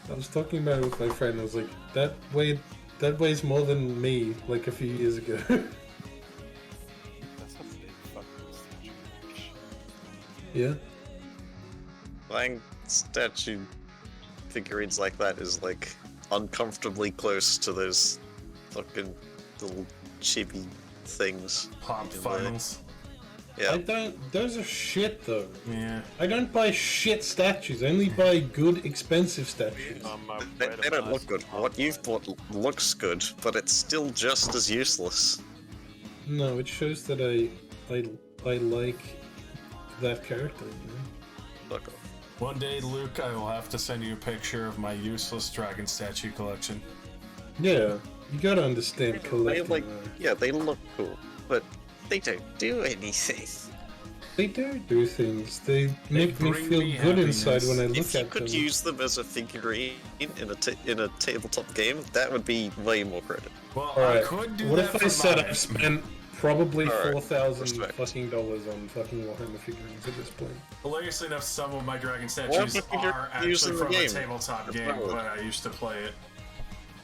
I was talking about it with my friend, I was like, that weighs more than me, like a few years ago. That's a big fucking statue. Yeah. Buying statue figurines like that is like uncomfortably close to those fucking little chibi things. Pop You can buy. finals. Yeah. Those are shit though. Yeah. I don't buy shit statues, I only buy good, expensive statues. They don't look good. What you've bought looks good, but it's still just as useless. No, it shows that I like that character, you know? Fuck off. One day, Luke, I will have to send you a picture of my useless dragon statue collection. Yeah, you gotta understand They collecting. like, though. yeah, they look cool, but they don't do anything. They do things. They make me bring feel me good inside happiness. when I look If you at could them. use them as a figurine in a tabletop game, that would be way more credit. Well, Alright, I could do what that if for I said mine. I've spent probably Alright, $4,000 respect. fucking dollars on fucking Warhammer figurines at this point? Hilariously enough, some of my dragon Why statues would you are use actually in the from a game? tabletop That's game, valid. but I used to play it.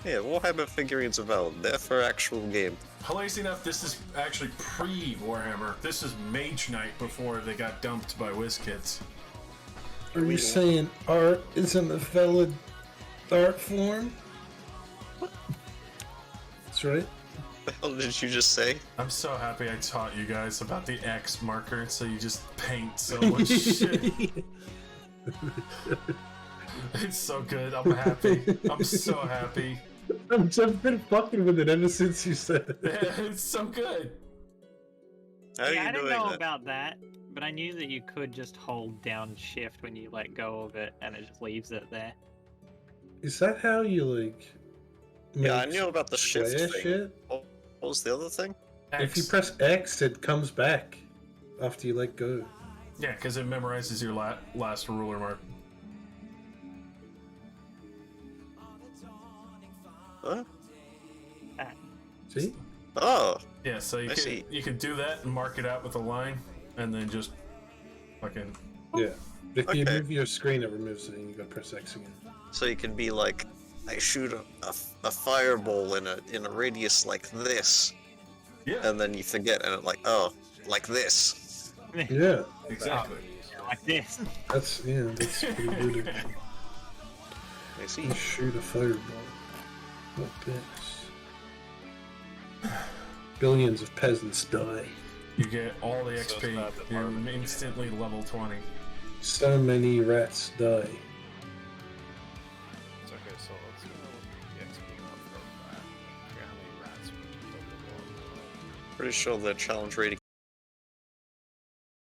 Yeah, Warhammer figurines are valid. They're for actual game. Hilariously enough, this is actually pre-Warhammer. This is Mage Knight before they got dumped by WizKids. Are we saying art isn't a valid art form? That's right. The hell did you just say? I'm so happy I taught you guys about the X marker, so you just paint so much shit. It's so good. I'm happy. I'm so happy. I've been fucking with it ever since you said it. It's so good. How are Yeah, you I didn't doing know that? about that, but I knew that you could just hold down shift when you let go of it, and it just leaves it there. Is that how you like? Yeah, I make knew about the shift square thing. shit? What was the other thing? If you X. press X, it comes back after you let go. Yeah, because it memorizes your last ruler mark. Huh? See? Oh, Yeah, so you I see. can do that and mark it out with a line, and then just fucking Yeah. But if you Okay. move your screen, it removes it, and you gotta press X again. So you can be like, I shoot a fireball in a radius like this, Yeah, and then you forget, and it like, oh, like this. Yeah, exactly. Like this. that's pretty good. I see. You shoot a fireball like this. Billions of peasants die. You get all the So it's XP. not that You're hard. instantly level 20. So many rats die. It's okay, so let's look at the XP one for a rat. I forget how many rats we can kill before. Pretty sure the challenge rating